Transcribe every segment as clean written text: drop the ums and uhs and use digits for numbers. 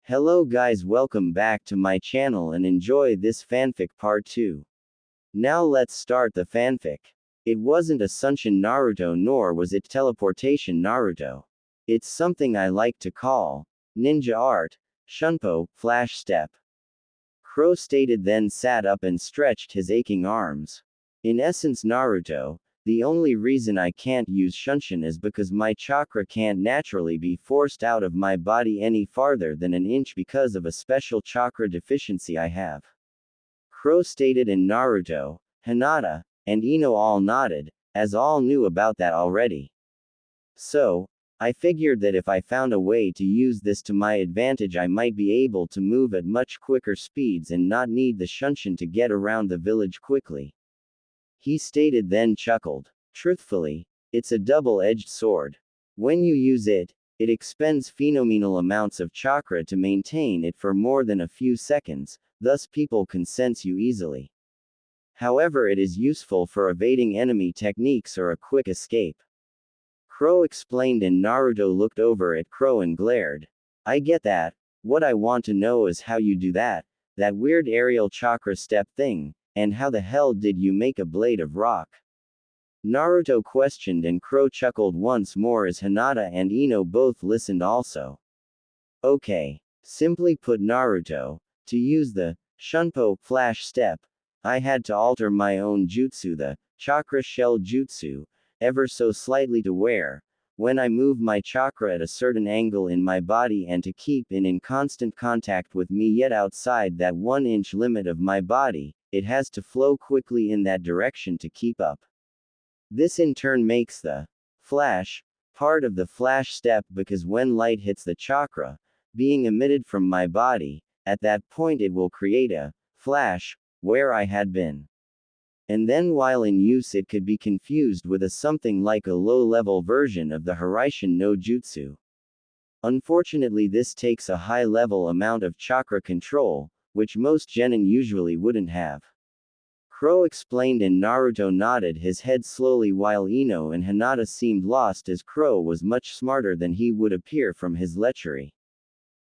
Hello guys, welcome back to my channel and enjoy this fanfic part 2. Now let's start the fanfic. It wasn't Asuncion Naruto nor was it teleportation Naruto. It's something I like to call ninja art, shunpo, flash step. Crow stated, then sat up and stretched his aching arms. In essence Naruto, the only reason I can't use Shunshin is because my chakra can't naturally be forced out of my body any farther than an inch because of a special chakra deficiency I have. Crow stated, and Naruto, Hinata, and Ino all nodded, as all knew about that already. So, I figured that if I found a way to use this to my advantage I might be able to move at much quicker speeds and not need the Shunshin to get around the village quickly. He stated, then chuckled. Truthfully, it's a double-edged sword. When you use it, it expends phenomenal amounts of chakra to maintain it for more than a few seconds, thus people can sense you easily. However, it is useful for evading enemy techniques or a quick escape. Crow explained, and Naruto looked over at Crow and glared. I get that. What I want to know is how you do that weird aerial chakra step thing. And how the hell did you make a blade of rock? Naruto questioned, and Crow chuckled once more as Hinata and Ino both listened also. Okay. Simply put Naruto, to use the Shunpo flash step, I had to alter my own jutsu, the chakra shell jutsu, ever so slightly to where, when I move my chakra at a certain angle in my body and to keep it in constant contact with me yet outside that 1-inch limit of my body, it has to flow quickly in that direction to keep up. This in turn makes the flash part of the flash step because when light hits the chakra, being emitted from my body, at that point it will create a flash where I had been. And then while in use it could be confused with a something like a low-level version of the Hiraishin no Jutsu. Unfortunately this takes a high-level amount of chakra control, which most genin usually wouldn't have. Crow explained, and Naruto nodded his head slowly while Ino and Hinata seemed lost as Crow was much smarter than he would appear from his lechery.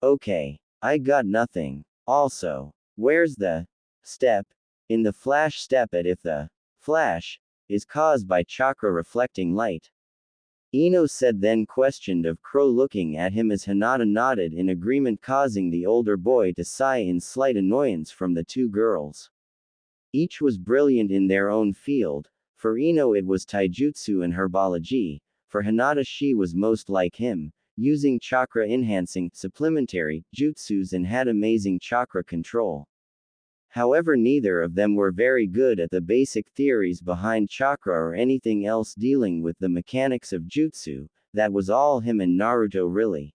Okay. I got nothing. Also, where's the step in the flash step at if the flash is caused by chakra reflecting light? Ino said, then questioned of Crow looking at him as Hinata nodded in agreement, causing the older boy to sigh in slight annoyance from the two girls. Each was brilliant in their own field. For Ino it was taijutsu and herbology, for Hinata she was most like him, using chakra enhancing, supplementary, jutsus and had amazing chakra control. However, neither of them were very good at the basic theories behind chakra or anything else dealing with the mechanics of jutsu. That was all him and Naruto really.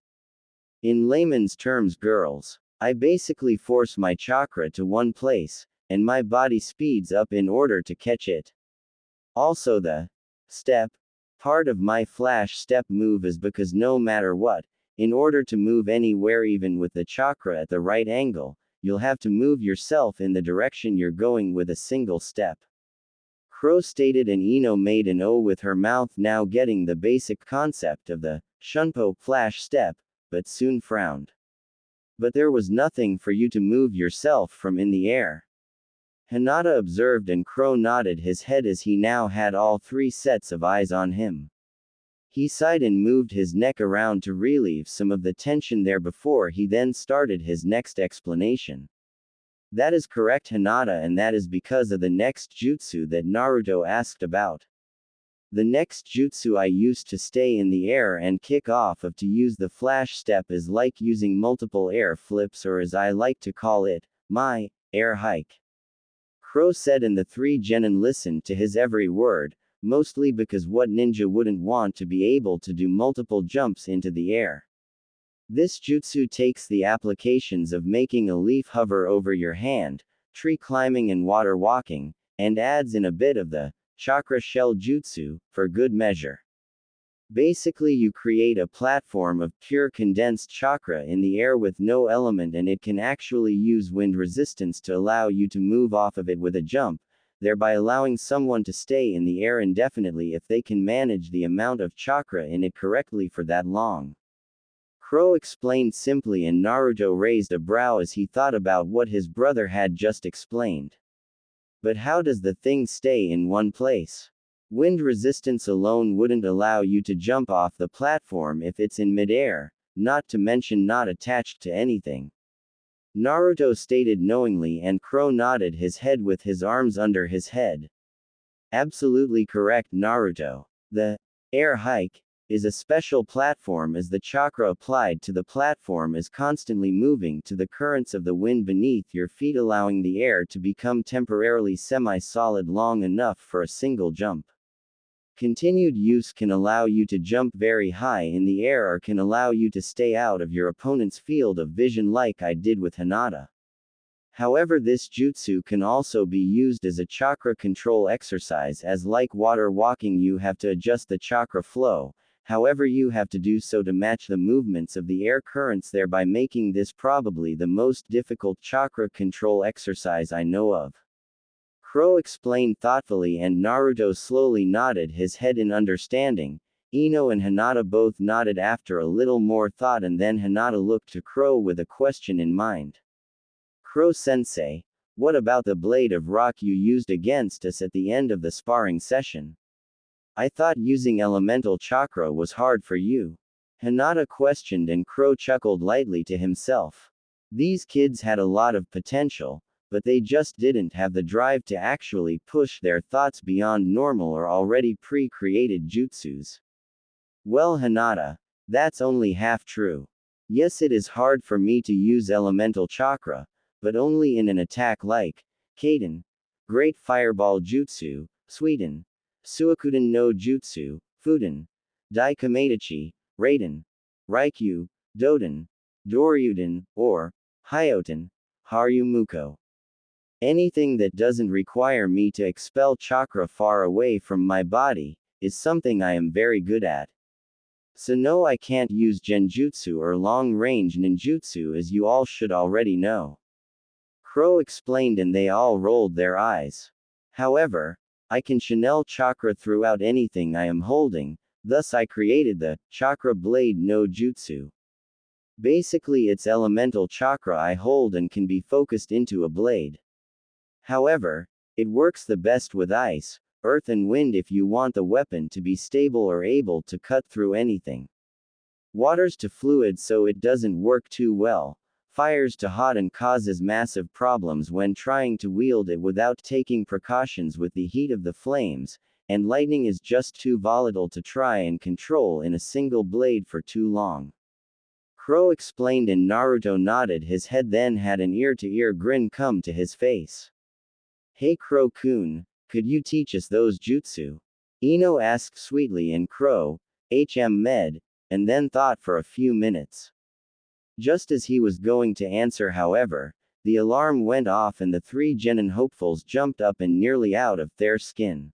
In layman's terms, girls, I basically force my chakra to one place, and my body speeds up in order to catch it. Also the step part of my flash step move is because no matter what, in order to move anywhere even with the chakra at the right angle, you'll have to move yourself in the direction you're going with a single step. Crow stated, and Ino made an O with her mouth, now getting the basic concept of the Shunpo flash step, but soon frowned. But there was nothing for you to move yourself from in the air. Hinata observed, and Crow nodded his head as he now had all three sets of eyes on him. He sighed and moved his neck around to relieve some of the tension there before he then started his next explanation. That is correct, Hinata, and that is because of the next jutsu that Naruto asked about. The next jutsu I used to stay in the air and kick off of to use the flash step is like using multiple air flips, or as I like to call it, my air hike. Crow said, and the three genin listened to his every word, mostly because what ninja wouldn't want to be able to do multiple jumps into the air. This jutsu takes the applications of making a leaf hover over your hand, tree climbing and water walking, and adds in a bit of the chakra shell jutsu, for good measure. Basically you create a platform of pure condensed chakra in the air with no element, and it can actually use wind resistance to allow you to move off of it with a jump, thereby allowing someone to stay in the air indefinitely if they can manage the amount of chakra in it correctly for that long. Crow explained simply, and Naruto raised a brow as he thought about what his brother had just explained. But how does the thing stay in one place? Wind resistance alone wouldn't allow you to jump off the platform if it's in midair, not to mention not attached to anything. Naruto stated knowingly, and Crow nodded his head with his arms under his head. Absolutely correct, Naruto. The air hike is a special platform, as the chakra applied to the platform is constantly moving to the currents of the wind beneath your feet, allowing the air to become temporarily semi-solid long enough for a single jump. Continued use can allow you to jump very high in the air, or can allow you to stay out of your opponent's field of vision like I did with Hinata. However, this jutsu can also be used as a chakra control exercise, as like water walking you have to adjust the chakra flow, however you have to do so to match the movements of the air currents, thereby making this probably the most difficult chakra control exercise I know of. Crow explained thoughtfully, and Naruto slowly nodded his head in understanding. Ino and Hinata both nodded after a little more thought, and then Hinata looked to Crow with a question in mind. Crow-sensei, what about the blade of rock you used against us at the end of the sparring session? I thought using elemental chakra was hard for you. Hinata questioned, and Crow chuckled lightly to himself. These kids had a lot of potential, but they just didn't have the drive to actually push their thoughts beyond normal or already pre-created jutsus. Well, Hinata, that's only half true. Yes, it is hard for me to use elemental chakra, but only in an attack like Kaden, Great Fireball Jutsu, Suiden, Suikuden no Jutsu, Fuden, Daikamedachi, Raiden, Raikyu, Doden, Doryuden, or Hyoten, Haryumuko. Anything that doesn't require me to expel chakra far away from my body is something I am very good at. So no, I can't use genjutsu or long-range ninjutsu, as you all should already know. Crow explained, and they all rolled their eyes. However, I can channel chakra throughout anything I am holding, thus I created the chakra blade no jutsu. Basically, it's elemental chakra I hold and can be focused into a blade. However, it works the best with ice, earth and wind if you want the weapon to be stable or able to cut through anything. Waters to fluid, so it doesn't work too well. Fires to hot, and causes massive problems when trying to wield it without taking precautions with the heat of the flames, and lightning is just too volatile to try and control in a single blade for too long. Crow explained, and Naruto nodded his head, then had an ear-to-ear grin come to his face. Hey Crow-kun, could you teach us those jutsu? Ino asked sweetly, and Crow, med, and then thought for a few minutes. Just as he was going to answer, however, the alarm went off, and the three genin hopefuls jumped up and nearly out of their skin.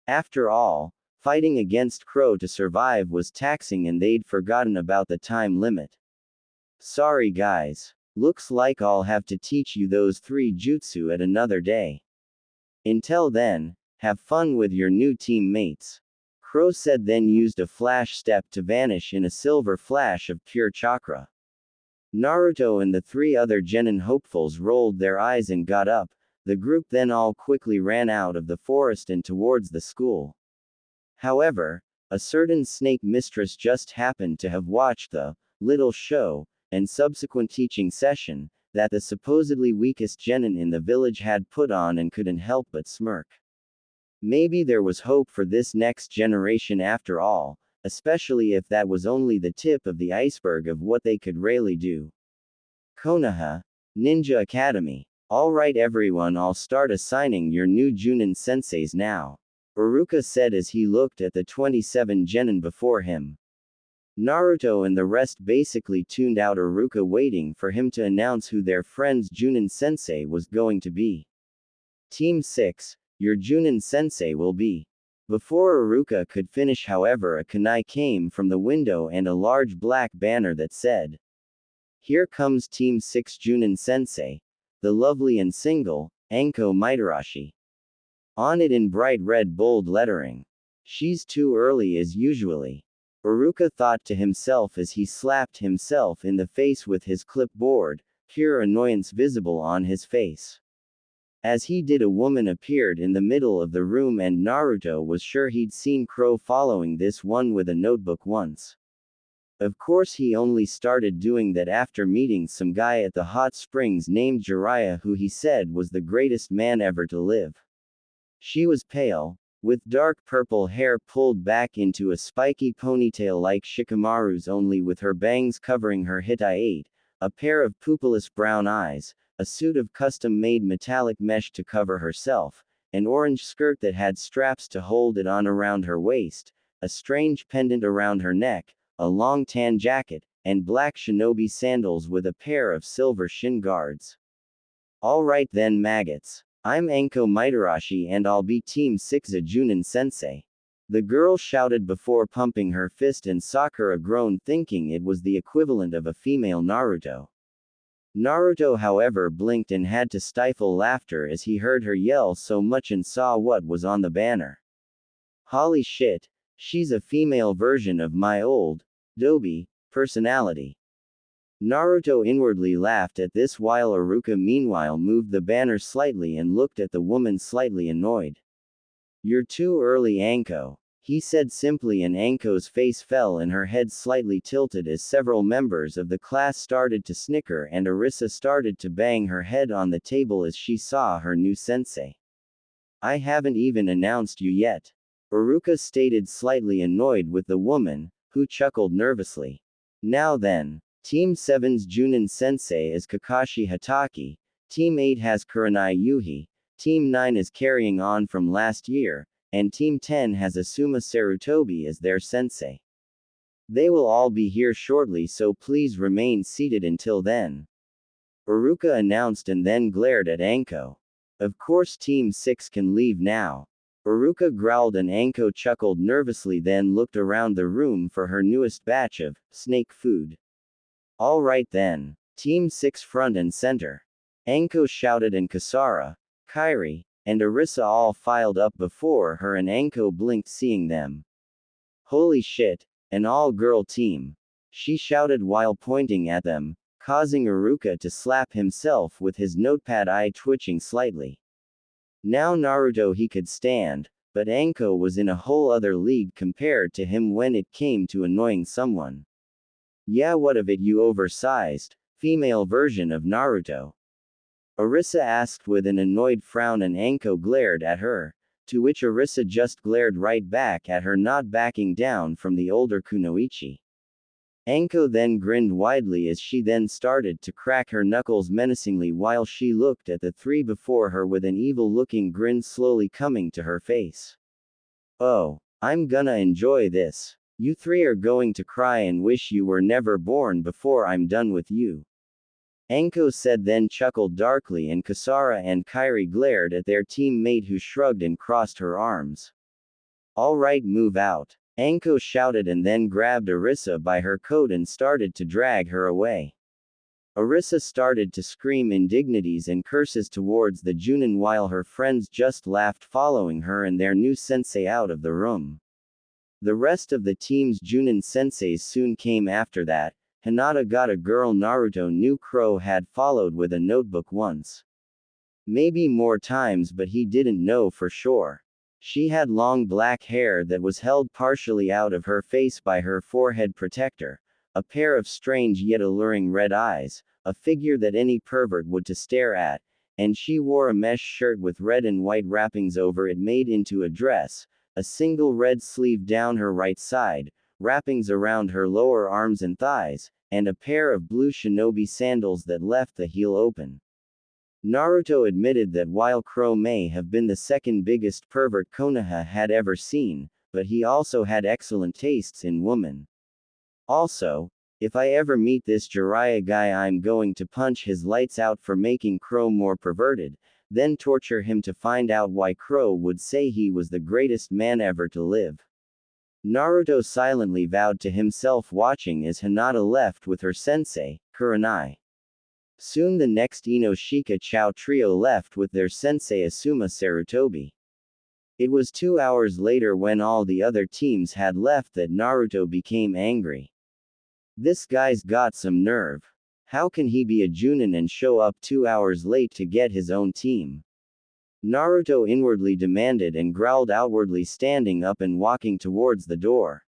After all, fighting against Crow to survive was taxing, and they'd forgotten about the time limit. Sorry guys. Looks like I'll have to teach you those three jutsu at another day. Until then, have fun with your new teammates. Crow said, then used a flash step to vanish in a silver flash of pure chakra. Naruto and the three other genin hopefuls rolled their eyes and got up. The group then all quickly ran out of the forest and towards the school. However, a certain snake mistress just happened to have watched the little show and subsequent teaching session that the supposedly weakest genin in the village had put on, and couldn't help but smirk. Maybe there was hope for this next generation after all, especially if that was only the tip of the iceberg of what they could really do. Konoha Ninja Academy. Alright everyone, I'll start assigning your new Junin senseis now. Iruka said as he looked at the 27 genin before him. Naruto and the rest basically tuned out Iruka, waiting for him to announce who their friend's Junin sensei was going to be. Team 6, your Junin sensei will be. Before Iruka could finish, however, a kunai came from the window and a large black banner that said, "Here comes Team 6 Junin sensei, the lovely and single, Anko Mitarashi." On it in bright red bold lettering. She's too early as usually. Iruka thought to himself as he slapped himself in the face with his clipboard, pure annoyance visible on his face. As he did, a woman appeared in the middle of the room and Naruto was sure he'd seen Crow following this one with a notebook once. Of course he only started doing that after meeting some guy at the hot springs named Jiraiya who he said was the greatest man ever to live. She was pale, with dark purple hair pulled back into a spiky ponytail like Shikamaru's, only with her bangs covering her Hittite, a pair of pupilless brown eyes, a suit of custom-made metallic mesh to cover herself, an orange skirt that had straps to hold it on around her waist, a strange pendant around her neck, a long tan jacket, and black shinobi sandals with a pair of silver shin guards. Alright then, maggots. I'm Anko Mitarashi and I'll be Team 6 Junin Sensei. The girl shouted before pumping her fist, and Sakura groaned, thinking it was the equivalent of a female Naruto. Naruto, however, blinked and had to stifle laughter as he heard her yell so much and saw what was on the banner. Holy shit, she's a female version of my old Dobe personality. Naruto inwardly laughed at this, while Iruka meanwhile moved the banner slightly and looked at the woman slightly annoyed. You're too early, Anko, he said simply, and Anko's face fell and her head slightly tilted as several members of the class started to snicker and Arisa started to bang her head on the table as she saw her new sensei. I haven't even announced you yet, Iruka stated, slightly annoyed with the woman, who chuckled nervously. Now then, Team 7's Junin Sensei is Kakashi Hatake, Team 8 has Kurenai Yuhi, Team 9 is carrying on from last year, and Team 10 has Asuma Sarutobi as their sensei. They will all be here shortly, so please remain seated until then, Iruka announced, and then glared at Anko. Of course Team 6 can leave now. Iruka growled and Anko chuckled nervously, then looked around the room for her newest batch of snake food. Alright then. Team 6 front and center, Anko shouted, and Kasara, Kairi, and Arisa all filed up before her, and Anko blinked seeing them. Holy shit, an all-girl team, she shouted while pointing at them, causing Iruka to slap himself with his notepad, eye twitching slightly. Now Naruto he could stand, but Anko was in a whole other league compared to him when it came to annoying someone. Yeah, what of it, you oversized, female version of Naruto? Arisa asked with an annoyed frown, and Anko glared at her, to which Arisa just glared right back at her, not backing down from the older kunoichi. Anko then grinned widely as she then started to crack her knuckles menacingly while she looked at the three before her with an evil-looking grin slowly coming to her face. Oh, I'm gonna enjoy this. You three are going to cry and wish you were never born before I'm done with you, Anko said, then chuckled darkly, and Kasara and Kairi glared at their teammate, who shrugged and crossed her arms. Alright, move out, Anko shouted, and then grabbed Arisa by her coat and started to drag her away. Arisa started to scream indignities and curses towards the Junin while her friends just laughed, following her and their new sensei out of the room. The rest of the team's Junin senseis soon came after that. Hinata got a girl Naruto knew Crow had followed with a notebook once. Maybe more times, but he didn't know for sure. She had long black hair that was held partially out of her face by her forehead protector, a pair of strange yet alluring red eyes, a figure that any pervert would to stare at, and she wore a mesh shirt with red and white wrappings over it made into a dress, a single red sleeve down her right side, wrappings around her lower arms and thighs, and a pair of blue shinobi sandals that left the heel open. Naruto admitted that while Crow may have been the second biggest pervert Konoha had ever seen, but he also had excellent tastes in women. Also, if I ever meet this Jiraiya guy, I'm going to punch his lights out for making Crow more perverted, then torture him to find out why Crow would say he was the greatest man ever to live. Naruto silently vowed to himself, watching as Hinata left with her sensei, Kurenai. Soon the next Inoshika Chao trio left with their sensei Asuma Sarutobi. It was 2 hours later when all the other teams had left that Naruto became angry. This guy's got some nerve. How can he be a Junin and show up 2 hours late to get his own team? Naruto inwardly demanded and growled outwardly, standing up and walking towards the door.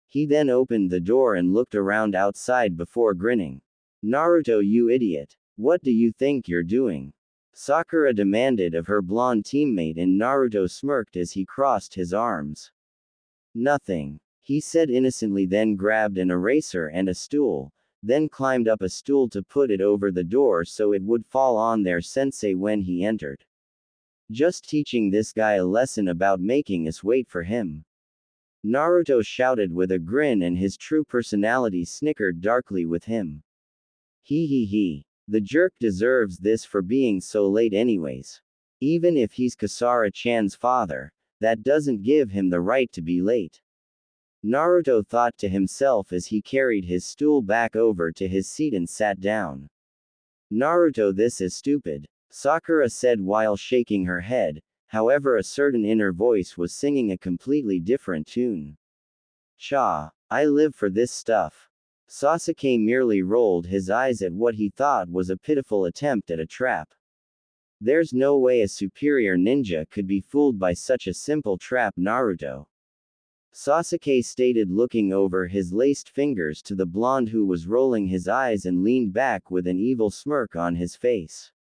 He then opened the door and looked around outside before grinning. Naruto, you idiot. What do you think you're doing? Sakura demanded of her blonde teammate, and Naruto smirked as he crossed his arms. Nothing, he said innocently, then grabbed an eraser and a stool, then climbed up a stool to put it over the door so it would fall on their sensei when he entered. Just teaching this guy a lesson about making us wait for him. Naruto shouted with a grin, and his true personality snickered darkly with him. He. The jerk deserves this for being so late anyways. Even if he's Kasara-chan's father, that doesn't give him the right to be late. Naruto thought to himself as he carried his stool back over to his seat and sat down. Naruto, this is stupid, Sakura said while shaking her head, however a certain inner voice was singing a completely different tune. Cha, I live for this stuff. Sasuke merely rolled his eyes at what he thought was a pitiful attempt at a trap. There's no way a superior ninja could be fooled by such a simple trap, Naruto. Sasuke stated, looking over his laced fingers to the blonde who was rolling his eyes and leaned back with an evil smirk on his face.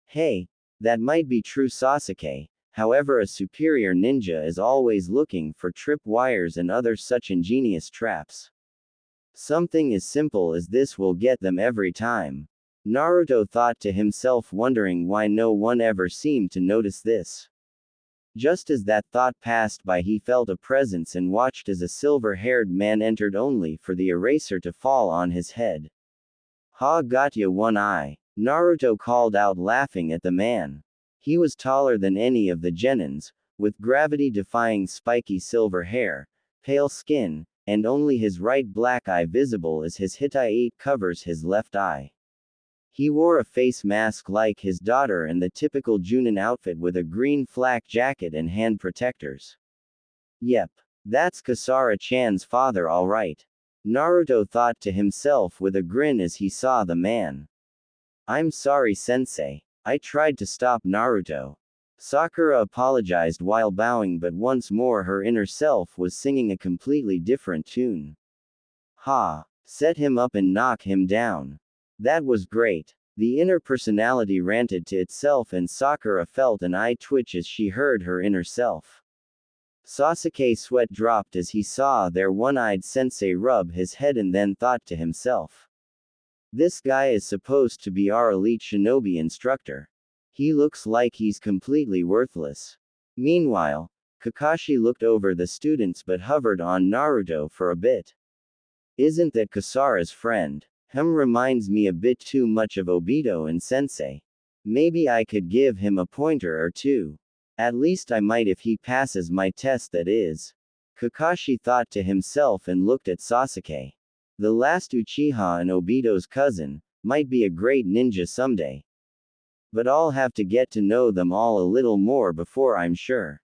Hey, that might be true, Sasuke, however a superior ninja is always looking for tripwires and other such ingenious traps. Something as simple as this will get them every time. Naruto thought to himself, wondering why no one ever seemed to notice this. Just as that thought passed by, he felt a presence and watched as a silver-haired man entered, only for the eraser to fall on his head. Ha, got ya one eye, Naruto called out, laughing at the man. He was taller than any of the genins, with gravity-defying spiky silver hair, pale skin, and only his right black eye visible as his Hittite covers his left eye. He wore a face mask like his daughter and the typical Junin outfit with a green flak jacket and hand protectors. Yep, that's Kasara-chan's father all right. Naruto thought to himself with a grin as he saw the man. I'm sorry, sensei. I tried to stop Naruto. Sakura apologized while bowing, but once more her inner self was singing a completely different tune. Ha! Set him up and knock him down. That was great. The inner personality ranted to itself, and Sakura felt an eye twitch as she heard her inner self. Sasuke's sweat dropped as he saw their one-eyed sensei rub his head and then thought to himself. This guy is supposed to be our elite shinobi instructor. He looks like he's completely worthless. Meanwhile, Kakashi looked over the students but hovered on Naruto for a bit. Isn't that Kasara's friend? Reminds me a bit too much of Obito and Sensei. Maybe I could give him a pointer or two. At least I might if he passes my test, that is. Kakashi thought to himself and looked at Sasuke. The last Uchiha and Obito's cousin, might be a great ninja someday. But I'll have to get to know them all a little more before I'm sure.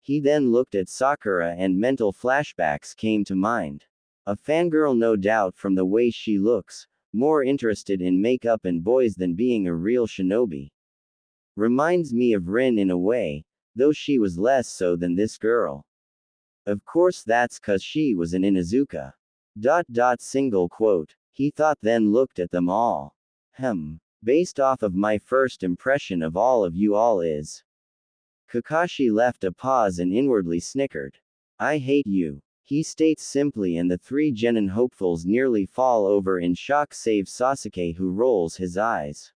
He then looked at Sakura and mental flashbacks came to mind. A fangirl, no doubt, from the way she looks, more interested in makeup and boys than being a real shinobi. Reminds me of Rin in a way, though she was less so than this girl. Of course that's 'cause she was an Inuzuka. Single quote. He thought, then looked at them all. Based off of my first impression of all of you all is. Kakashi left a pause and inwardly snickered. I hate you, he states simply, and the three genin hopefuls nearly fall over in shock save Sasuke, who rolls his eyes.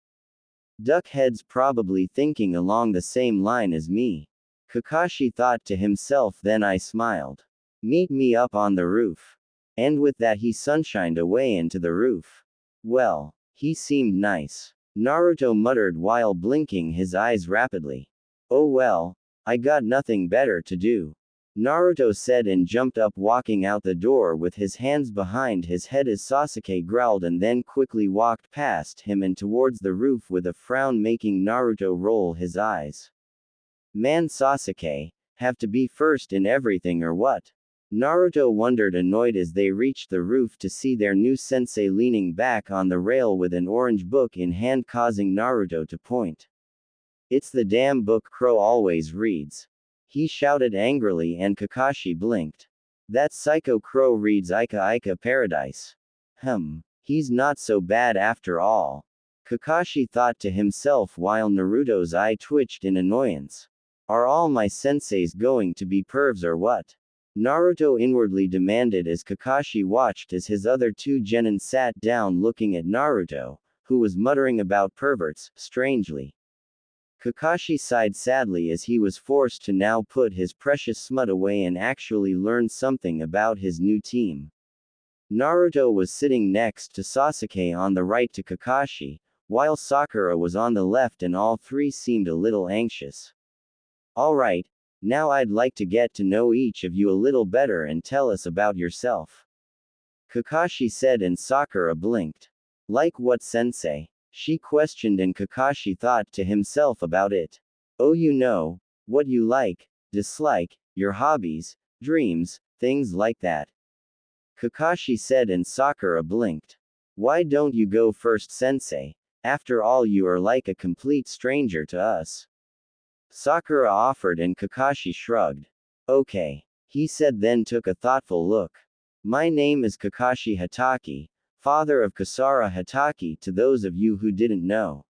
Duckhead's probably thinking along the same line as me. Kakashi thought to himself, then I smiled. Meet me up on the roof. And with that he sunshined away into the roof. Well, he seemed nice. Naruto muttered while blinking his eyes rapidly. Oh well, I got nothing better to do. Naruto said and jumped up, walking out the door with his hands behind his head as Sasuke growled and then quickly walked past him and towards the roof with a frown, making Naruto roll his eyes. Man Sasuke, have to be first in everything or what? Naruto wondered, annoyed as they reached the roof to see their new sensei leaning back on the rail with an orange book in hand, causing Naruto to point. It's the damn book Crow always reads. He shouted angrily, and Kakashi blinked. That psycho Crow reads Ika Ika Paradise. He's not so bad after all. Kakashi thought to himself while Naruto's eye twitched in annoyance. Are all my senseis going to be pervs or what? Naruto inwardly demanded as Kakashi watched as his other two genin sat down looking at Naruto, who was muttering about perverts, strangely. Kakashi sighed sadly as he was forced to now put his precious smut away and actually learn something about his new team. Naruto was sitting next to Sasuke on the right to Kakashi, while Sakura was on the left, and all three seemed a little anxious. Alright, now I'd like to get to know each of you a little better and tell us about yourself. Kakashi said, and Sakura blinked. Like what, sensei? She questioned, and Kakashi thought to himself about it. Oh, you know, what you like, dislike, your hobbies, dreams, things like that. Kakashi said, and Sakura blinked. Why don't you go first, sensei? After all, you are like a complete stranger to us. Sakura offered, and Kakashi shrugged. Okay, he said, then took a thoughtful look. My name is Kakashi Hatake, father of Kasara Hatake, to those of you who didn't know.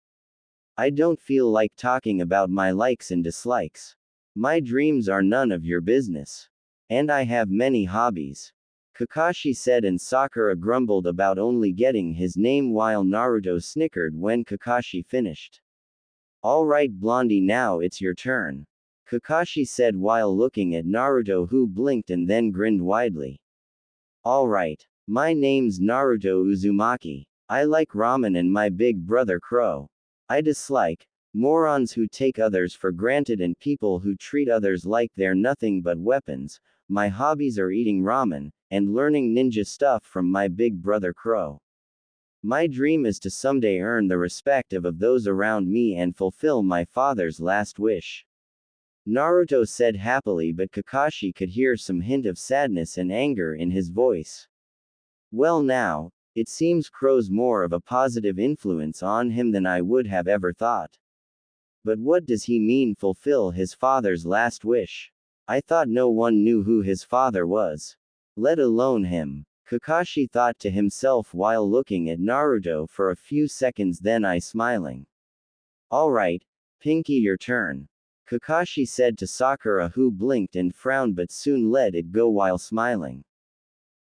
I don't feel like talking about my likes and dislikes. My dreams are none of your business. And I have many hobbies. Kakashi said, and Sakura grumbled about only getting his name while Naruto snickered when Kakashi finished. Alright, Blondie, now it's your turn. Kakashi said while looking at Naruto, who blinked and then grinned widely. Alright, my name's Naruto Uzumaki. I like ramen and my big brother Crow. I dislike morons who take others for granted and people who treat others like they're nothing but weapons. My hobbies are eating ramen, and learning ninja stuff from my big brother Crow. My dream is to someday earn the respect of those around me and fulfill my father's last wish. Naruto said happily, but Kakashi could hear some hint of sadness and anger in his voice. Well, now, it seems Crow's more of a positive influence on him than I would have ever thought. But what does he mean, fulfill his father's last wish? I thought no one knew who his father was. Let alone him. Kakashi thought to himself while looking at Naruto for a few seconds, then eye smiling. Alright, Pinky, your turn. Kakashi said to Sakura, who blinked and frowned but soon let it go while smiling.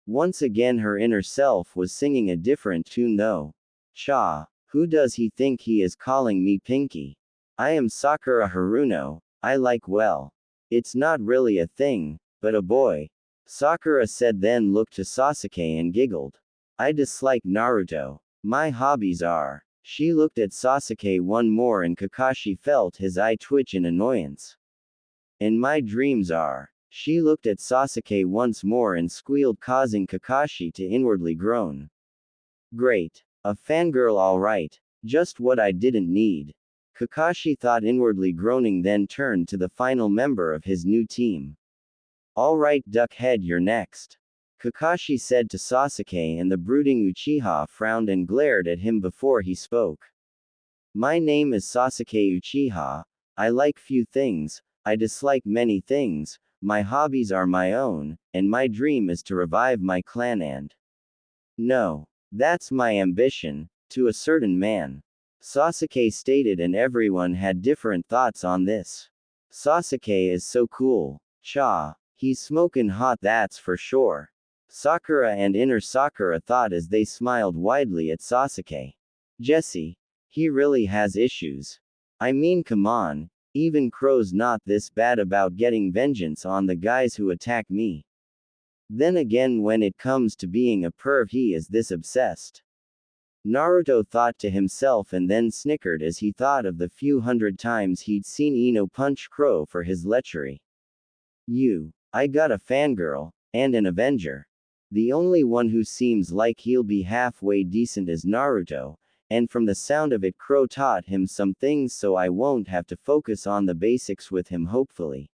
Once again her inner self was singing a different tune though. Cha, who does he think he is calling me Pinky? I am Sakura Haruno, I like well. It's not really a thing, but a boy. Sakura said, then looked to Sasuke and giggled. I dislike Naruto. My hobbies are. She looked at Sasuke one more and Kakashi felt his eye twitch in annoyance. And my dreams are. She looked at Sasuke once more and squealed, causing Kakashi to inwardly groan. Great. A fangirl, alright. Just what I didn't need. Kakashi thought, inwardly groaning, then turned to the final member of his new team. Alright, Duckhead, you're next. Kakashi said to Sasuke, and the brooding Uchiha frowned and glared at him before he spoke. My name is Sasuke Uchiha. I like few things, I dislike many things, my hobbies are my own, and my dream is to revive my clan and... No. That's my ambition, to a certain man. Sasuke stated, and everyone had different thoughts on this. Sasuke is so cool. Cha. He's smokin' hot, that's for sure. Sakura and inner Sakura thought as they smiled widely at Sasuke. Jesse. He really has issues. I mean, come on, even Crow's not this bad about getting vengeance on the guys who attack me. Then again, when it comes to being a perv, he is this obsessed. Naruto thought to himself and then snickered as he thought of the few hundred times he'd seen Ino punch Crow for his lechery. I got a fangirl, and an Avenger. The only one who seems like he'll be halfway decent is Naruto, And from the sound of it, Crow taught him some things so I won't have to focus on the basics with him hopefully.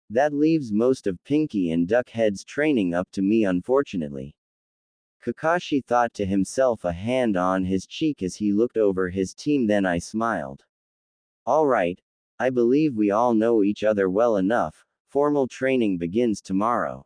That leaves most of Pinky and Duckhead's training up to me unfortunately. Kakashi thought to himself, a hand on his cheek as he looked over his team. Then I smiled. Alright, I believe we all know each other well enough. Formal training begins tomorrow.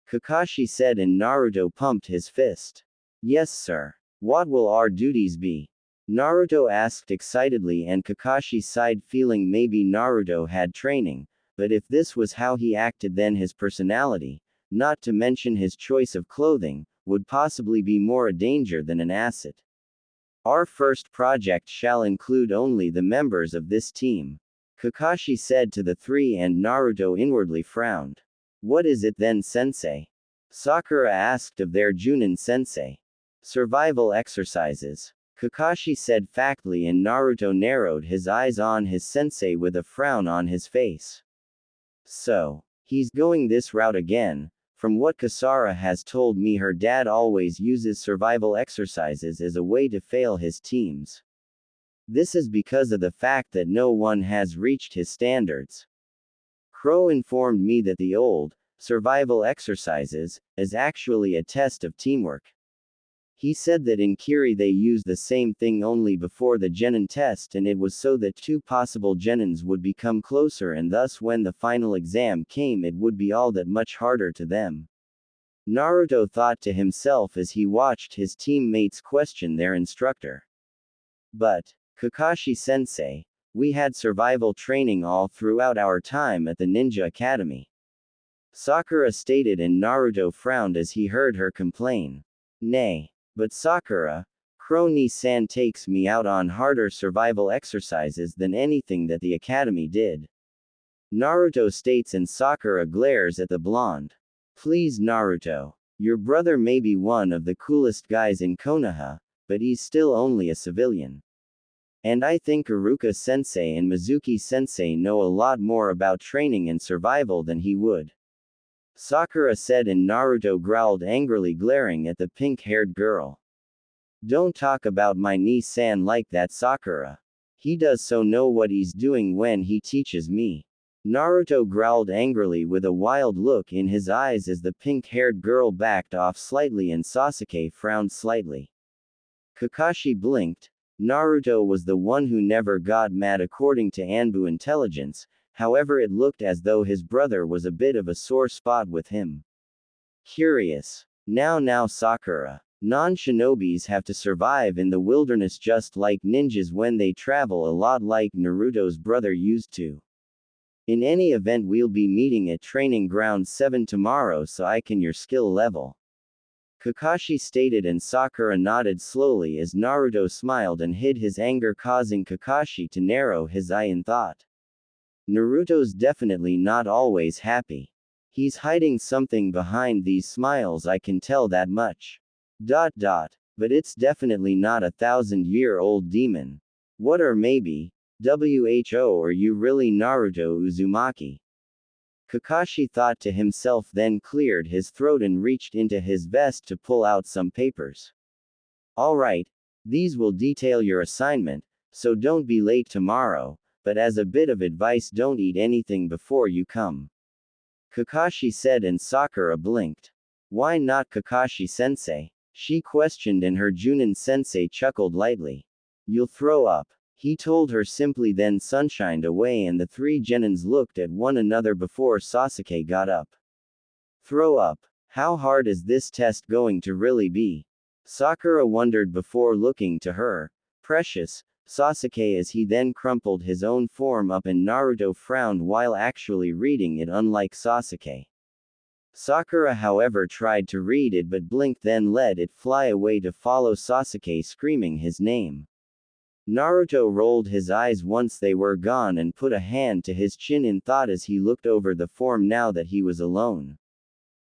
Kakashi said, and Naruto pumped his fist. Yes sir. What will our duties be? Naruto asked excitedly, and Kakashi sighed, feeling maybe Naruto had training, but if this was how he acted, then his personality, not to mention his choice of clothing, would possibly be more a danger than an asset. Our first project shall include only the members of this team, Kakashi said to the three, and Naruto inwardly frowned. What is it then, sensei? Sakura asked of their Junin sensei. Survival exercises, Kakashi said factly, and Naruto narrowed his eyes on his sensei with a frown on his face. So, he's going this route again. From what Kasara has told me, her dad always uses survival exercises as a way to fail his teams. This is because of the fact that no one has reached his standards. Crow informed me that the old survival exercises is actually a test of teamwork. He said that in Kiri they use the same thing only before the Genin test, and it was so that two possible Genins would become closer, and thus when the final exam came it would be all that much harder to them. Naruto thought to himself as he watched his teammates question their instructor. But, Kakashi-sensei, we had survival training all throughout our time at the Ninja Academy. Sakura stated, and Naruto frowned as he heard her complain. Nay. But Sakura, Crow-ni-san takes me out on harder survival exercises than anything that the academy did. Naruto states, and Sakura glares at the blonde. Please Naruto. Your brother may be one of the coolest guys in Konoha, but he's still only a civilian. And I think Iruka-sensei and Mizuki-sensei know a lot more about training and survival than he would. Sakura said, and Naruto growled angrily, glaring at the pink-haired girl. Don't talk about my ni-san like that, Sakura. He does so know what he's doing when he teaches me. Naruto growled angrily with a wild look in his eyes as the pink-haired girl backed off slightly, and Sasuke frowned slightly. Kakashi blinked. Naruto was the one who never got mad according to Anbu intelligence. However, it looked as though his brother was a bit of a sore spot with him. Curious. Now Sakura. Non-shinobis have to survive in the wilderness just like ninjas when they travel, a lot like Naruto's brother used to. In any event, we'll be meeting at Training Ground 7 tomorrow, so I can your skill level. Kakashi stated, and Sakura nodded slowly as Naruto smiled and hid his anger, causing Kakashi to narrow his eye in thought. Naruto's definitely not always happy. He's hiding something behind these smiles, I can tell that much. But it's definitely not a 1,000-year-old demon. What, or maybe, WHO, are you really Naruto Uzumaki? Kakashi thought to himself, then cleared his throat and reached into his vest to pull out some papers. Alright, these will detail your assignment, so don't be late tomorrow. But as a bit of advice, don't eat anything before you come. Kakashi said, and Sakura blinked. Why not, Kakashi-sensei? She questioned, and her Junin-sensei chuckled lightly. You'll throw up. He told her simply, then sunshined away, and the three Genins looked at one another before Sasuke got up. Throw up? How hard is this test going to really be? Sakura wondered before looking to her precious Sasuke as he then crumpled his own form up, and Naruto frowned while actually reading it, unlike Sasuke. Sakura, however, tried to read it but blinked, then let it fly away to follow Sasuke screaming his name. Naruto rolled his eyes once they were gone and put a hand to his chin in thought as he looked over the form now that he was alone.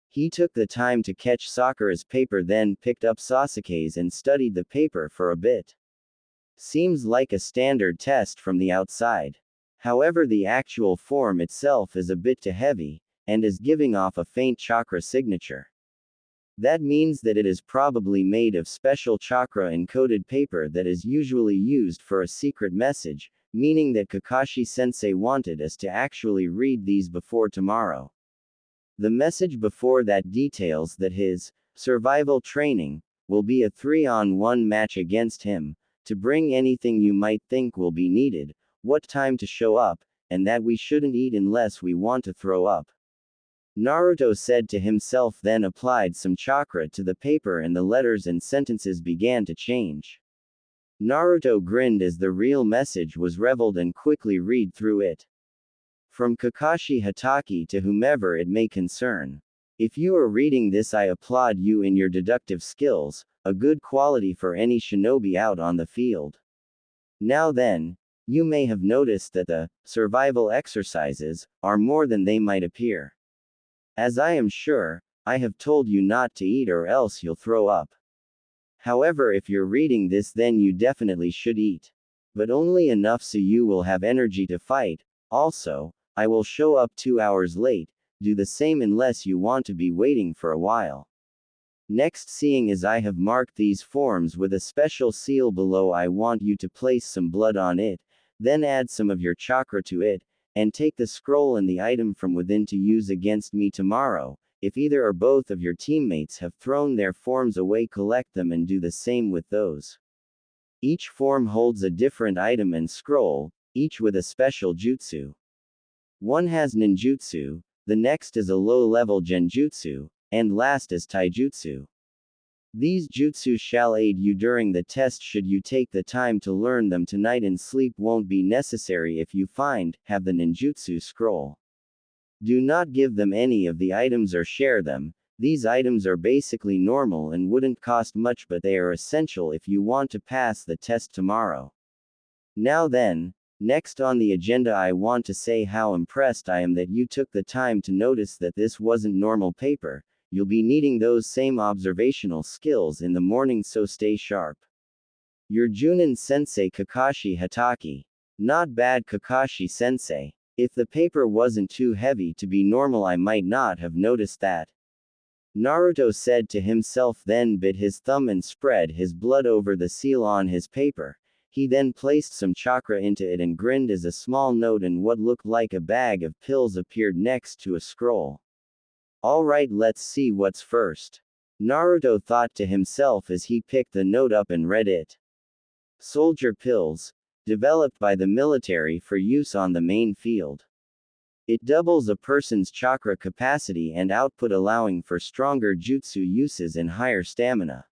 He took the time to catch Sakura's paper, then picked up Sasuke's and studied the paper for a bit. Seems like a standard test from the outside. However, the actual form itself is a bit too heavy, and is giving off a faint chakra signature. That means that it is probably made of special chakra-encoded paper that is usually used for a secret message, meaning that Kakashi-sensei wanted us to actually read these before tomorrow. The message before that details that his survival training will be a 3-on-1 match against him, to bring anything you might think will be needed, what time to show up, and that we shouldn't eat unless we want to throw up. Naruto said to himself, then applied some chakra to the paper and the letters and sentences began to change. Naruto grinned as the real message was revealed and quickly read through it. From Kakashi Hatake to whomever it may concern. If you are reading this, I applaud you in your deductive skills, a good quality for any shinobi out on the field. Now then, you may have noticed that the survival exercises are more than they might appear. As I am sure, I have told you not to eat or else you'll throw up. However, if you're reading this, then you definitely should eat. But only enough so you will have energy to fight. Also, I will show up 2 hours late, do the same unless you want to be waiting for a while. Next, seeing as I have marked these forms with a special seal below, I want you to place some blood on it, then add some of your chakra to it, and take the scroll and the item from within to use against me tomorrow. If either or both of your teammates have thrown their forms away, collect them and do the same with those. Each form holds a different item and scroll, each with a special jutsu. One has ninjutsu, the next is a low-level genjutsu, and last is taijutsu. These jutsu shall aid you during the test should you take the time to learn them tonight, and sleep won't be necessary if you have the ninjutsu scroll. Do not give them any of the items or share them. These items are basically normal and wouldn't cost much, but they are essential if you want to pass the test tomorrow. Now then, next on the agenda, I want to say how impressed I am that you took the time to notice that this wasn't normal paper. You'll be needing those same observational skills in the morning, so stay sharp. Your Junin sensei Kakashi Hatake. Not bad, Kakashi sensei. If the paper wasn't too heavy to be normal, I might not have noticed that. Naruto said to himself, then bit his thumb and spread his blood over the seal on his paper. He then placed some chakra into it and grinned as a small note and what looked like a bag of pills appeared next to a scroll. Alright, let's see what's first. Naruto thought to himself as he picked the note up and read it. Soldier pills, developed by the military for use on the main field. It doubles a person's chakra capacity and output, allowing for stronger jutsu uses and higher stamina.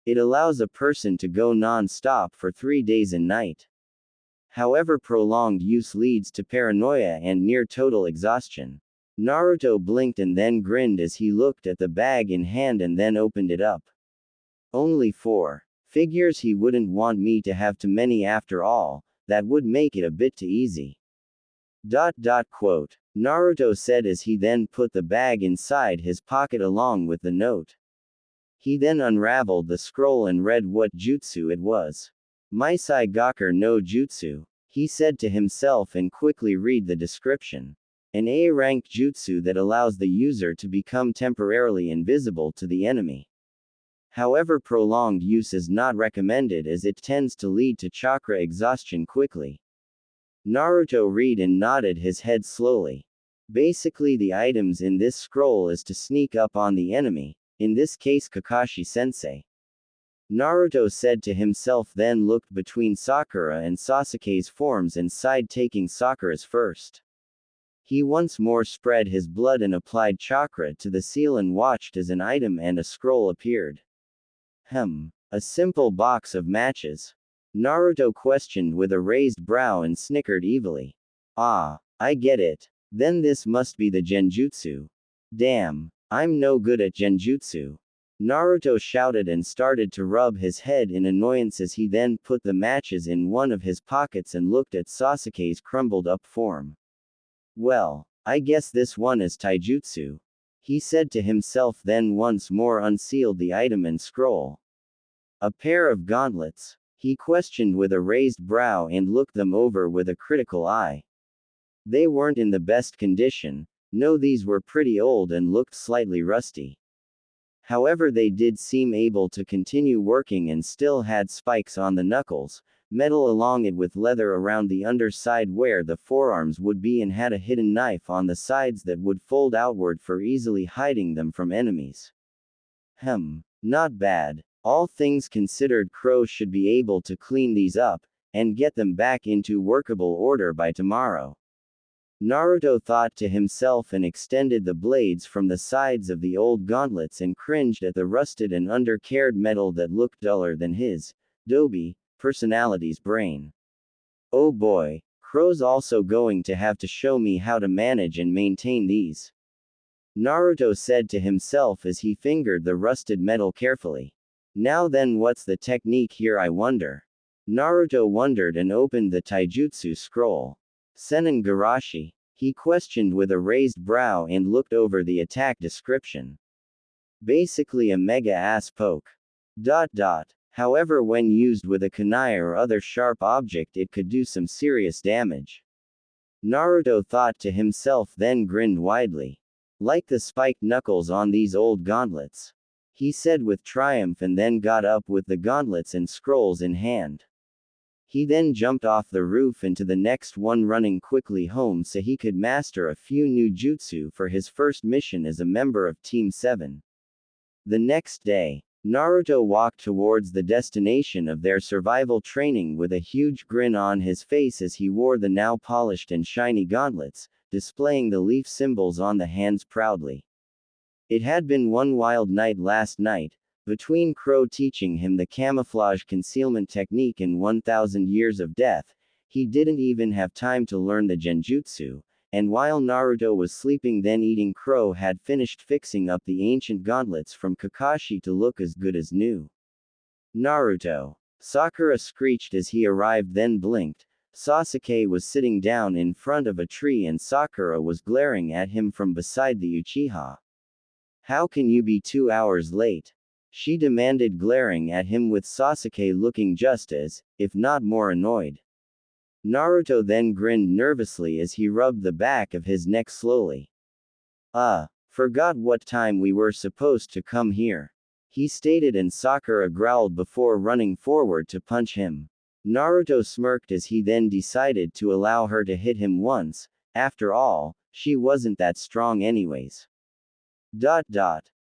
It allows a person to go non-stop for 3 days and night. However, prolonged use leads to paranoia and near total exhaustion. Naruto blinked and then grinned as he looked at the bag in hand and then opened it up. Only 4. Figures, he wouldn't want me to have too many after all, that would make it a bit too easy. Quote. Naruto said as he then put the bag inside his pocket along with the note. He then unraveled the scroll and read what jutsu it was. Maisai Gakur no Jutsu, he said to himself and quickly read the description. An A-rank jutsu that allows the user to become temporarily invisible to the enemy. However, prolonged use is not recommended as it tends to lead to chakra exhaustion quickly. Naruto read and nodded his head slowly. Basically, the items in this scroll is to sneak up on the enemy, in this case Kakashi sensei. Naruto said to himself, then looked between Sakura and Sasuke's forms and sighed, taking Sakura's first. He once more spread his blood and applied chakra to the seal and watched as an item and a scroll appeared. A simple box of matches? Naruto questioned with a raised brow and snickered evilly. Ah, I get it. Then this must be the genjutsu. Damn, I'm no good at genjutsu. Naruto shouted and started to rub his head in annoyance as he then put the matches in one of his pockets and looked at Sasuke's crumbled up form. Well, I guess this one is taijutsu. He said to himself, then once more unsealed the item and scroll. A pair of gauntlets? He questioned with a raised brow and looked them over with a critical eye. They weren't in the best condition. No, these were pretty old and looked slightly rusty. However, they did seem able to continue working and still had spikes on the knuckles, metal along it with leather around the underside where the forearms would be, and had a hidden knife on the sides that would fold outward for easily hiding them from enemies. Not bad. All things considered, Crow should be able to clean these up, and get them back into workable order by tomorrow. Naruto thought to himself and extended the blades from the sides of the old gauntlets and cringed at the rusted and undercared metal that looked duller than his, Dobe, personality's brain. Oh boy, Crow's also going to have to show me how to manage and maintain these. Naruto said to himself as he fingered the rusted metal carefully. Now then, what's the technique here, I wonder? Naruto wondered and opened the taijutsu scroll. Senin Garashi? He questioned with a raised brow and looked over the attack description. Basically a mega-ass poke. However, when used with a kunai or other sharp object, it could do some serious damage. Naruto thought to himself, then grinned widely. Like the spiked knuckles on these old gauntlets, he said with triumph, and then got up with the gauntlets and scrolls in hand. He then jumped off the roof into the next one, running quickly home so he could master a few new jutsu for his first mission as a member of Team 7. The next day, Naruto walked towards the destination of their survival training with a huge grin on his face as he wore the now polished and shiny gauntlets, displaying the leaf symbols on the hands proudly. It had been one wild night last night, between Crow teaching him the camouflage concealment technique and 1,000 years of death. He didn't even have time to learn the genjutsu, and while Naruto was sleeping, then eating, Crow had finished fixing up the ancient gauntlets from Kakashi to look as good as new. Naruto! Sakura screeched as he arrived, then blinked. Sasuke was sitting down in front of a tree and Sakura was glaring at him from beside the Uchiha. How can you be 2 hours late? She demanded, glaring at him with Sasuke looking just as, if not more, annoyed. Naruto then grinned nervously as he rubbed the back of his neck slowly. Forgot what time we were supposed to come here, he stated, and Sakura growled before running forward to punch him. Naruto smirked as he then decided to allow her to hit him once. After all, she wasn't that strong anyways.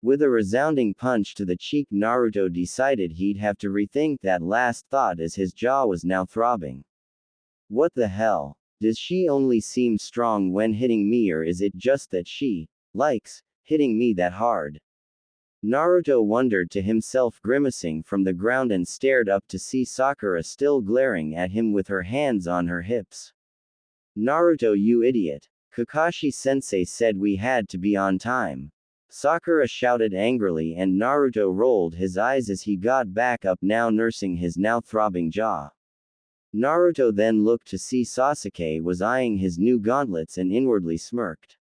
With a resounding punch to the cheek, Naruto decided he'd have to rethink that last thought as his jaw was now throbbing. What the hell? Does she only seem strong when hitting me, or is it just that she likes hitting me that hard? Naruto wondered to himself, grimacing from the ground, and stared up to see Sakura still glaring at him with her hands on her hips. Naruto, you idiot! Kakashi-sensei said we had to be on time. Sakura shouted angrily, and Naruto rolled his eyes as he got back up, now nursing his now throbbing jaw. Naruto then looked to see Sasuke was eyeing his new gauntlets and inwardly smirked.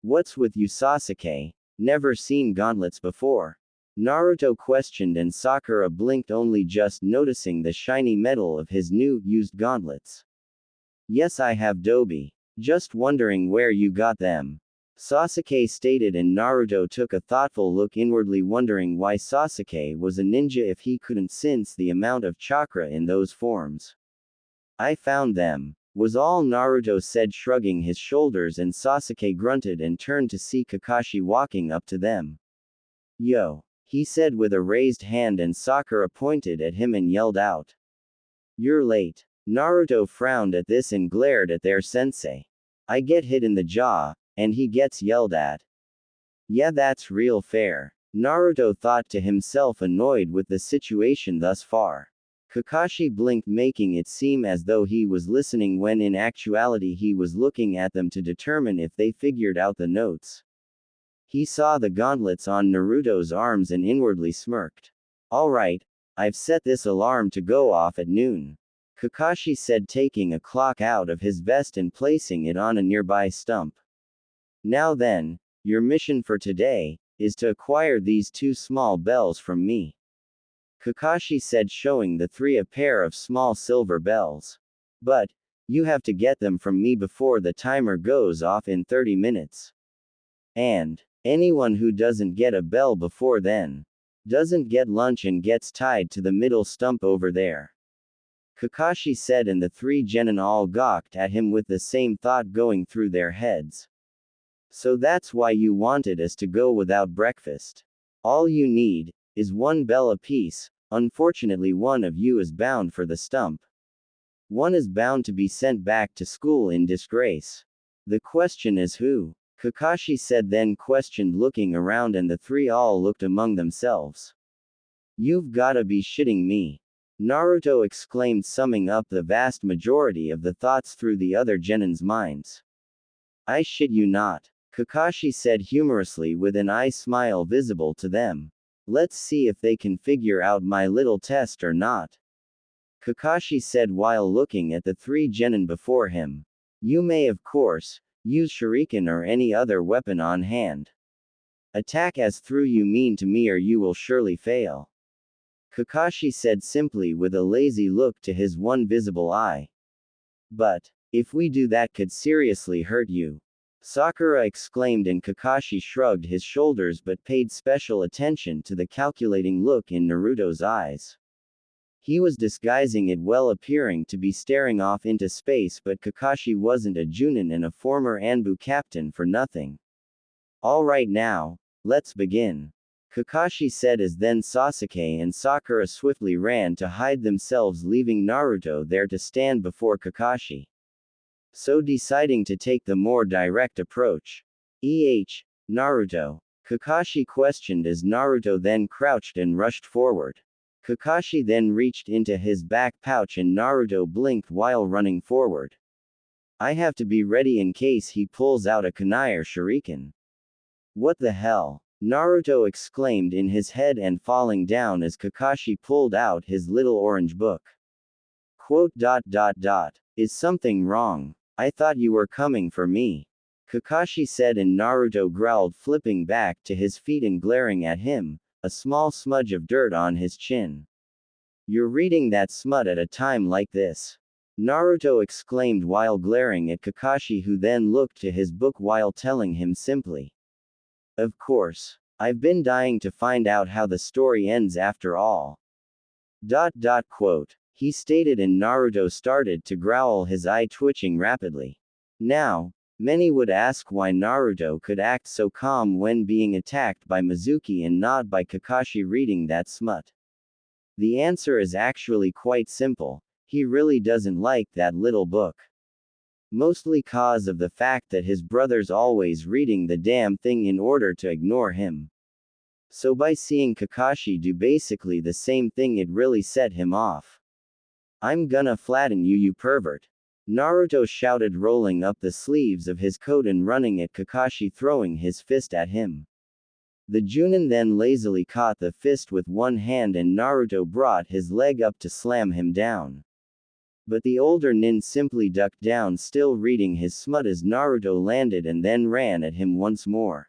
What's with you, Sasuke? Never seen gauntlets before? Naruto questioned, and Sakura blinked, only just noticing the shiny metal of his new, used gauntlets. Yes, I have, Dobe. Just wondering where you got them, Sasuke stated, and Naruto took a thoughtful look inwardly, wondering why Sasuke was a ninja if he couldn't sense the amount of chakra in those forms. I found them, was all Naruto said, shrugging his shoulders, and Sasuke grunted and turned to see Kakashi walking up to them. Yo! He said with a raised hand, and Sakura pointed at him and yelled out. You're late. Naruto frowned at this and glared at their sensei. I get hit in the jaw, and he gets yelled at. Yeah, that's real fair. Naruto thought to himself, annoyed with the situation thus far. Kakashi blinked, making it seem as though he was listening when in actuality he was looking at them to determine if they figured out the notes. He saw the gauntlets on Naruto's arms and inwardly smirked. Alright, I've set this alarm to go off at noon, Kakashi said, taking a clock out of his vest and placing it on a nearby stump. Now then, your mission for today is to acquire these 2 small bells from me, Kakashi said, showing the 3 a pair of small silver bells. But you have to get them from me before the timer goes off in 30 minutes. And Anyone who doesn't get a bell before then doesn't get lunch and gets tied to the middle stump over there. Kakashi said, and the three genin all gawked at him with the same thought going through their heads. So that's why you wanted us to go without breakfast. All you need is one bell apiece. Unfortunately, one of you is bound for the stump. One is bound to be sent back to school in disgrace. The question is who? Kakashi said, then questioned, looking around, and the three all looked among themselves. You've gotta be shitting me. Naruto exclaimed, summing up the vast majority of the thoughts through the other genin's minds. I shit you not. Kakashi said humorously, with an eye smile visible to them. Let's see if they can figure out my little test or not. Kakashi said while looking at the three genin before him. You may, of course, use shuriken or any other weapon on hand. Attack as through you mean to me, or you will surely fail. Kakashi said simply, with a lazy look to his one visible eye. But if we do, that could seriously hurt you. Sakura exclaimed, and Kakashi shrugged his shoulders but paid special attention to the calculating look in Naruto's eyes. He was disguising it well, appearing to be staring off into space, but Kakashi wasn't a Junin and a former Anbu captain for nothing. Alright, now, let's begin. Kakashi said, as then Sasuke and Sakura swiftly ran to hide themselves, leaving Naruto there to stand before Kakashi. So deciding to take the more direct approach. Naruto? Kakashi questioned as Naruto then crouched and rushed forward. Kakashi then reached into his back pouch and Naruto blinked while running forward. I have to be ready in case he pulls out a kunai or shuriken. What the hell? Naruto exclaimed in his head and falling down as Kakashi pulled out his little orange book. Quote. Is something wrong? I thought you were coming for me. Kakashi said, and Naruto growled, flipping back to his feet and glaring at him, a small smudge of dirt on his chin. You're reading that smut at a time like this? Naruto exclaimed while glaring at Kakashi, who then looked to his book while telling him simply. Of course. I've been dying to find out how the story ends after all. Quote. He stated, and Naruto started to growl, his eye twitching rapidly. Now, many would ask why Naruto could act so calm when being attacked by Mizuki and not by Kakashi reading that smut. The answer is actually quite simple. He really doesn't like that little book. Mostly cause of the fact that his brother's always reading the damn thing in order to ignore him. So by seeing Kakashi do basically the same thing, it really set him off. I'm gonna flatten you, you pervert. Naruto shouted, rolling up the sleeves of his coat and running at Kakashi, throwing his fist at him. The Junin then lazily caught the fist with one hand and Naruto brought his leg up to slam him down. But the older nin simply ducked down, still reading his smut, as Naruto landed and then ran at him once more.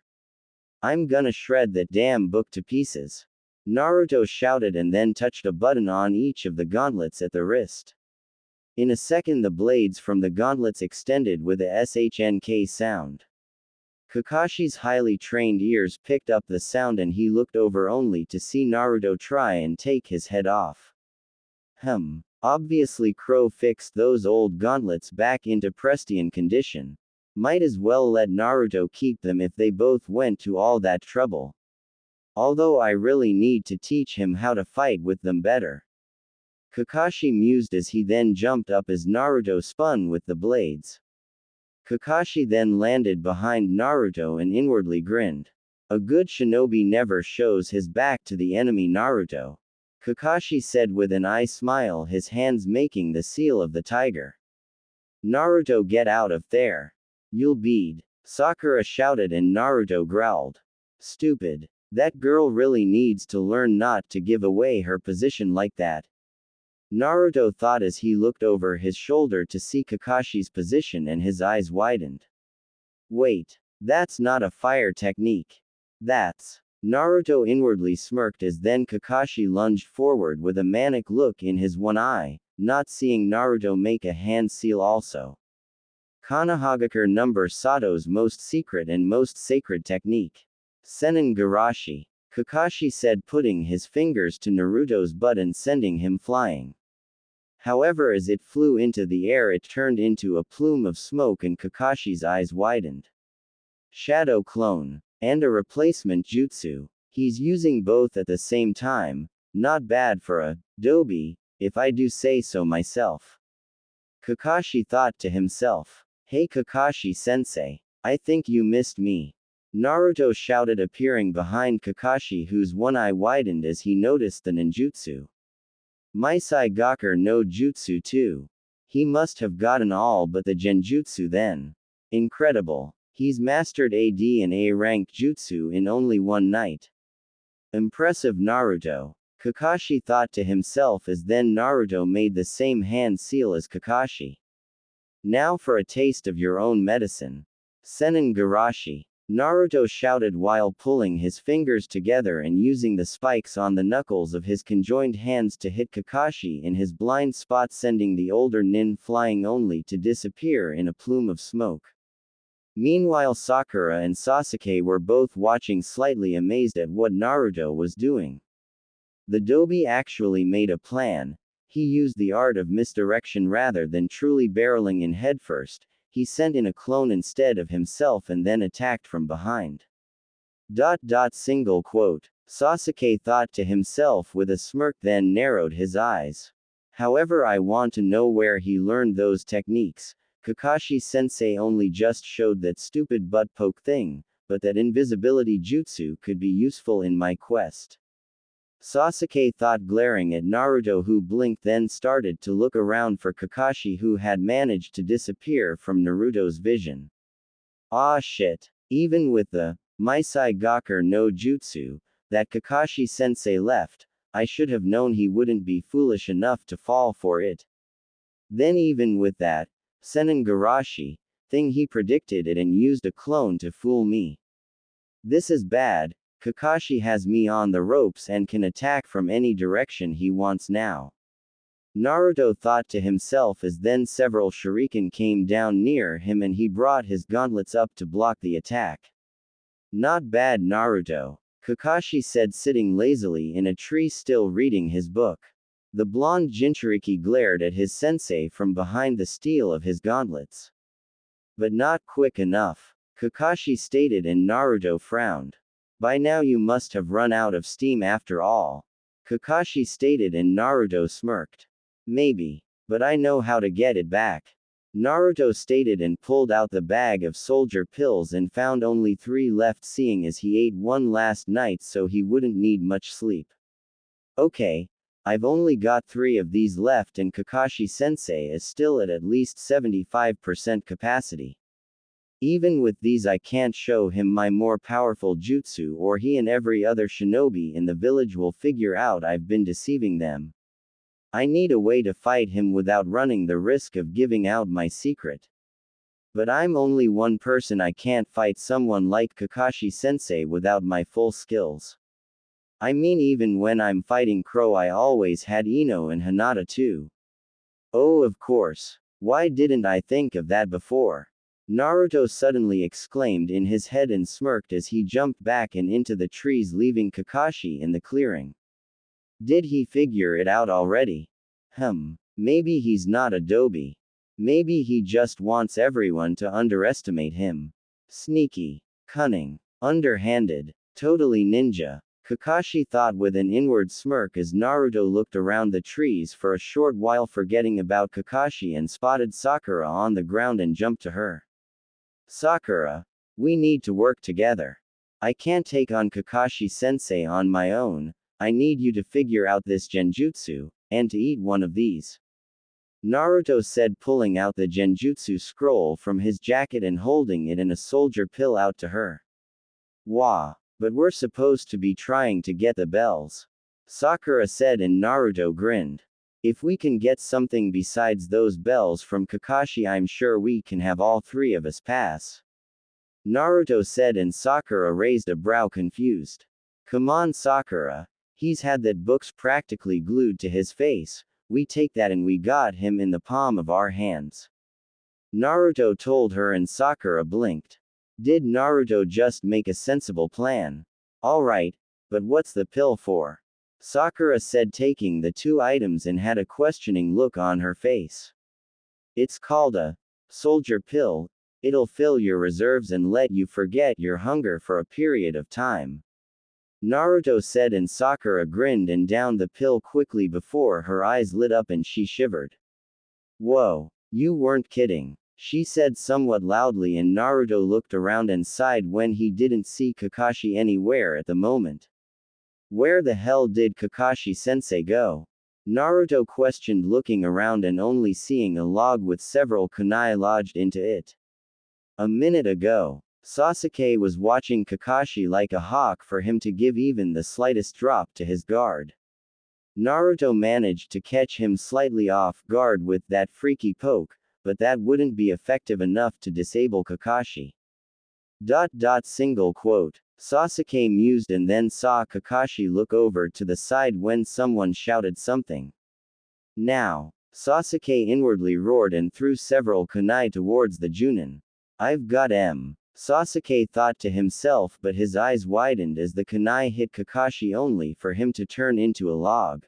I'm gonna shred that damn book to pieces. Naruto shouted and then touched a button on each of the gauntlets at the wrist. In a second, the blades from the gauntlets extended with a SHNK sound. Kakashi's highly trained ears picked up the sound and he looked over only to see Naruto try and take his head off. Obviously Crow fixed those old gauntlets back into pristine condition. Might as well let Naruto keep them if they both went to all that trouble. Although I really need to teach him how to fight with them better. Kakashi mused as he then jumped up as Naruto spun with the blades. Kakashi then landed behind Naruto and inwardly grinned. A good shinobi never shows his back to the enemy. Naruto. Kakashi said with an eye smile, his hands making the seal of the tiger. Naruto, get out of there. You'll bleed. Sakura shouted and Naruto growled. Stupid. That girl really needs to learn not to give away her position like that. Naruto thought as he looked over his shoulder to see Kakashi's position and his eyes widened. Wait. That's not a fire technique. That's. Naruto inwardly smirked as then Kakashi lunged forward with a manic look in his one eye, not seeing Naruto make a hand seal also. Konohagakure number Sato's most secret and most sacred technique. Senin Garashi. Kakashi said, putting his fingers to Naruto's butt and sending him flying. However, as it flew into the air, it turned into a plume of smoke and Kakashi's eyes widened. Shadow clone. And a replacement jutsu. He's using both at the same time. Not bad for a Dobe, if I do say so myself. Kakashi thought to himself. Hey Kakashi sensei. I think you missed me. Naruto shouted, appearing behind Kakashi, whose one eye widened as he noticed the ninjutsu. Maisai Gakur no Jutsu too. He must have gotten all but the genjutsu then. Incredible. He's mastered AD and A rank jutsu in only one night. Impressive Naruto. Kakashi thought to himself as then Naruto made the same hand seal as Kakashi. Now for a taste of your own medicine. Senin Garashi. Naruto shouted while pulling his fingers together and using the spikes on the knuckles of his conjoined hands to hit Kakashi in his blind spot, sending the older nin flying only to disappear in a plume of smoke. Meanwhile, Sakura and Sasuke were both watching, slightly amazed at what Naruto was doing. The Dobe actually made a plan. He used the art of misdirection rather than truly barreling in headfirst. He sent in a clone instead of himself and then attacked from behind. Single quote. Sasuke thought to himself with a smirk, then narrowed his eyes. However, I want to know where he learned those techniques. Kakashi sensei only just showed that stupid butt poke thing, but that invisibility jutsu could be useful in my quest. Sasuke thought, glaring at Naruto, who blinked then started to look around for Kakashi, who had managed to disappear from Naruto's vision. Ah shit. Even with the Maisai Gakur no Jutsu that Kakashi sensei left, I should have known he wouldn't be foolish enough to fall for it. Then even with that Senin Garashi thing, he predicted it and used a clone to fool me. This is bad. Kakashi has me on the ropes and can attack from any direction he wants now. Naruto thought to himself as then several shuriken came down near him and he brought his gauntlets up to block the attack. Not bad, Naruto, Kakashi said, sitting lazily in a tree still reading his book. The blonde Jinchuriki glared at his sensei from behind the steel of his gauntlets. But not quick enough, Kakashi stated, and Naruto frowned. By now you must have run out of steam after all, Kakashi stated, and Naruto smirked. Maybe. But I know how to get it back, Naruto stated, and pulled out the bag of soldier pills and found only 3 left, seeing as he ate one last night so he wouldn't need much sleep. Okay. I've only got 3 of these left and Kakashi sensei is still at least 75% capacity. Even with these I can't show him my more powerful jutsu, or he and every other shinobi in the village will figure out I've been deceiving them. I need a way to fight him without running the risk of giving out my secret. But I'm only one person. I can't fight someone like Kakashi sensei without my full skills. I mean, even when I'm fighting Crow I always had Ino and Hinata too. Oh, of course. Why didn't I think of that before? Naruto suddenly exclaimed in his head and smirked as he jumped back and into the trees, leaving Kakashi in the clearing. Did he figure it out already? Maybe he's not a Dobe. Maybe he just wants everyone to underestimate him. Sneaky, cunning, underhanded, totally ninja, Kakashi thought with an inward smirk as Naruto looked around the trees for a short while, forgetting about Kakashi, and spotted Sakura on the ground and jumped to her. Sakura, we need to work together. I can't take on Kakashi sensei on my own. I need you to figure out this genjutsu, and to eat one of these, Naruto said, pulling out the genjutsu scroll from his jacket and holding it in a soldier pill out to her. Wah, but we're supposed to be trying to get the bells, Sakura said, and Naruto grinned. If we can get something besides those bells from Kakashi, I'm sure we can have all 3 of us pass, Naruto said, and Sakura raised a brow, confused. Come on, Sakura. He's had that book's practically glued to his face. We take that and we got him in the palm of our hands, Naruto told her, and Sakura blinked. Did Naruto just make a sensible plan? Alright, but what's the pill for? Sakura said, taking the two items, and had a questioning look on her face. It's called a soldier pill. It'll fill your reserves and let you forget your hunger for a period of time. Naruto said, and Sakura grinned and downed the pill quickly before her eyes lit up and she shivered. Whoa, you weren't kidding, she said somewhat loudly, and Naruto looked around and sighed when he didn't see Kakashi anywhere at the moment. Where the hell did Kakashi-sensei go? Naruto questioned, looking around and only seeing a log with several kunai lodged into it. A minute ago, Sasuke was watching Kakashi like a hawk for him to give even the slightest drop to his guard. Naruto managed to catch him slightly off guard with that freaky poke, but that wouldn't be effective enough to disable Kakashi. Single quote. Sasuke mused and then saw Kakashi look over to the side when someone shouted something. Now, Sasuke inwardly roared and threw several kunai towards the Junin. I've got M. Sasuke thought to himself, but his eyes widened as the kunai hit Kakashi only for him to turn into a log.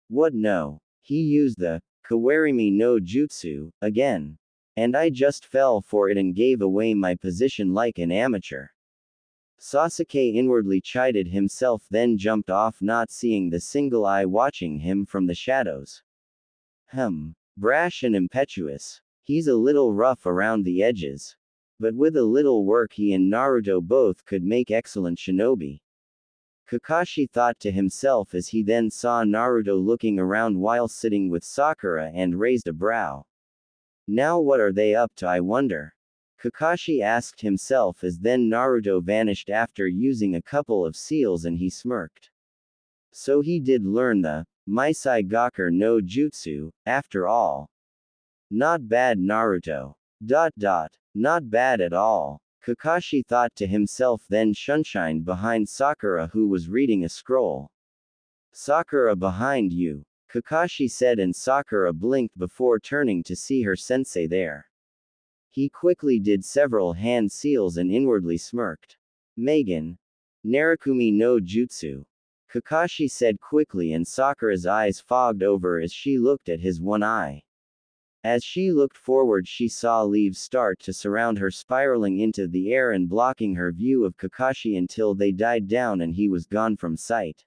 What no? He used the Kawarimi no Jutsu again. And I just fell for it and gave away my position like an amateur. Sasuke inwardly chided himself, then jumped off, not seeing the single eye watching him from the shadows. Brash and impetuous. He's a little rough around the edges. But with a little work he and Naruto both could make excellent shinobi. Kakashi thought to himself as he then saw Naruto looking around while sitting with Sakura and raised a brow. Now what are they up to, I wonder? Kakashi asked himself as then Naruto vanished after using a couple of seals and he smirked. So he did learn the Maisai Gakure no Jutsu, after all. Not bad, Naruto. Not bad at all. Kakashi thought to himself, then shunshined behind Sakura, who was reading a scroll. Sakura, behind you, Kakashi said, and Sakura blinked before turning to see her sensei there. He quickly did several hand seals and inwardly smirked. Megan. Narakumi no Jutsu. Kakashi said quickly, and Sakura's eyes fogged over as she looked at his one eye. As she looked forward, she saw leaves start to surround her, spiraling into the air and blocking her view of Kakashi until they died down and he was gone from sight.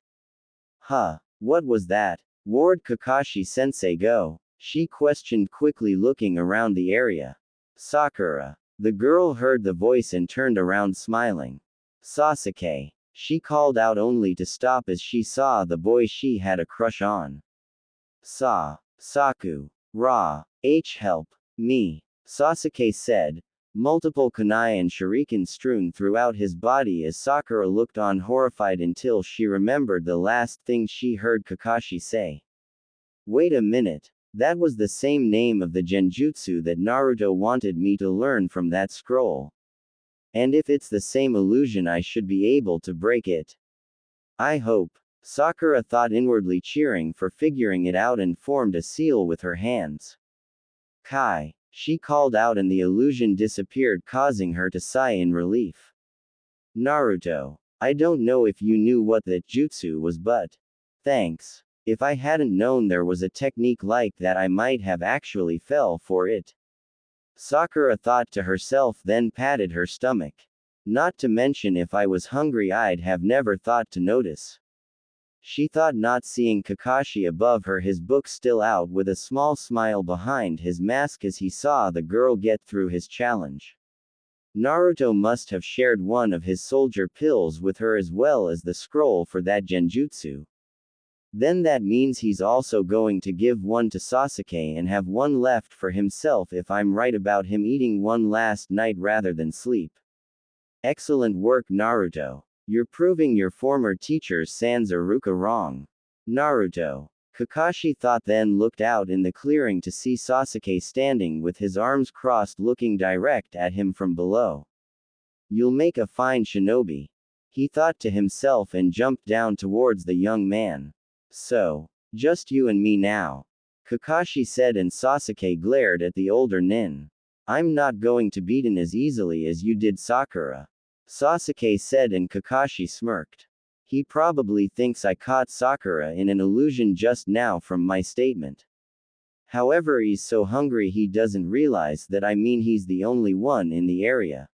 What was that? Where'd Kakashi-sensei go? She questioned quickly, looking around the area. Sakura. The girl heard the voice and turned around smiling. Sasuke. She called out only to stop as she saw the boy she had a crush on. Saku. Help me. Sasuke said, multiple kunai and shuriken strewn throughout his body as Sakura looked on horrified until she remembered the last thing she heard Kakashi say. Wait a minute. That was the same name of the genjutsu that Naruto wanted me to learn from that scroll. And if it's the same illusion, I should be able to break it. I hope. Sakura thought, inwardly cheering for figuring it out, and formed a seal with her hands. Kai. She called out and the illusion disappeared, causing her to sigh in relief. Naruto. I don't know if you knew what that jutsu was, but thanks. If I hadn't known there was a technique like that, I might have actually fell for it. Sakura thought to herself, then patted her stomach. Not to mention, if I was hungry I'd have never thought to notice. She thought, not seeing Kakashi above her, his book still out, with a small smile behind his mask as he saw the girl get through his challenge. Naruto must have shared one of his soldier pills with her as well as the scroll for that genjutsu. Then that means he's also going to give one to Sasuke and have one left for himself, if I'm right about him eating one last night rather than sleep. Excellent work, Naruto. You're proving your former teacher's Sanzaruka wrong. Naruto. Kakashi thought, then looked out in the clearing to see Sasuke standing with his arms crossed, looking direct at him from below. You'll make a fine shinobi. He thought to himself and jumped down towards the young man. So, just you and me now. Kakashi said, and Sasuke glared at the older nin. I'm not going to beat him as easily as you did Sakura. Sasuke said, and Kakashi smirked. He probably thinks I caught Sakura in an illusion just now from my statement. However, he's so hungry he doesn't realize that I mean he's the only one in the area.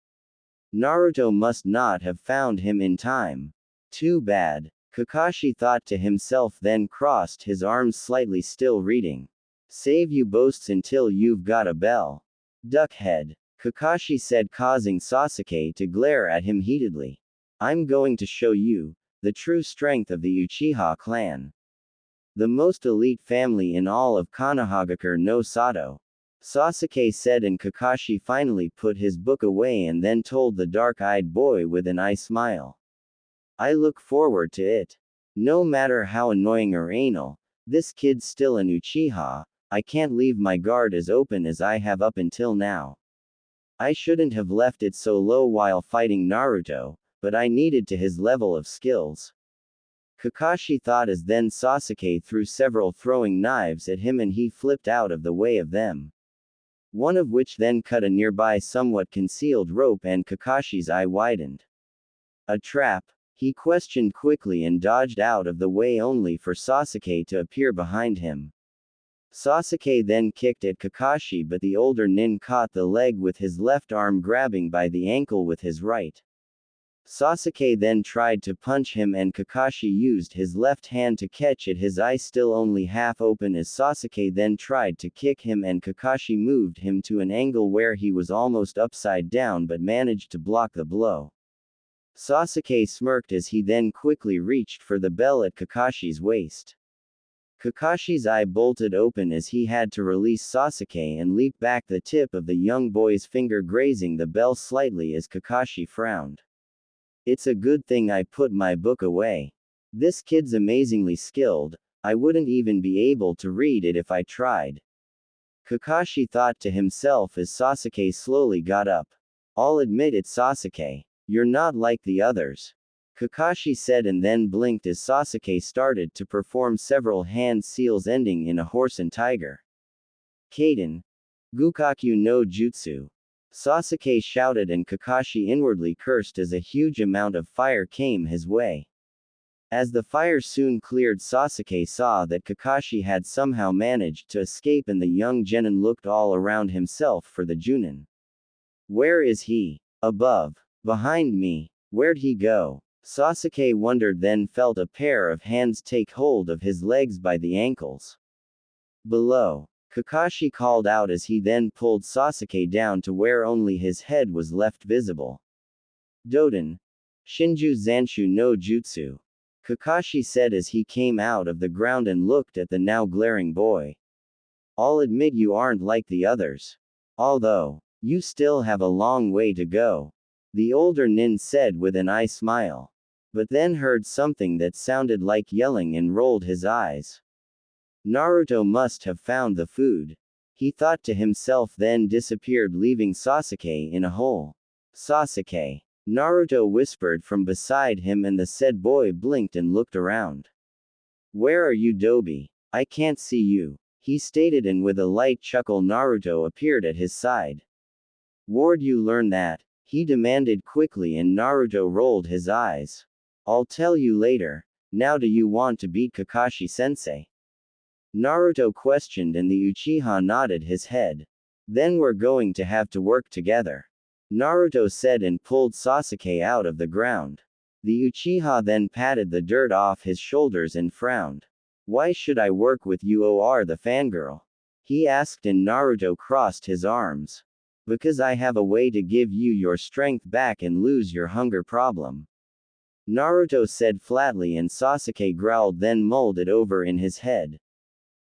Naruto must not have found him in time. Too bad. Kakashi thought to himself, then crossed his arms slightly, still reading. Save you boasts until you've got a bell. Duckhead. Kakashi said, causing Sasuke to glare at him heatedly. I'm going to show you the true strength of the Uchiha clan. The most elite family in all of Konohagakure no Sato. Sasuke said, and Kakashi finally put his book away and then told the dark-eyed boy with an eye smile. I look forward to it. No matter how annoying or anal, this kid's still an Uchiha. I can't leave my guard as open as I have up until now. I shouldn't have left it so low while fighting Naruto, but I needed to his level of skills. Kakashi thought, as then Sasuke threw several throwing knives at him and he flipped out of the way of them. One of which then cut a nearby somewhat concealed rope, and Kakashi's eye widened. A trap? He questioned quickly and dodged out of the way only for Sasuke to appear behind him. Sasuke then kicked at Kakashi, but the older nin caught the leg with his left arm, grabbing by the ankle with his right. Sasuke then tried to punch him and Kakashi used his left hand to catch at his eye, still only half open, as Sasuke then tried to kick him and Kakashi moved him to an angle where he was almost upside down but managed to block the blow. Sasuke smirked as he then quickly reached for the bell at Kakashi's waist. Kakashi's eye bolted open as he had to release Sasuke and leap back, the tip of the young boy's finger grazing the bell slightly as Kakashi frowned. It's a good thing I put my book away. This kid's amazingly skilled, I wouldn't even be able to read it if I tried. Kakashi thought to himself as Sasuke slowly got up. I'll admit it, Sasuke. You're not like the others. Kakashi said, and then blinked as Sasuke started to perform several hand seals ending in a horse and tiger. Kaden. Gukaku no Jutsu. Sasuke shouted, and Kakashi inwardly cursed as a huge amount of fire came his way. As the fire soon cleared, Sasuke saw that Kakashi had somehow managed to escape, and the young genin looked all around himself for the Junin. Where is he? Above. Behind me. Where'd he go? Sasuke wondered, then felt a pair of hands take hold of his legs by the ankles. Below. Kakashi called out as he then pulled Sasuke down to where only his head was left visible. Doden. Shinju Zanshu no Jutsu. Kakashi said as he came out of the ground and looked at the now glaring boy. I'll admit you aren't like the others. Although, you still have a long way to go. The older nin said with an eye smile. But then heard something that sounded like yelling and rolled his eyes. Naruto must have found the food. He thought to himself, then disappeared, leaving Sasuke in a hole. Sasuke. Naruto whispered from beside him, and the said boy blinked and looked around. Where are you, Dobe? I can't see you, he stated, and with a light chuckle Naruto appeared at his side. Where'd you learn that? He demanded quickly, and Naruto rolled his eyes. I'll tell you later. Now do you want to beat Kakashi-sensei? Naruto questioned, and the Uchiha nodded his head. Then we're going to have to work together. Naruto said, and pulled Sasuke out of the ground. The Uchiha then patted the dirt off his shoulders and frowned. Why should I work with you, or the fangirl? He asked, and Naruto crossed his arms. Because I have a way to give you your strength back and lose your hunger problem. Naruto said flatly, and Sasuke growled, then mulled it over in his head.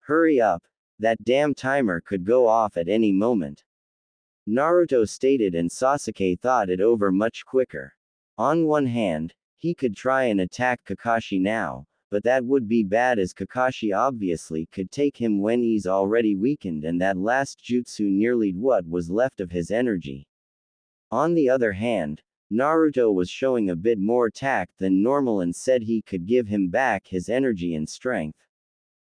Hurry up. That damn timer could go off at any moment. Naruto stated, and Sasuke thought it over much quicker. On one hand, he could try and attack Kakashi now, but that would be bad as Kakashi obviously could take him when he's already weakened, and that last jutsu nearly what was left of his energy. On the other hand, Naruto was showing a bit more tact than normal and said he could give him back his energy and strength.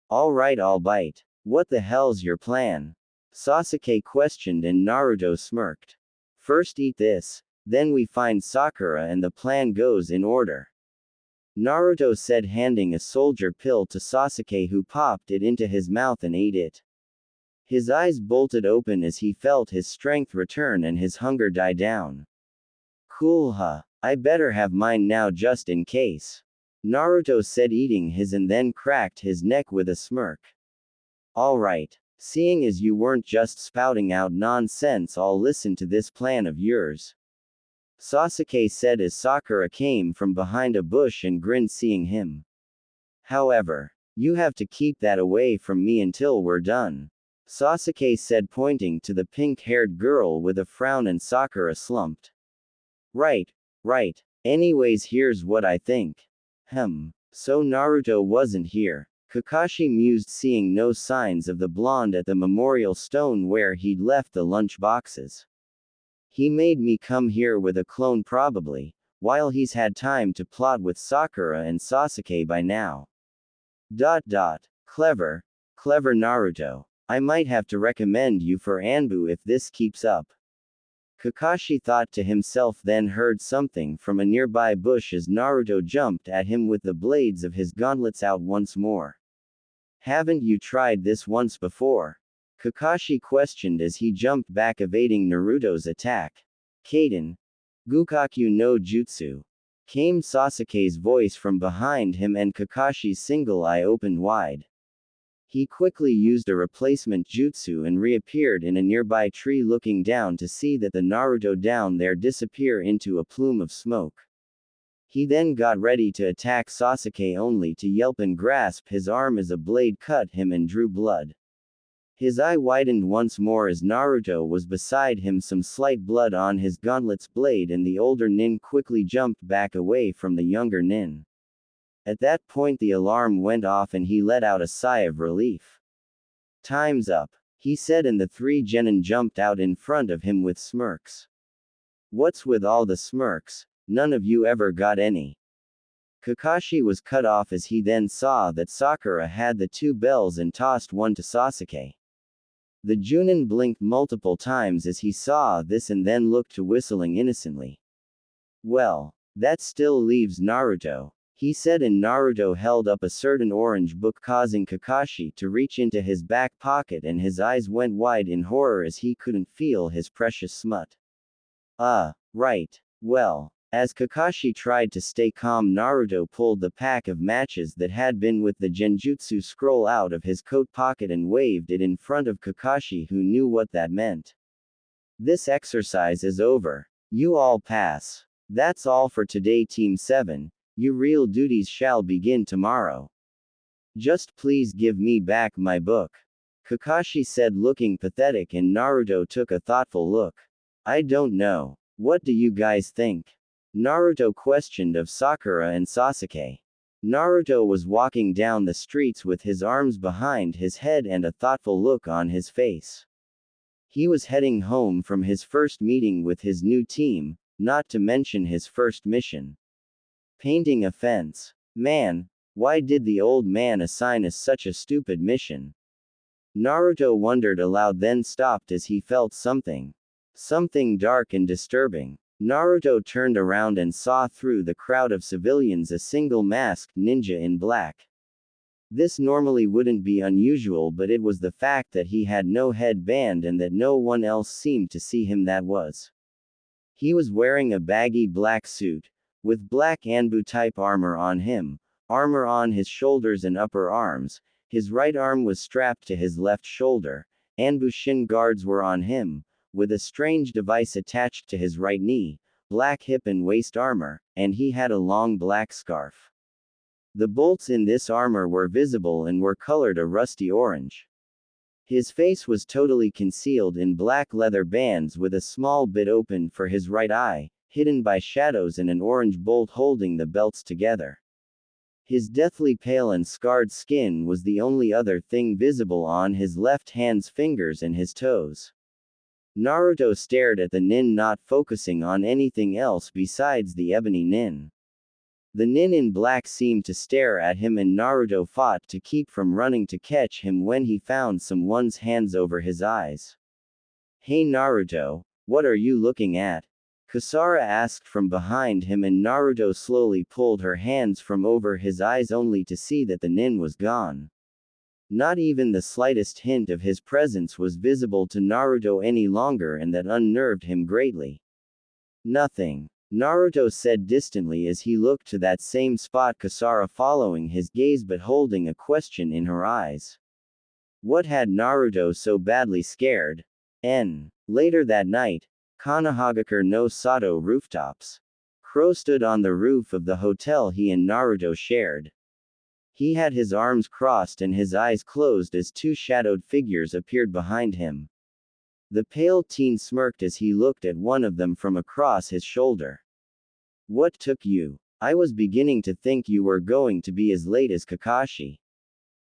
Alright, I'll bite. What the hell's your plan? Sasuke questioned and Naruto smirked. First eat this, then we find Sakura and the plan goes in order. Naruto said, handing a soldier pill to Sasuke, who popped it into his mouth and ate it. His eyes bolted open as he felt his strength return and his hunger die down. Cool, huh? I better have mine now just in case. Naruto said, eating his, and then cracked his neck with a smirk. Alright, seeing as you weren't just spouting out nonsense, I'll listen to this plan of yours. Sasuke said as Sakura came from behind a bush and grinned seeing him. However, you have to keep that away from me until we're done. Sasuke said, pointing to the pink-haired girl with a frown, and Sakura slumped. Right. Anyways, here's what I think. So Naruto wasn't here. Kakashi mused, seeing no signs of the blonde at the memorial stone where he'd left the lunch boxes. He made me come here with a clone probably, while he's had time to plot with Sakura and Sasuke by now. Clever Naruto. I might have to recommend you for Anbu if this keeps up. Kakashi thought to himself, then heard something from a nearby bush as Naruto jumped at him with the blades of his gauntlets out once more. Haven't you tried this once before? Kakashi questioned as he jumped back, evading Naruto's attack. Kaden. Gukaku no Jutsu. Came Sasuke's voice from behind him, and Kakashi's single eye opened wide. He quickly used a replacement jutsu and reappeared in a nearby tree, looking down to see that the Naruto down there disappear into a plume of smoke. He then got ready to attack Sasuke, only to yelp and grasp his arm as a blade cut him and drew blood. His eye widened once more as Naruto was beside him, some slight blood on his gauntlet's blade, and the older nin quickly jumped back away from the younger nin. At that point the alarm went off and he let out a sigh of relief. Time's up, he said, and the three genin jumped out in front of him with smirks. What's with all the smirks? None of you ever got any. Kakashi was cut off as he then saw that Sakura had the two bells and tossed one to Sasuke. The Junin blinked multiple times as he saw this and then looked to, whistling innocently. Well, that still leaves Naruto, he said, and Naruto held up a certain orange book, causing Kakashi to reach into his back pocket, and his eyes went wide in horror as he couldn't feel his precious smut. Right. Well, as Kakashi tried to stay calm, Naruto pulled the pack of matches that had been with the Genjutsu scroll out of his coat pocket and waved it in front of Kakashi, who knew what that meant. This exercise is over. You all pass. That's all for today, Team 7. Your real duties shall begin tomorrow. Just please give me back my book. Kakashi said, looking pathetic, and Naruto took a thoughtful look. I don't know. What do you guys think? Naruto questioned of Sakura and Sasuke. Naruto was walking down the streets with his arms behind his head and a thoughtful look on his face. He was heading home from his first meeting with his new team, not to mention his first mission. Painting a fence. Man, why did the old man assign us such a stupid mission? Naruto wondered aloud, then stopped as he felt something dark and disturbing. Naruto turned around and saw through the crowd of civilians a single masked ninja in black. This normally wouldn't be unusual, but it was the fact that he had no headband and that no one else seemed to see him that was. He was wearing a baggy black suit, with black Anbu-type armor on him, armor on his shoulders and upper arms. His right arm was strapped to his left shoulder. Anbu shin guards were on him, with a strange device attached to his right knee, black hip and waist armor, and he had a long black scarf. The bolts in this armor were visible and were colored a rusty orange. His face was totally concealed in black leather bands, with a small bit open for his right eye, hidden by shadows, and an orange bolt holding the belts together. His deathly pale and scarred skin was the only other thing visible on his left hand's fingers and his toes. Naruto stared at the nin, not focusing on anything else besides the ebony nin. The nin in black seemed to stare at him, and Naruto fought to keep from running to catch him when he found someone's hands over his eyes. "Hey Naruto, what are you looking at?" Kasara asked from behind him, and Naruto slowly pulled her hands from over his eyes only to see that the nin was gone. Not even the slightest hint of his presence was visible to Naruto any longer, and that unnerved him greatly. "Nothing," Naruto said distantly as he looked to that same spot, Kasara following his gaze but holding a question in her eyes. What had Naruto so badly scared? Later that night, Konohagakure no Sato rooftops. Crow stood on the roof of the hotel he and Naruto shared. He had his arms crossed and his eyes closed as two shadowed figures appeared behind him. The pale teen smirked as he looked at one of them from across his shoulder. "What took you? I was beginning to think you were going to be as late as Kakashi,"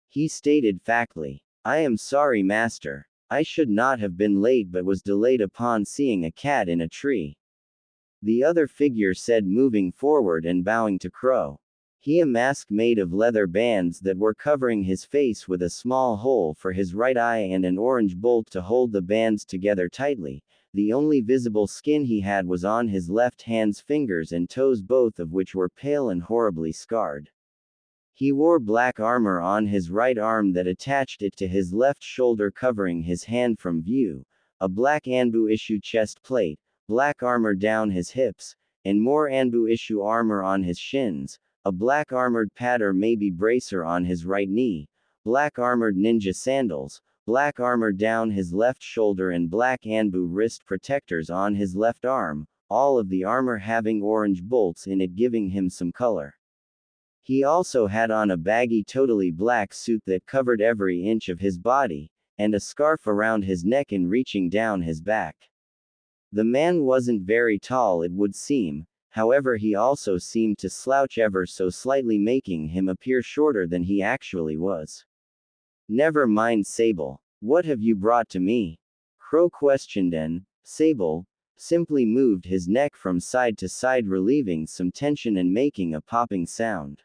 he stated factly. "I am sorry, master. I should not have been late but was delayed upon seeing a cat in a tree," the other figure said, moving forward and bowing to Crow. He a mask made of leather bands that were covering his face, with a small hole for his right eye and an orange bolt to hold the bands together tightly. The only visible skin he had was on his left hand's fingers and toes, both of which were pale and horribly scarred. He wore black armor on his right arm that attached it to his left shoulder, covering his hand from view, a black Anbu issue chest plate, black armor down his hips, and more Anbu issue armor on his shins, a black armored pad or maybe bracer on his right knee, black armored ninja sandals, black armor down his left shoulder, and black Anbu wrist protectors on his left arm, all of the armor having orange bolts in it, giving him some color. He also had on a baggy totally black suit that covered every inch of his body, and a scarf around his neck and reaching down his back. The man wasn't very tall, it would seem. However, he also seemed to slouch ever so slightly, making him appear shorter than he actually was. "Never mind, Sable. What have you brought to me?" Crow questioned, and Sable simply moved his neck from side to side, relieving some tension and making a popping sound.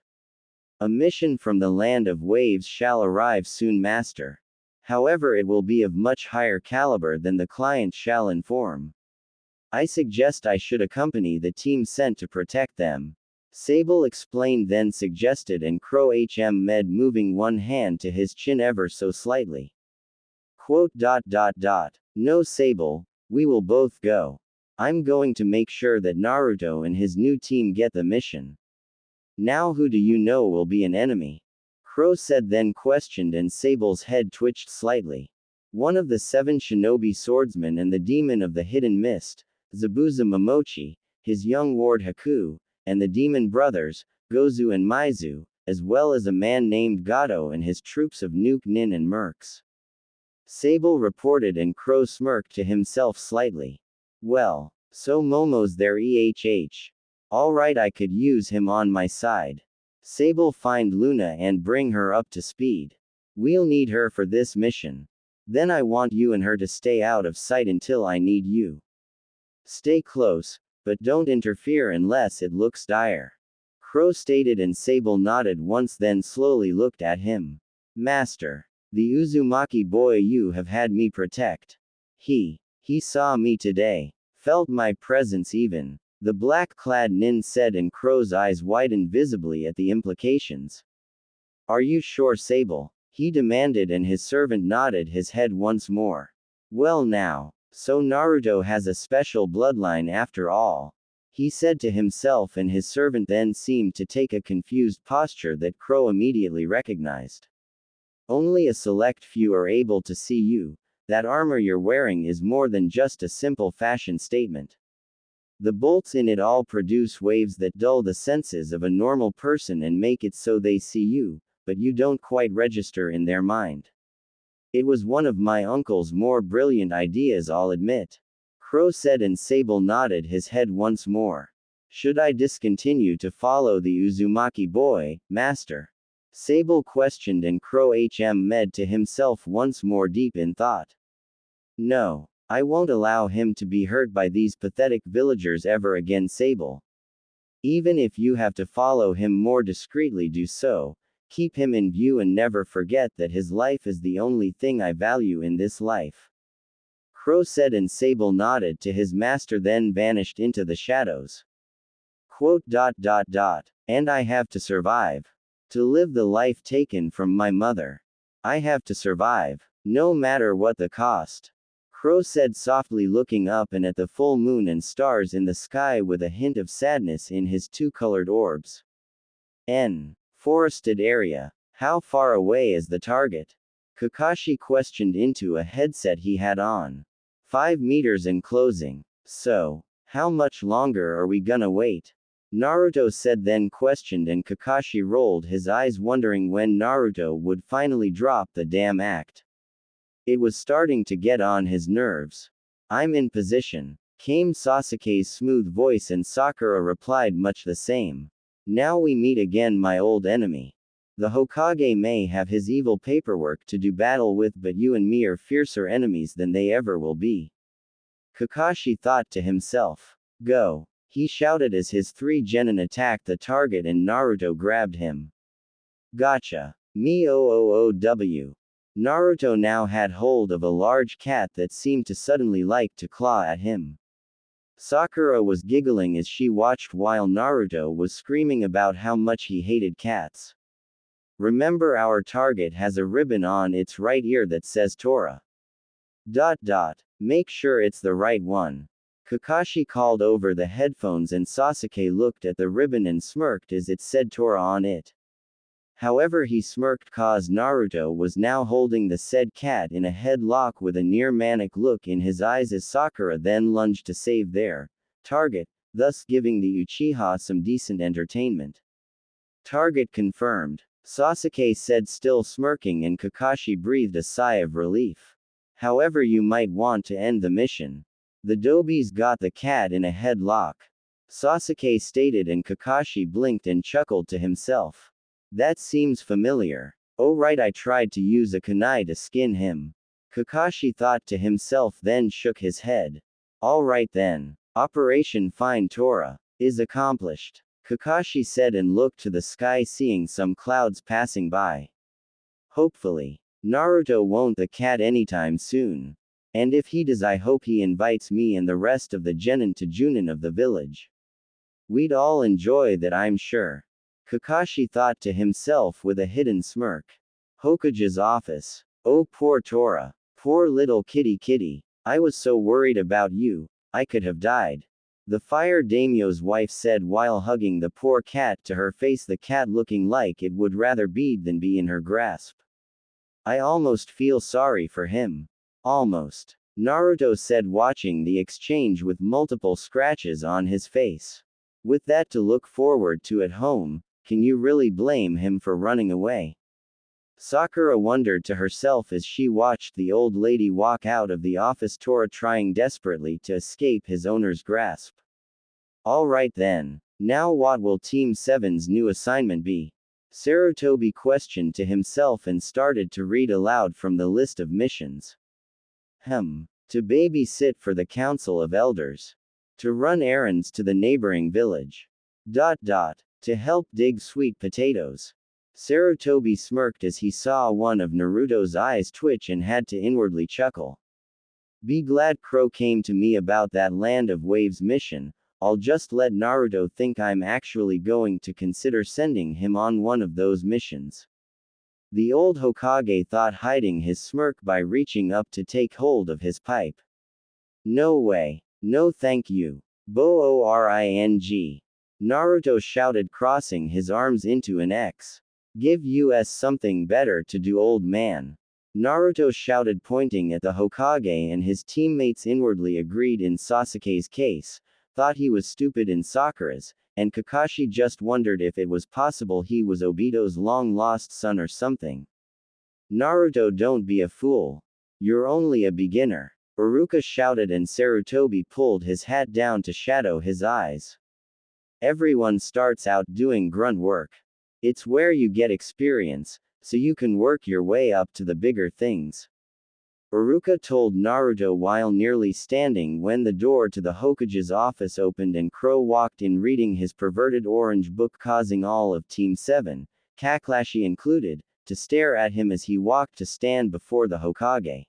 "A mission from the land of waves shall arrive soon, master. However, it will be of much higher caliber than the client shall inform. I suggest I should accompany the team sent to protect them," Sable explained, then suggested, and Crow med moving one hand to his chin ever so slightly. "No, Sable, we will both go. I'm going to make sure that Naruto and his new team get the mission. Now who do you know will be an enemy?" Crow said, then questioned, and Sable's head twitched slightly. "One of the 7 shinobi swordsmen and the demon of the hidden mist, Zabuza Momochi, his young ward Haku, and the demon brothers, Gozu and Maizu, as well as a man named Gato and his troops of Nuke, Nin and Mercs," Sable reported, and Crow smirked to himself slightly. "Well, so Momo's there, Alright, I could use him on my side. Sable, find Luna and bring her up to speed. We'll need her for this mission. Then I want you and her to stay out of sight until I need you. Stay close, but don't interfere unless it looks dire," Crow stated, and Sable nodded once, then slowly looked at him. "Master, the Uzumaki boy you have had me protect. He saw me today. Felt my presence even," the black-clad nin said, and Crow's eyes widened visibly at the implications. "Are you sure, Sable?" he demanded, and his servant nodded his head once more. "Well now, so Naruto has a special bloodline after all," he said to himself, and his servant then seemed to take a confused posture that Crow immediately recognized. "Only a select few are able to see you. That armor you're wearing is more than just a simple fashion statement. The bolts in it all produce waves that dull the senses of a normal person and make it so they see you, but you don't quite register in their mind. It was one of my uncle's more brilliant ideas, I'll admit," Crow said, and Sable nodded his head once more. "Should I discontinue to follow the Uzumaki boy, master?" Sable questioned, and Crow med to himself once more, deep in thought. "No, I won't allow him to be hurt by these pathetic villagers ever again, Sable. Even if you have to follow him more discreetly, do so. Keep him in view and never forget that his life is the only thing I value in this life. Crow said, and Sable nodded to his master, then vanished into the shadows. Quote, and I have to survive. To live the life taken from my mother. I have to survive. No matter what the cost. Crow said softly, looking up and at the full moon and stars in the sky with a hint of sadness in his two-colored orbs. Forested area. How far away is the target? Kakashi questioned into a headset he had on. 5 meters and closing. So, how much longer are we gonna wait? Naruto said, then questioned, and Kakashi rolled his eyes, wondering when Naruto would finally drop the damn act. It was starting to get on his nerves. I'm in position, came Sasuke's smooth voice, and Sakura replied much the same. Now we meet again, my old enemy. The Hokage may have his evil paperwork to do battle with, but you and me are fiercer enemies than they ever will be. Kakashi thought to himself. Go! He shouted as his 3 genin attacked the target and Naruto grabbed him. Gotcha! Me-o-o-o-w. Naruto now had hold of a large cat that seemed to suddenly like to claw at him. Sakura was giggling as she watched while Naruto was screaming about how much he hated cats. Remember, our target has a ribbon on its right ear that says Tora. Make sure it's the right one. Kakashi called over the headphones, and Sasuke looked at the ribbon and smirked as it said Tora on it. However, he smirked cause Naruto was now holding the said cat in a headlock with a near manic look in his eyes as Sakura then lunged to save their target, thus giving the Uchiha some decent entertainment. Target confirmed, Sasuke said, still smirking, and Kakashi breathed a sigh of relief. However, you might want to end the mission. The Dobe's got the cat in a headlock, Sasuke stated, and Kakashi blinked and chuckled to himself. That seems familiar. Oh right, I tried to use a kunai to skin him. Kakashi thought to himself, then shook his head. Alright then. Operation Find Tora is accomplished, Kakashi said, and looked to the sky, seeing some clouds passing by. Hopefully, Naruto won't the cat anytime soon. And if he does, I hope he invites me and the rest of the genin to Junin of the village. We'd all enjoy that, I'm sure. Kakashi thought to himself with a hidden smirk. Hokage's office. Oh poor Tora. Poor little kitty. I was so worried about you, I could have died. The fire daimyo's wife said while hugging the poor cat to her face, the cat looking like it would rather be than be in her grasp. I almost feel sorry for him. Almost. Naruto said, watching the exchange with multiple scratches on his face. With that to look forward to at home, can you really blame him for running away? Sakura wondered to herself as she watched the old lady walk out of the office, Tora trying desperately to escape his owner's grasp. Alright then. Now what will Team 7's new assignment be? Sarutobi questioned to himself and started to read aloud from the list of missions. To babysit for the Council of Elders. To run errands to the neighboring village. To help dig sweet potatoes. Sarutobi smirked as he saw one of Naruto's eyes twitch and had to inwardly chuckle. Be glad Crow came to me about that Land of Waves mission. I'll just let Naruto think I'm actually going to consider sending him on one of those missions. The old Hokage thought, hiding his smirk by reaching up to take hold of his pipe. No way. No thank you. Boring. Naruto shouted, crossing his arms into an X. Give us something better to do, old man. Naruto shouted, pointing at the Hokage, and his teammates inwardly agreed in Sasuke's case, thought he was stupid in Sakura's, and Kakashi just wondered if it was possible he was Obito's long-lost son or something. Naruto, don't be a fool. You're only a beginner. Iruka shouted, and Sarutobi pulled his hat down to shadow his eyes. Everyone starts out doing grunt work. It's where you get experience, so you can work your way up to the bigger things. Iruka told Naruto while nearly standing when the door to the Hokage's office opened and Crow walked in reading his perverted orange book, causing all of Team 7, Kakashi included, to stare at him as he walked to stand before the Hokage.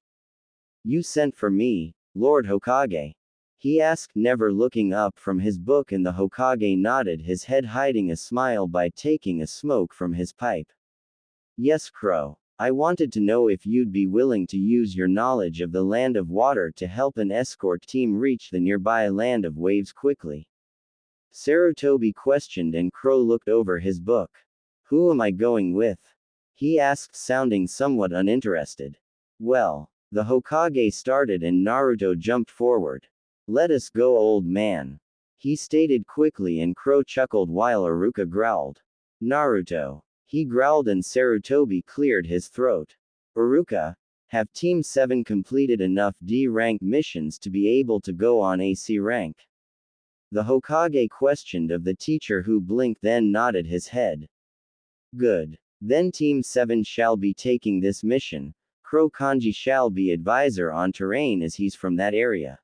"You sent for me, Lord Hokage?" he asked, never looking up from his book, and the Hokage nodded his head, hiding a smile by taking a smoke from his pipe. "Yes, Crow. I wanted to know if you'd be willing to use your knowledge of the Land of Water to help an escort team reach the nearby Land of Waves quickly." Sarutobi questioned, and Crow looked over his book. "Who am I going with?" he asked, sounding somewhat uninterested. "Well," the Hokage started, and Naruto jumped forward. "Let us go, old man," he stated quickly, and Crow chuckled while Iruka growled. "Naruto," he growled, and Sarutobi cleared his throat. "Iruka, have Team 7 completed enough D-rank missions to be able to go on AC rank?" the Hokage questioned of the teacher, who blinked then nodded his head. "Good. Then Team 7 shall be taking this mission. Crow Kanji shall be advisor on terrain as he's from that area,"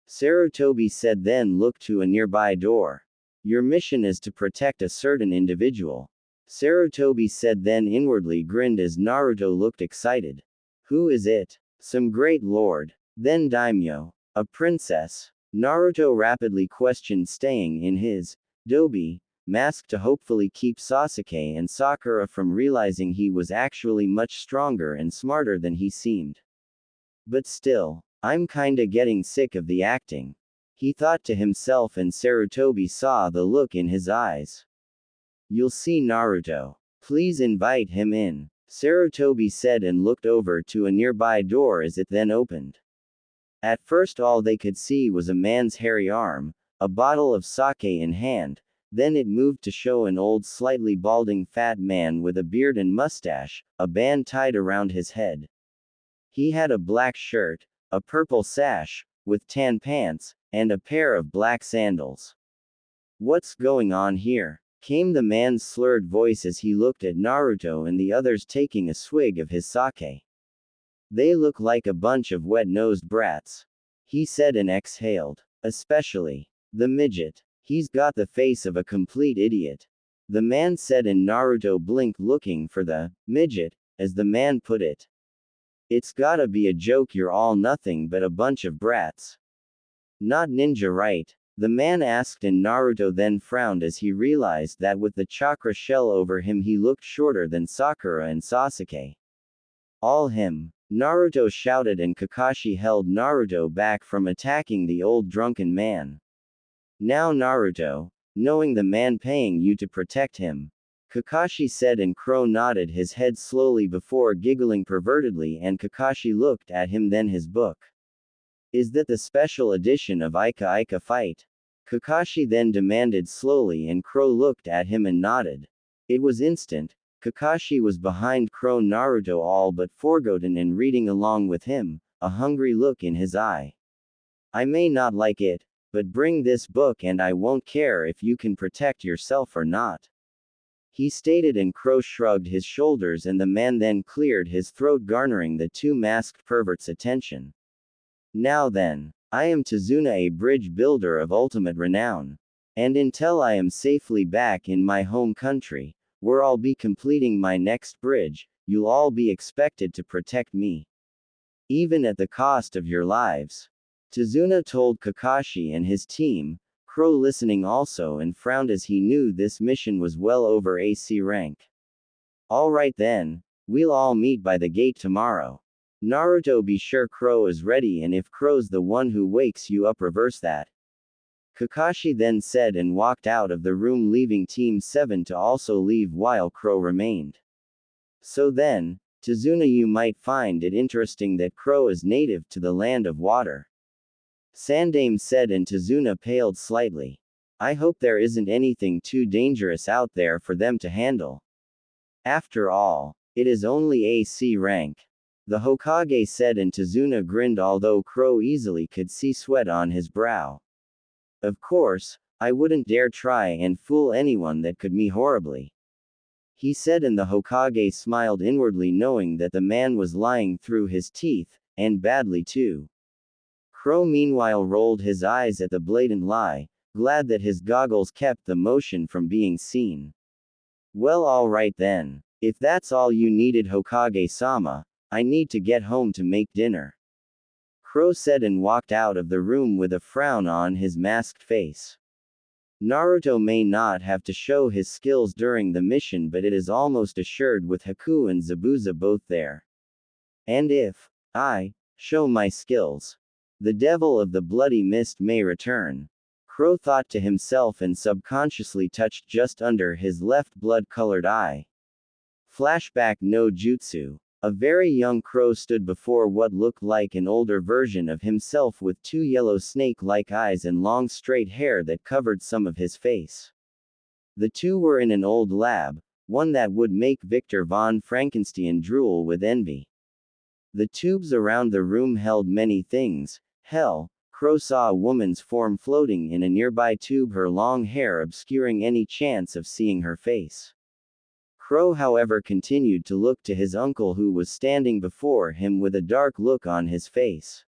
Sarutobi said, then looked to a nearby door. "Your mission is to protect a certain individual," Sarutobi said, then inwardly grinned as Naruto looked excited. "Who is it?" "Some great lord. Then daimyo. A princess?" Naruto rapidly questioned, staying in his Dobe mask to hopefully keep Sasuke and Sakura from realizing he was actually much stronger and smarter than he seemed. "But still, I'm kinda getting sick of the acting," he thought to himself, and Sarutobi saw the look in his eyes. "You'll see, Naruto. Please invite him in," Sarutobi said, and looked over to a nearby door as it then opened. At first all they could see was a man's hairy arm, a bottle of sake in hand, then it moved to show an old, slightly balding fat man with a beard and mustache, a band tied around his head. He had a black shirt, a purple sash, with tan pants, and a pair of black sandals. "What's going on here?" came the man's slurred voice as he looked at Naruto and the others taking a swig of his sake. "They look like a bunch of wet-nosed brats," he said, and exhaled. "Especially the midget. He's got the face of a complete idiot," the man said, and Naruto blinked, looking for the midget, as the man put it. "It's gotta be a joke, you're all nothing but a bunch of brats. Not ninja, right?" the man asked, and Naruto then frowned as he realized that with the chakra shell over him he looked shorter than Sakura and Sasuke. "All him!" Naruto shouted, and Kakashi held Naruto back from attacking the old drunken man. "Now Naruto, knowing the man paying you to protect him," Kakashi said, and Crow nodded his head slowly before giggling pervertedly, and Kakashi looked at him, then his book. "Is that the special edition of Ika Ika Fight?" Kakashi then demanded slowly, and Crow looked at him and nodded. It was instant. Kakashi was behind Crow, Naruto all but forgotten and reading along with him, a hungry look in his eye. "I may not like it, but bring this book and I won't care if you can protect yourself or not," he stated, and Crow shrugged his shoulders, and the man then cleared his throat, garnering the two masked perverts' attention. "Now then, I am Tsunade, a bridge builder of ultimate renown. And until I am safely back in my home country, where I'll be completing my next bridge, you'll all be expected to protect me, even at the cost of your lives," Tsunade told Kakashi and his team. Crow listening also and frowned as he knew this mission was well over AC rank. "All right then, we'll all meet by the gate tomorrow. Naruto, be sure Crow is ready, and if Crow's the one who wakes you up, reverse that," Kakashi then said, and walked out of the room, leaving Team 7 to also leave while Crow remained. "So then, Tsunade, you might find it interesting that Crow is native to the Land of Water," Sandame said, and Tsunade paled slightly. "I hope there isn't anything too dangerous out there for them to handle. After all, it is only AC rank," the Hokage said, and Tsunade grinned, although Crow easily could see sweat on his brow. "Of course, I wouldn't dare try and fool anyone that could me horribly," he said, and the Hokage smiled inwardly, knowing that the man was lying through his teeth, and badly too. Crow meanwhile rolled his eyes at the blatant lie, glad that his goggles kept the motion from being seen. Well, alright then. If that's all you needed, Hokage-sama, I need to get home to make dinner. Crow said and walked out of the room with a frown on his masked face. Naruto may not have to show his skills during the mission, but it is almost assured with Haku and Zabuza both there. And if I show my skills, the devil of the bloody mist may return. Crow thought to himself and subconsciously touched just under his left blood-colored eye. Flashback no jutsu. A very young Crow stood before what looked like an older version of himself with two yellow snake-like eyes and long straight hair that covered some of his face. The two were in an old lab, one that would make Victor von Frankenstein drool with envy. The tubes around the room held many things. Hell, Crow saw a woman's form floating in a nearby tube, her long hair obscuring any chance of seeing her face. Crow, however, continued to look to his uncle, who was standing before him with a dark look on his face.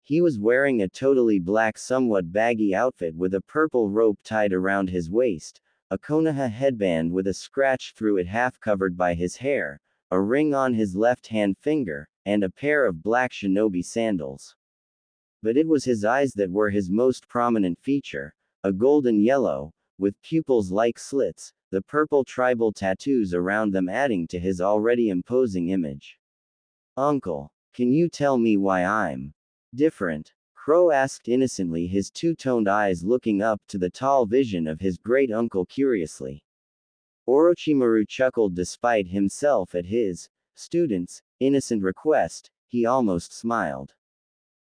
He was wearing a totally black, somewhat baggy outfit with a purple rope tied around his waist, a Konoha headband with a scratch through it half covered by his hair, a ring on his left-hand finger, and a pair of black shinobi sandals. But it was his eyes that were his most prominent feature, a golden yellow, with pupils like slits, the purple tribal tattoos around them adding to his already imposing image. Uncle, can you tell me why I'm different? Crow asked innocently, his two-toned eyes looking up to the tall vision of his great-uncle curiously. Orochimaru chuckled despite himself at his student's innocent request. He almost smiled.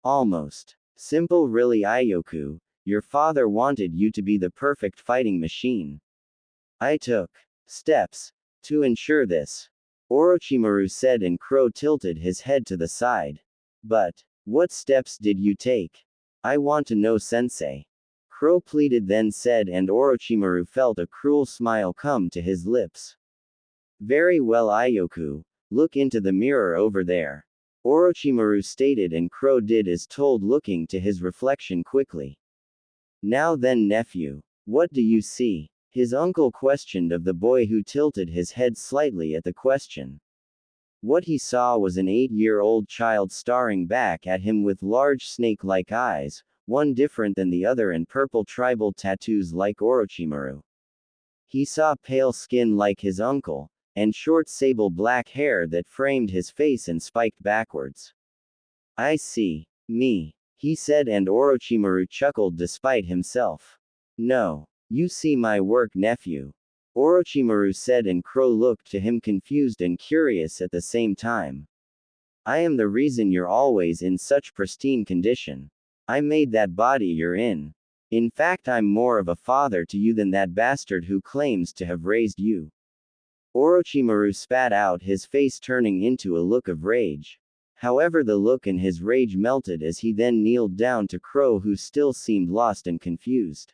Almost. Simple, really, Ioku. Your father wanted you to be the perfect fighting machine. I took steps to ensure this, Orochimaru said, and Crow tilted his head to the side. But what steps did you take? I want to know, sensei. Crow pleaded, then said, and Orochimaru felt a cruel smile come to his lips. Very well, Ioku, look into the mirror over there. Orochimaru stated, and Crow did as told, looking to his reflection quickly. Now then, nephew, what do you see? His uncle questioned of the boy, who tilted his head slightly at the question. What he saw was an 8-year-old child staring back at him with large snake-like eyes, one different than the other, and purple tribal tattoos like Orochimaru. He saw pale skin like his uncle, and short sable black hair that framed his face and spiked backwards. I see. Me. He said, and Orochimaru chuckled despite himself. No. You see my work, nephew. Orochimaru said, and Crow looked to him confused and curious at the same time. I am the reason you're always in such pristine condition. I made that body you're in. In fact, I'm more of a father to you than that bastard who claims to have raised you. Orochimaru spat out, his face turning into a look of rage. However, the look in his rage melted as he then kneeled down to Crow, who still seemed lost and confused.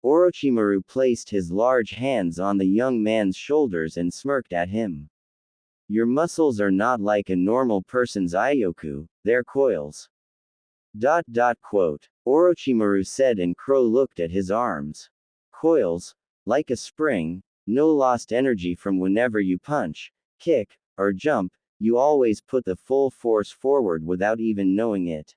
Orochimaru placed his large hands on the young man's shoulders and smirked at him. Your muscles are not like a normal person's, Ioku, they're coils. Quote. Orochimaru said, and Crow looked at his arms. Coils, like a spring, no lost energy from whenever you punch, kick, or jump, you always put the full force forward without even knowing it.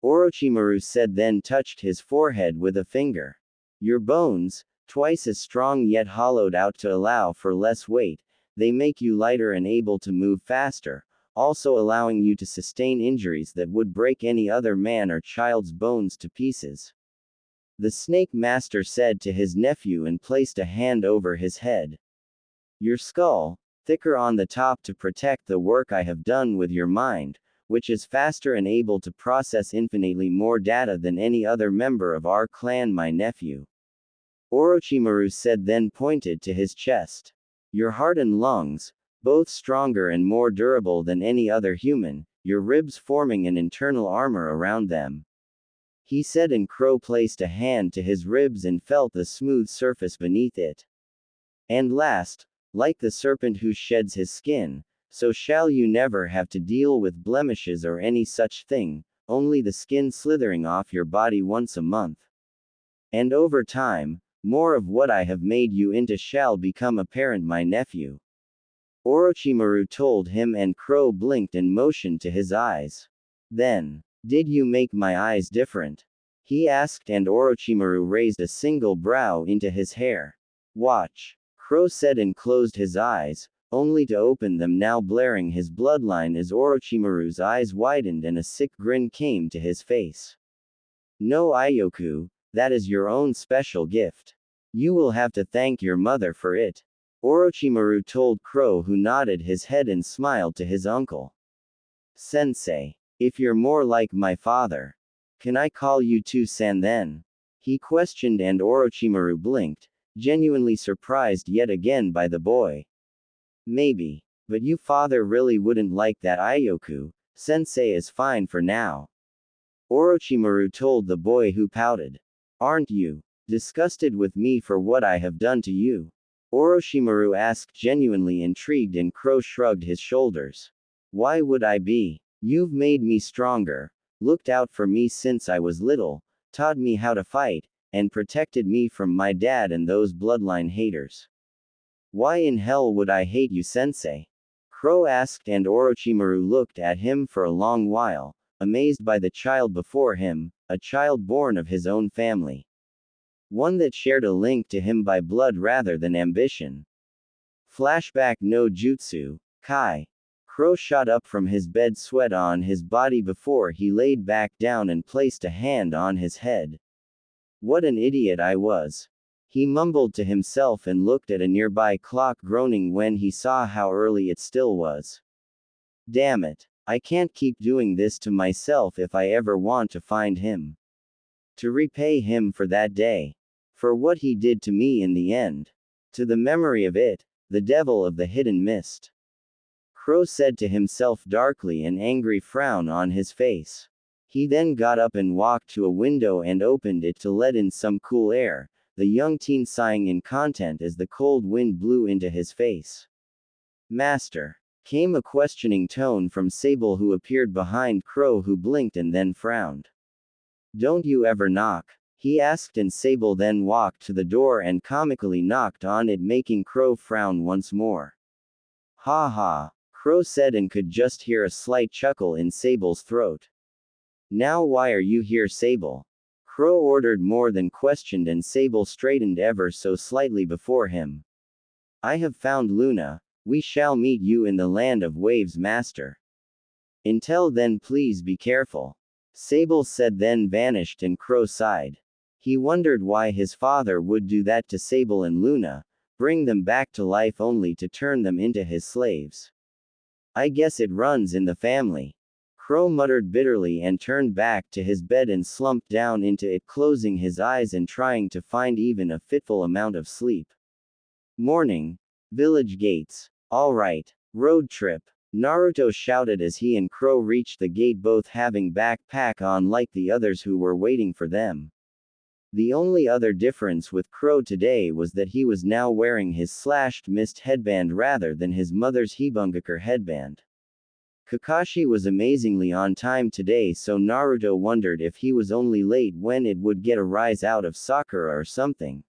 Orochimaru said, then touched his forehead with a finger. Your bones, twice as strong yet hollowed out to allow for less weight, they make you lighter and able to move faster, also allowing you to sustain injuries that would break any other man or child's bones to pieces. The Snake Master said to his nephew and placed a hand over his head. Your skull, thicker on the top to protect the work I have done with your mind, which is faster and able to process infinitely more data than any other member of our clan, my nephew. Orochimaru said, then pointed to his chest. Your heart and lungs, both stronger and more durable than any other human, your ribs forming an internal armor around them. He said, and Crow placed a hand to his ribs and felt the smooth surface beneath it. And last, like the serpent who sheds his skin, so shall you never have to deal with blemishes or any such thing, only the skin slithering off your body once a month. And over time, more of what I have made you into shall become apparent, my nephew. Orochimaru told him, and Crow blinked and motioned to his eyes. Then, did you make my eyes different? He asked, and Orochimaru raised a single brow into his hair. Watch. Crow said and closed his eyes, only to open them now, blaring his bloodline as Orochimaru's eyes widened and a sick grin came to his face. No, Ioku, that is your own special gift. You will have to thank your mother for it. Orochimaru told Crow, who nodded his head and smiled to his uncle. Sensei, if you're more like my father, can I call you Tsunade then? He questioned, and Orochimaru blinked, genuinely surprised yet again by the boy. Maybe, but you father really wouldn't like that, Ioku. Sensei is fine for now. Orochimaru told the boy, who pouted. Aren't you disgusted with me for what I have done to you? Orochimaru asked, genuinely intrigued, and Crow shrugged his shoulders. Why would I be? You've made me stronger, looked out for me since I was little, taught me how to fight, and protected me from my dad and those bloodline haters. Why in hell would I hate you, Sensei? Crow asked, and Orochimaru looked at him for a long while, amazed by the child before him, a child born of his own family. One that shared a link to him by blood rather than ambition. Flashback no jutsu, Kai. Crow shot up from his bed, sweat on his body before he laid back down and placed a hand on his head. What an idiot I was. He mumbled to himself and looked at a nearby clock, groaning when he saw how early it still was. Damn it. I can't keep doing this to myself if I ever want to find him. To repay him for that day. For what he did to me in the end. To the memory of it, the devil of the hidden mist. Crow said to himself darkly, an angry frown on his face. He then got up and walked to a window and opened it to let in some cool air, the young teen sighing in content as the cold wind blew into his face. Master. Came a questioning tone from Sable, who appeared behind Crow, who blinked and then frowned. Don't you ever knock? He asked, and Sable then walked to the door and comically knocked on it, making Crow frown once more. Ha ha, Crow said, and could just hear a slight chuckle in Sable's throat. Now why are you here, Sable? Crow ordered, more than questioned, and Sable straightened ever so slightly before him. I have found Luna. We shall meet you in the land of waves, master. Until then, please be careful. Sable said, then vanished, and Crow sighed. He wondered why his father would do that to Sable and Luna, bring them back to life only to turn them into his slaves. I guess it runs in the family. Crow muttered bitterly and turned back to his bed and slumped down into it, closing his eyes and trying to find even a fitful amount of sleep. Morning. Village gates. All right. Road trip. Naruto shouted as he and Crow reached the gate, both having backpack on like the others who were waiting for them. The only other difference with Crow today was that he was now wearing his slashed mist headband rather than his mother's Hibungaker headband. Kakashi was amazingly on time today, so Naruto wondered if he was only late when it would get a rise out of Sakura or something.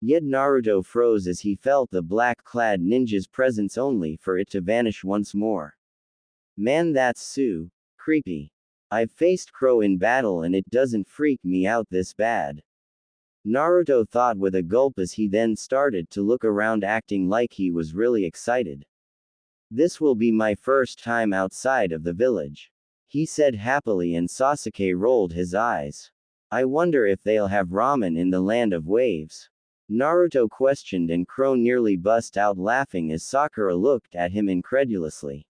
Yet Naruto froze as he felt the black-clad ninja's presence, only for it to vanish once more. Man, that's creepy. I've faced Crow in battle and it doesn't freak me out this bad. Naruto thought with a gulp as he then started to look around, acting like he was really excited. This will be my first time outside of the village, he said happily, and Sasuke rolled his eyes. I wonder if they'll have ramen in the land of waves. Naruto questioned, and Crow nearly bust out laughing as Sakura looked at him incredulously.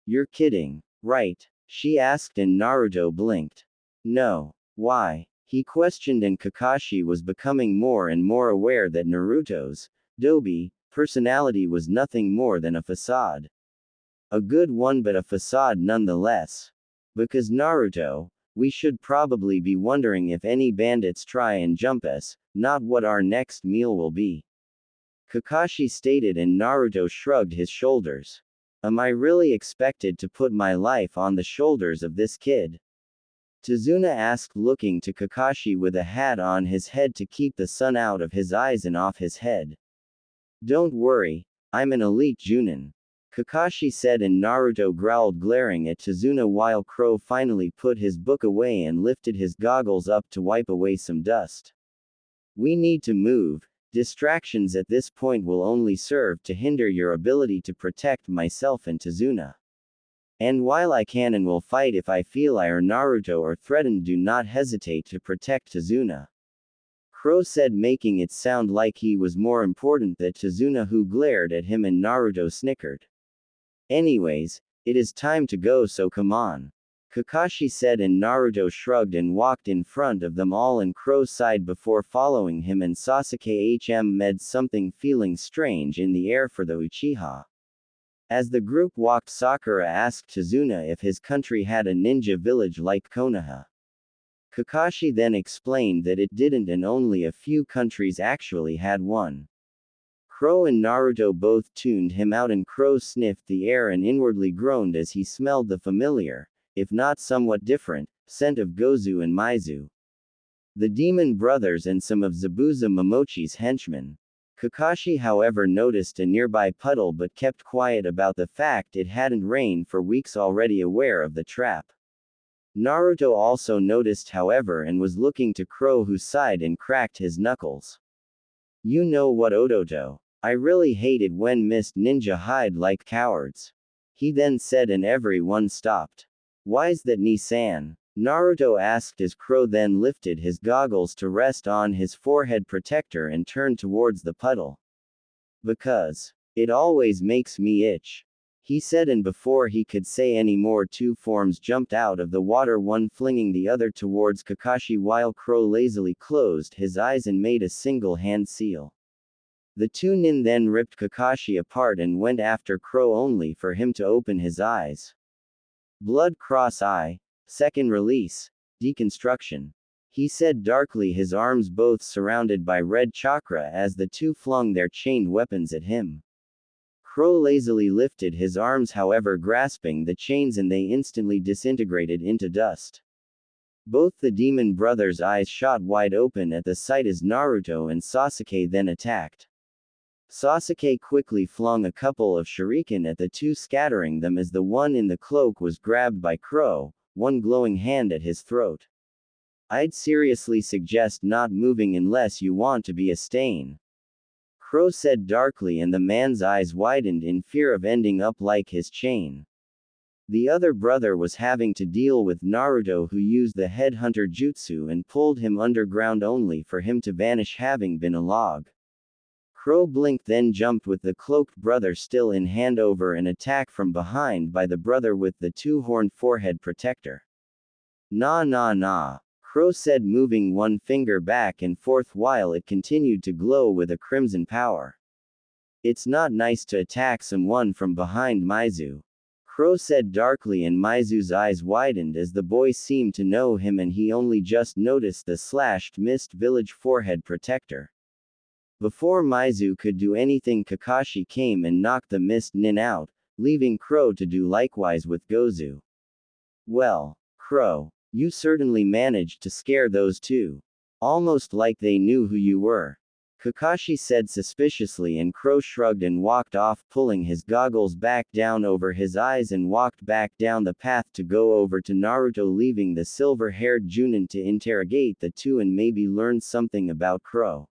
You're kidding, right? She asked, and Naruto blinked. No. Why? He questioned, and Kakashi was becoming more and more aware that Naruto's Dobe personality was nothing more than a facade. A good one, but a facade nonetheless. Because Naruto, we should probably be wondering if any bandits try and jump us, not what our next meal will be. Kakashi stated, and Naruto shrugged his shoulders. Am I really expected to put my life on the shoulders of this kid? Tazuna asked, looking to Kakashi with a hat on his head to keep the sun out of his eyes and off his head. Don't worry, I'm an elite Junin. Kakashi said, and Naruto growled, glaring at Tazuna while Crow finally put his book away and lifted his goggles up to wipe away some dust. We need to move. Distractions at this point will only serve to hinder your ability to protect myself and Tazuna. And while I can and will fight if I feel I or Naruto are threatened, do not hesitate to protect Tazuna. Crow said, making it sound like he was more important than Tazuna, who glared at him, and Naruto snickered. Anyways, it is time to go, so come on. Kakashi said, and Naruto shrugged and walked in front of them all and Crow's side before following him, and Sasuke med something feeling strange in the air for the Uchiha. As the group walked, Sakura asked Tazuna if his country had a ninja village like Konoha. Kakashi then explained that it didn't, and only a few countries actually had one. Crow and Naruto both tuned him out, and Crow sniffed the air and inwardly groaned as he smelled the familiar, if not somewhat different, scent of Gozu and Maizu, the demon brothers, and some of Zabuza Momochi's henchmen. Kakashi, however, noticed a nearby puddle but kept quiet about the fact it hadn't rained for weeks, already aware of the trap. Naruto also noticed, however, and was looking to Crow, who sighed and cracked his knuckles. You know what, Odoto? I really hate it when mist ninja hide like cowards. He then said, and everyone stopped. Why's that, Ni-san? Naruto asked as Crow then lifted his goggles to rest on his forehead protector and turned towards the puddle. Because it always makes me itch, he said, and before he could say any more, two forms jumped out of the water, one flinging the other towards Kakashi while Crow lazily closed his eyes and made a single hand seal. The two nin then ripped Kakashi apart and went after Crow, only for him to open his eyes. Blood cross eye. Second release. Deconstruction. He said darkly, his arms both surrounded by red chakra as the two flung their chained weapons at him. Crow lazily lifted his arms, however, grasping the chains, and they instantly disintegrated into dust. Both the demon brothers' eyes shot wide open at the sight as Naruto and Sasuke then attacked. Sasuke quickly flung a couple of shuriken at the two, scattering them as the one in the cloak was grabbed by Crow, one glowing hand at his throat. I'd seriously suggest not moving unless you want to be a stain, Crow said darkly, and the man's eyes widened in fear of ending up like his chain. The other brother was having to deal with Naruto, who used the headhunter jutsu and pulled him underground only for him to vanish, having been a log. Crow blinked, then jumped with the cloaked brother still in hand over an attack from behind by the brother with the two-horned forehead protector. Nah nah nah, Crow said, moving one finger back and forth while it continued to glow with a crimson power. It's not nice to attack someone from behind, Maizu, Crow said darkly, and Maizu's eyes widened as the boy seemed to know him, and he only just noticed the slashed mist village forehead protector. Before Maizu could do anything, Kakashi came and knocked the mist nin out, leaving Crow to do likewise with Gozu. Well, Crow, you certainly managed to scare those two. Almost like they knew who you were, Kakashi said suspiciously, and Crow shrugged and walked off, pulling his goggles back down over his eyes and walked back down the path to go over to Naruto, leaving the silver-haired Junin to interrogate the two and maybe learn something about Crow.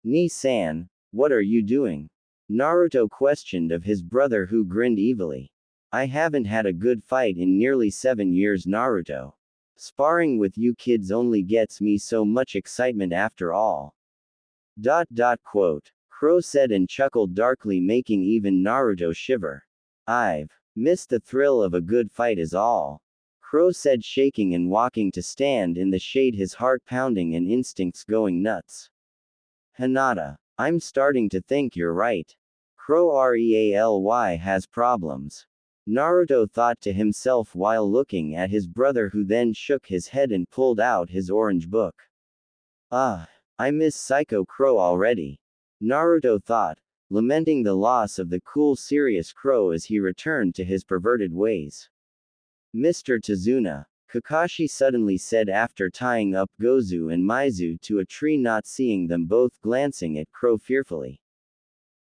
Ni-san, what are you doing? Naruto questioned of his brother, who grinned evilly. I haven't had a good fight in nearly 7 years, Naruto. Sparring with you kids only gets me so much excitement after all. Quote. Crow said and chuckled darkly, making even Naruto shiver. I've missed the thrill of a good fight is all, Crow said, shaking and walking to stand in the shade, his heart pounding and instincts going nuts. Hinata, I'm starting to think you're right. Crow really has problems, Naruto thought to himself while looking at his brother, who then shook his head and pulled out his orange book. I miss Psycho Crow already, Naruto thought. lamenting the loss of the cool serious crow as he returned to his perverted ways. Mr. Tazuna, Kakashi suddenly said after tying up Gozu and Maizu to a tree, not seeing them both glancing at Crow fearfully.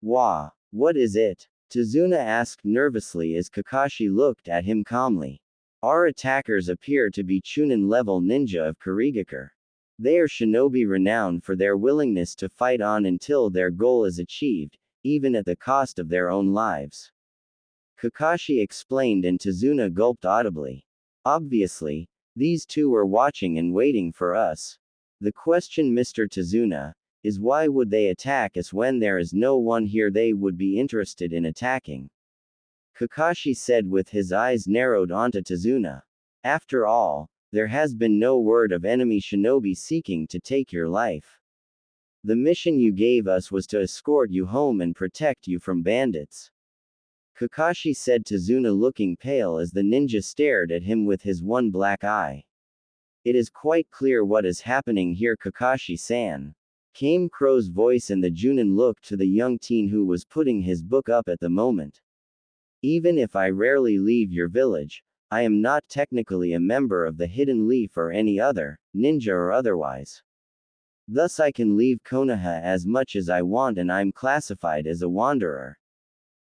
Wah! What is it? Tazuna asked nervously as Kakashi looked at him calmly. Our attackers appear to be Chunin-level ninja of Kurigakure. They are shinobi renowned for their willingness to fight on until their goal is achieved, even at the cost of their own lives. Kakashi explained and Tazuna gulped audibly. Obviously, these two were watching and waiting for us. The question, Mr. Tazuna, is why would they attack us when there is no one here they would be interested in attacking? Kakashi said with his eyes narrowed onto Tazuna. After all, there has been no word of enemy shinobi seeking to take your life. The mission you gave us was to escort you home and protect you from bandits. Kakashi said, Tazuna looking pale as the ninja stared at him with his one black eye. It is quite clear what is happening here, Kakashi-san. Came Crow's voice, and the Junin looked to the young teen who was putting his book up at the moment. Even if I rarely leave your village, I am not technically a member of the Hidden Leaf or any other, ninja or otherwise. Thus I can leave Konoha as much as I want and I'm classified as a wanderer.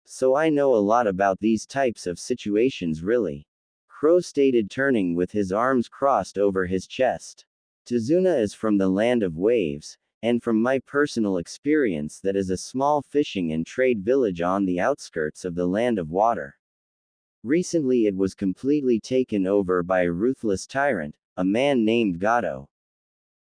So I know a lot about these types of situations really. Crow stated, turning with his arms crossed over his chest. Tazuna is from the land of waves, and from my personal experience that is a small fishing and trade village on the outskirts of the land of water. Recently it was completely taken over by a ruthless tyrant, a man named Gato.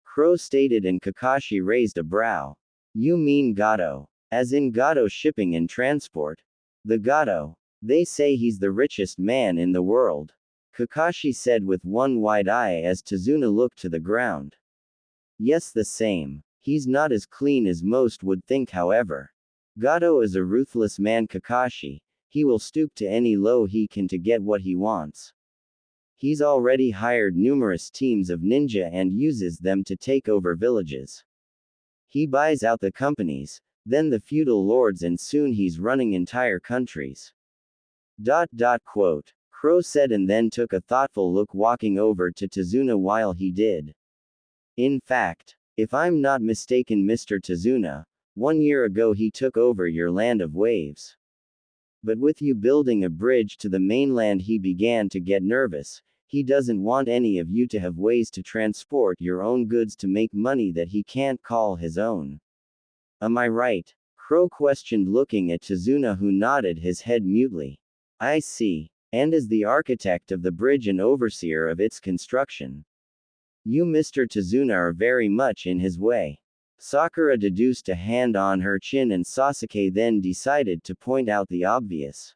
Crow stated, and Kakashi raised a brow. You mean Gato? As in Gato Shipping and Transport? The Gato. They say he's the richest man in the world. Kakashi said with one wide eye as Tazuna looked to the ground. Yes, the same. He's not as clean as most would think, however. Gato is a ruthless man, Kakashi. He will stoop to any low he can to get what he wants. He's already hired numerous teams of ninja and uses them to take over villages. He buys out the companies, then the feudal lords, and soon he's running entire countries. Quote. Crow said and then took a thoughtful look, walking over to Tazuna while he did. In fact, if I'm not mistaken, Mr. Tazuna, 1 year ago he took over your land of waves. But with you building a bridge to the mainland, he began to get nervous. He doesn't want any of you to have ways to transport your own goods to make money that he can't call his own. Am I right? Crow questioned, looking at Tazuna, who nodded his head mutely. I see. And as the architect of the bridge and overseer of its construction, you, Mr. Tazuna, are very much in his way. Sakura deduced a hand on her chin, and Sasuke then decided to point out the obvious.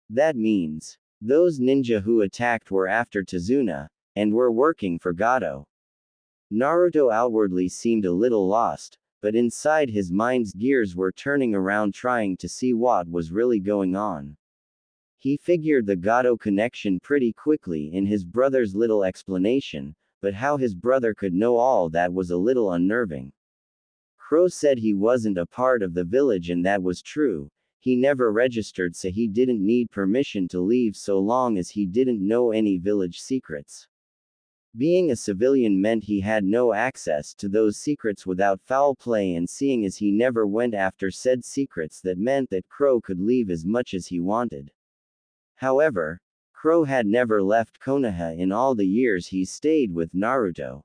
That means, those ninja who attacked were after Tazuna, and were working for Gato. Naruto outwardly seemed a little lost, but inside his mind's gears were turning around, trying to see what was really going on. He figured the Gato connection pretty quickly in his brother's little explanation, but how his brother could know all that was a little unnerving. Crow said he wasn't a part of the village, and that was true. He never registered, so he didn't need permission to leave so long as he didn't know any village secrets. Being a civilian meant he had no access to those secrets without foul play, and seeing as he never went after said secrets, that meant that Crow could leave as much as he wanted. However, Crow had never left Konoha in all the years he stayed with Naruto.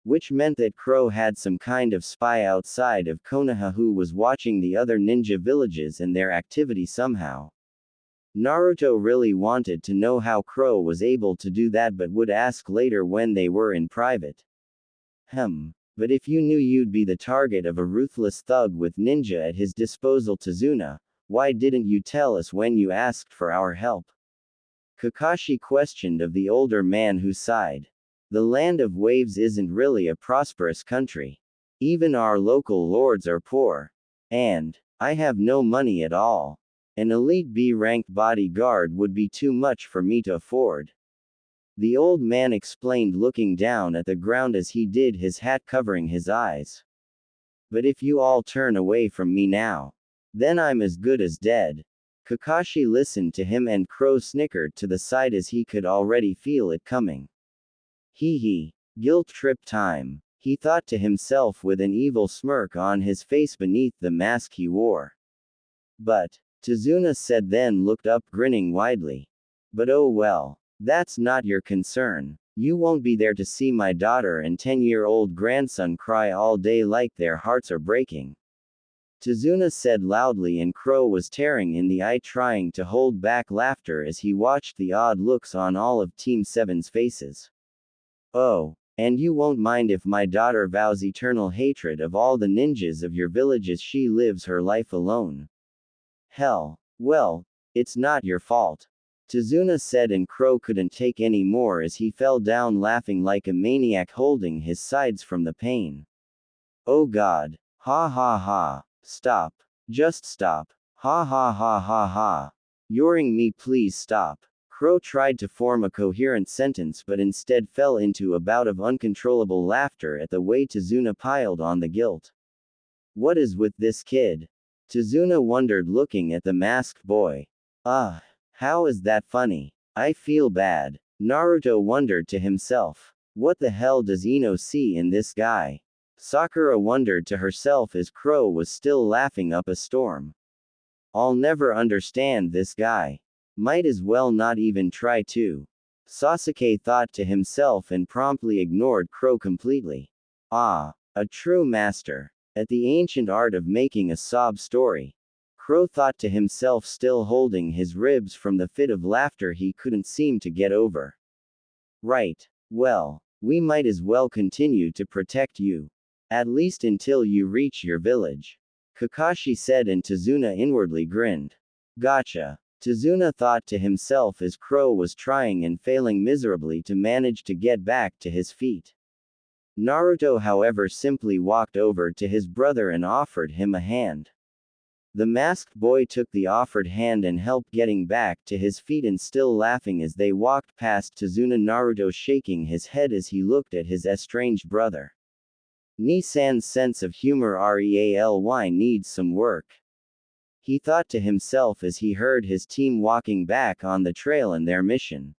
Which meant that Crow had some kind of spy outside of Konoha who was watching the other ninja villages and their activity somehow. Naruto really wanted to know how Crow was able to do that, but would ask later when they were in private. But if you knew you'd be the target of a ruthless thug with ninja at his disposal, Tazuna, why didn't you tell us when you asked for our help? Kakashi questioned of the older man, who sighed. The land of waves isn't really a prosperous country. Even our local lords are poor. And I have no money at all. An elite B-ranked bodyguard would be too much for me to afford. The old man explained, looking down at the ground as he did, his hat covering his eyes. But if you all turn away from me now, Then I'm as good as dead. Kakashi listened to him and Crow snickered to the side as he could already feel it coming. Hee hee. Guilt trip time, he thought to himself with an evil smirk on his face beneath the mask he wore. But, Tazuna said, then looked up grinning widely. But oh well. That's not your concern. You won't be there to see my daughter and 10-year-old grandson cry all day like their hearts are breaking. Tazuna said loudly, and Crow was tearing in the eye trying to hold back laughter as he watched the odd looks on all of Team 7's faces. Oh, and you won't mind if my daughter vows eternal hatred of all the ninjas of your village as she lives her life alone. Hell. Well, it's not your fault. Tazuna said, and Crow couldn't take any more as he fell down laughing like a maniac holding his sides from the pain. Oh God. Ha ha ha. Stop. Just stop. Ha ha ha ha ha. You're me, please stop. Crow tried to form a coherent sentence but instead fell into a bout of uncontrollable laughter at the way Tazuna piled on the guilt. What is with this kid? Tazuna wondered, looking at the masked boy. How is that funny? I feel bad. Naruto wondered to himself. What the hell does Ino see in this guy? Sakura wondered to herself as Crow was still laughing up a storm. I'll never understand this guy. Might as well not even try to. Sasuke thought to himself and promptly ignored Crow completely. A true master at the ancient art of making a sob story. Crow thought to himself, still holding his ribs from the fit of laughter he couldn't seem to get over. Right. Well, we might as well continue to protect you. At least until you reach your village. Kakashi said, and Tazuna inwardly grinned. Gotcha. Tazuna thought to himself as Crow was trying and failing miserably to manage to get back to his feet. Naruto, however, simply walked over to his brother and offered him a hand. The masked boy took the offered hand and helped getting back to his feet and still laughing as they walked past Tazuna, Naruto shaking his head as he looked at his estranged brother. Nissan's sense of humor really needs some work. He thought to himself as he heard his team walking back on the trail and their mission.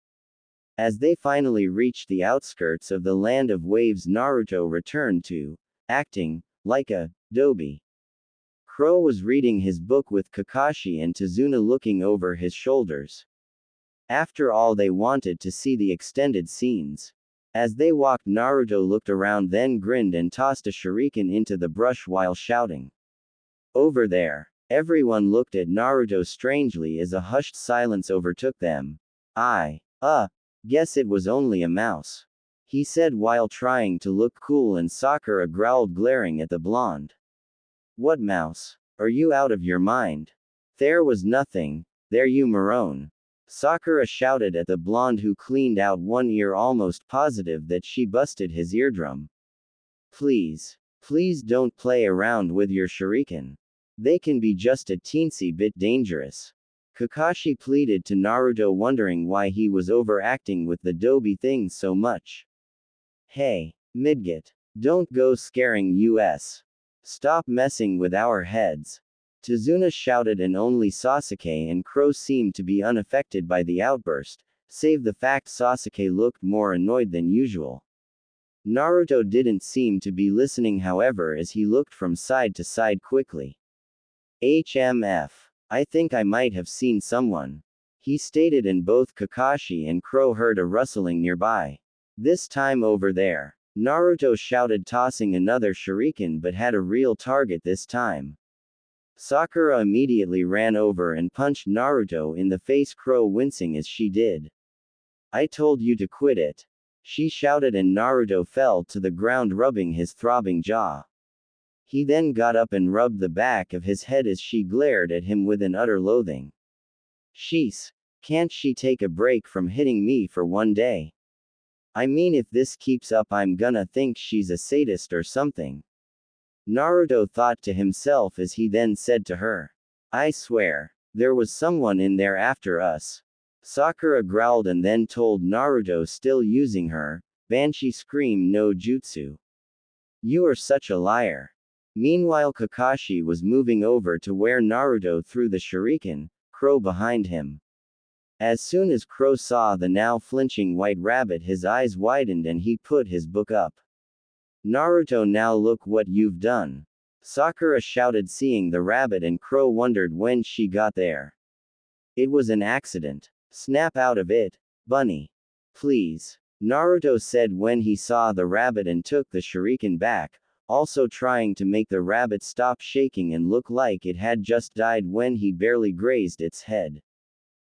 As they finally reached the outskirts of the land of waves, Naruto returned to acting like a Dobe. Crow was reading his book with Kakashi and Tazuna looking over his shoulders. After all, they wanted to see the extended scenes. As they walked, Naruto looked around, then grinned and tossed a shuriken into the brush while shouting. Over there. Everyone looked at Naruto strangely as a hushed silence overtook them. Guess it was only a mouse. He said while trying to look cool, and Sakura growled, glaring at the blonde. What mouse? Are you out of your mind? There was nothing there, you moron. Sakura shouted at the blonde, who cleaned out one ear, almost positive that she busted his eardrum. Please don't play around with your shuriken. They can be just a teensy bit dangerous. Kakashi pleaded to Naruto, wondering why he was overacting with the Dobe thing so much. Hey, Midget. Don't go scaring us. Stop messing with our heads. Tazuna shouted, and only Sasuke and Crow seemed to be unaffected by the outburst, save the fact Sasuke looked more annoyed than usual. Naruto didn't seem to be listening, however, as he looked from side to side quickly. HMF. I think I might have seen someone. He stated, and both Kakashi and Crow heard a rustling nearby. This time over there. Naruto shouted, tossing another shuriken, but had a real target this time. Sakura immediately ran over and punched Naruto in the face, Crow wincing as she did. I told you to quit it. She shouted, and Naruto fell to the ground, rubbing his throbbing jaw. He then got up and rubbed the back of his head as she glared at him with an utter loathing. Sheesh. Can't she take a break from hitting me for one day? I mean, if this keeps up, I'm gonna think she's a sadist or something. Naruto thought to himself as he then said to her. I swear, there was someone in there after us. Sakura growled and then told Naruto, still using her Banshee Scream no Jutsu. You are such a liar. Meanwhile, Kakashi was moving over to where Naruto threw the shuriken, Crow behind him. As soon as Crow saw the now flinching white rabbit, his eyes widened and he put his book up. Naruto, now look what you've done. Sakura shouted, seeing the rabbit, and Crow wondered when she got there. It was an accident. Snap out of it, bunny. Please. Naruto said when he saw the rabbit and took the shuriken back, also trying to make the rabbit stop shaking and look like it had just died when he barely grazed its head.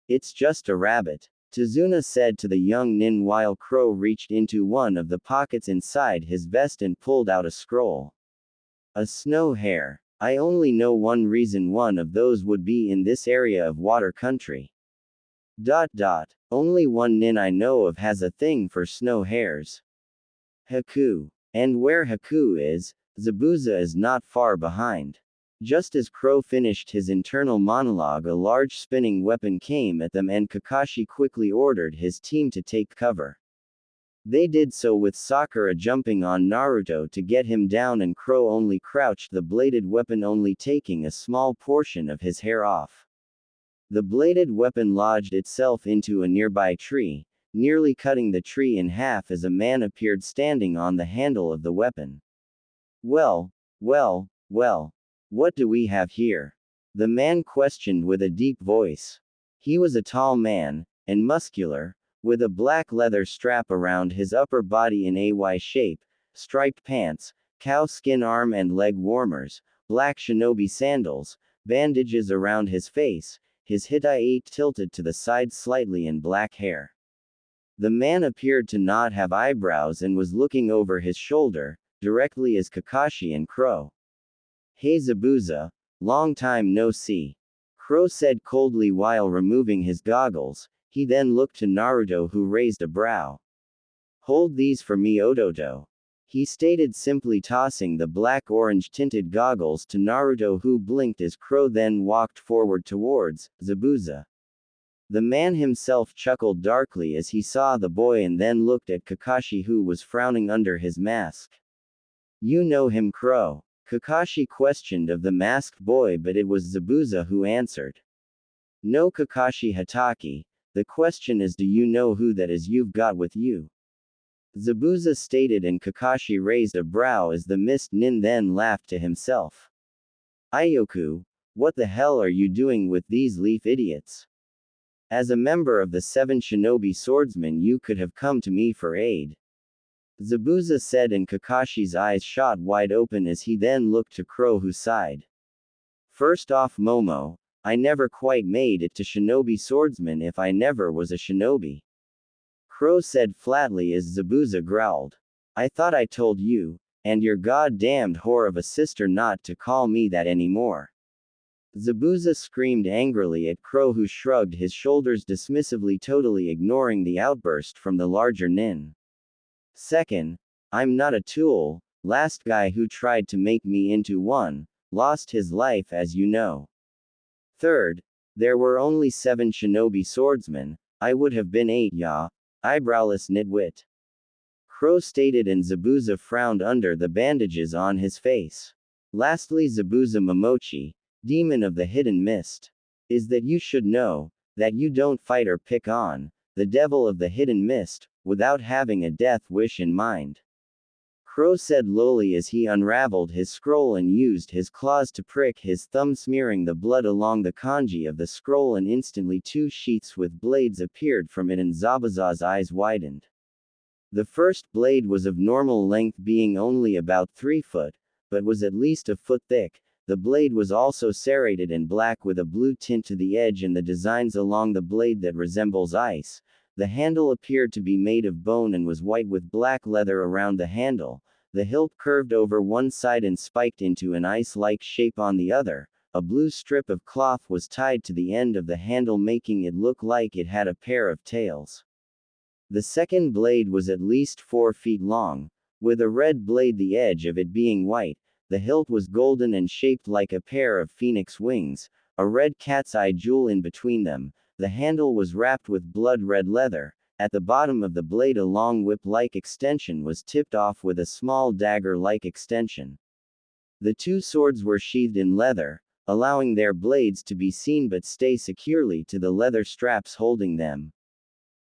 It's just a rabbit, Tsunade said to the young nin while Crow reached into one of the pockets inside his vest and pulled out a scroll. A snow hare. I only know one reason one of those would be in this area of water country. Only one nin I know of has a thing for snow hares. Haku. And where Haku is, Zabuza is not far behind. Just as Crow finished his internal monologue, a large spinning weapon came at them and Kakashi quickly ordered his team to take cover. They did so with Sakura jumping on Naruto to get him down, and Crow only crouched, the bladed weapon only taking a small portion of his hair off. The bladed weapon lodged itself into a nearby tree, nearly cutting the tree in half as a man appeared standing on the handle of the weapon. Well, what do we have here? The man questioned with a deep voice. He was a tall man, and muscular, with a black leather strap around his upper body in a Y shape, striped pants, cow skin arm and leg warmers, black shinobi sandals, bandages around his face, his Hitai tilted to the side slightly, and black hair. The man appeared to not have eyebrows and was looking over his shoulder, directly as Kakashi and Crow. Hey Zabuza, long time no see. Crow said coldly while removing his goggles. He then looked to Naruto, who raised a brow. Hold these for me, Odoto. He stated, simply tossing the black-orange tinted goggles to Naruto, who blinked as Crow then walked forward towards Zabuza. The man himself chuckled darkly as he saw the boy and then looked at Kakashi, who was frowning under his mask. You know him, Crow? Kakashi questioned of the masked boy, but it was Zabuza who answered. No, Kakashi Hatake. The question is, do you know who that is you've got with you? Zabuza stated, and Kakashi raised a brow as the mist nin then laughed to himself. Ioku, what the hell are you doing with these leaf idiots? As a member of the 7 shinobi swordsmen you could have come to me for aid. Zabuza said, and Kakashi's eyes shot wide open as he then looked to Crow, who sighed. First off, Momo, I never quite made it to shinobi swordsman if I never was a shinobi. Crow said flatly as Zabuza growled. I thought I told you, and your goddamned whore of a sister, not to call me that anymore. Zabuza screamed angrily at Crow, who shrugged his shoulders dismissively, totally ignoring the outburst from the larger nin. Second, I'm not a tool. Last guy who tried to make me into one, lost his life, as you know. Third, there were only 7 shinobi swordsmen, I would have been 8, ya. Eyebrowless nitwit. Crow stated, and Zabuza frowned under the bandages on his face. Lastly, Zabuza Momochi, demon of the hidden mist. Is that you should know, that you don't fight or pick on the devil of the hidden mist, without having a death wish in mind. Crow said lowly as he unraveled his scroll and used his claws to prick his thumb, smearing the blood along the kanji of the scroll, and instantly 2 sheets with blades appeared from it, and Zabuza's eyes widened. The first blade was of normal length, being only about 3 foot, but was at least a foot thick. The blade was also serrated and black with a blue tint to the edge and the designs along the blade that resembles ice. The handle appeared to be made of bone and was white with black leather around the handle. The hilt curved over one side and spiked into an ice-like shape on the other. A blue strip of cloth was tied to the end of the handle, making it look like it had a pair of tails. The second blade was at least 4 feet long, with a red blade, the edge of it being white. The hilt was golden and shaped like a pair of phoenix wings, a red cat's eye jewel in between them. The handle was wrapped with blood-red leather. At the bottom of the blade a long whip-like extension was tipped off with a small dagger-like extension. The two swords were sheathed in leather, allowing their blades to be seen but stay securely to the leather straps holding them.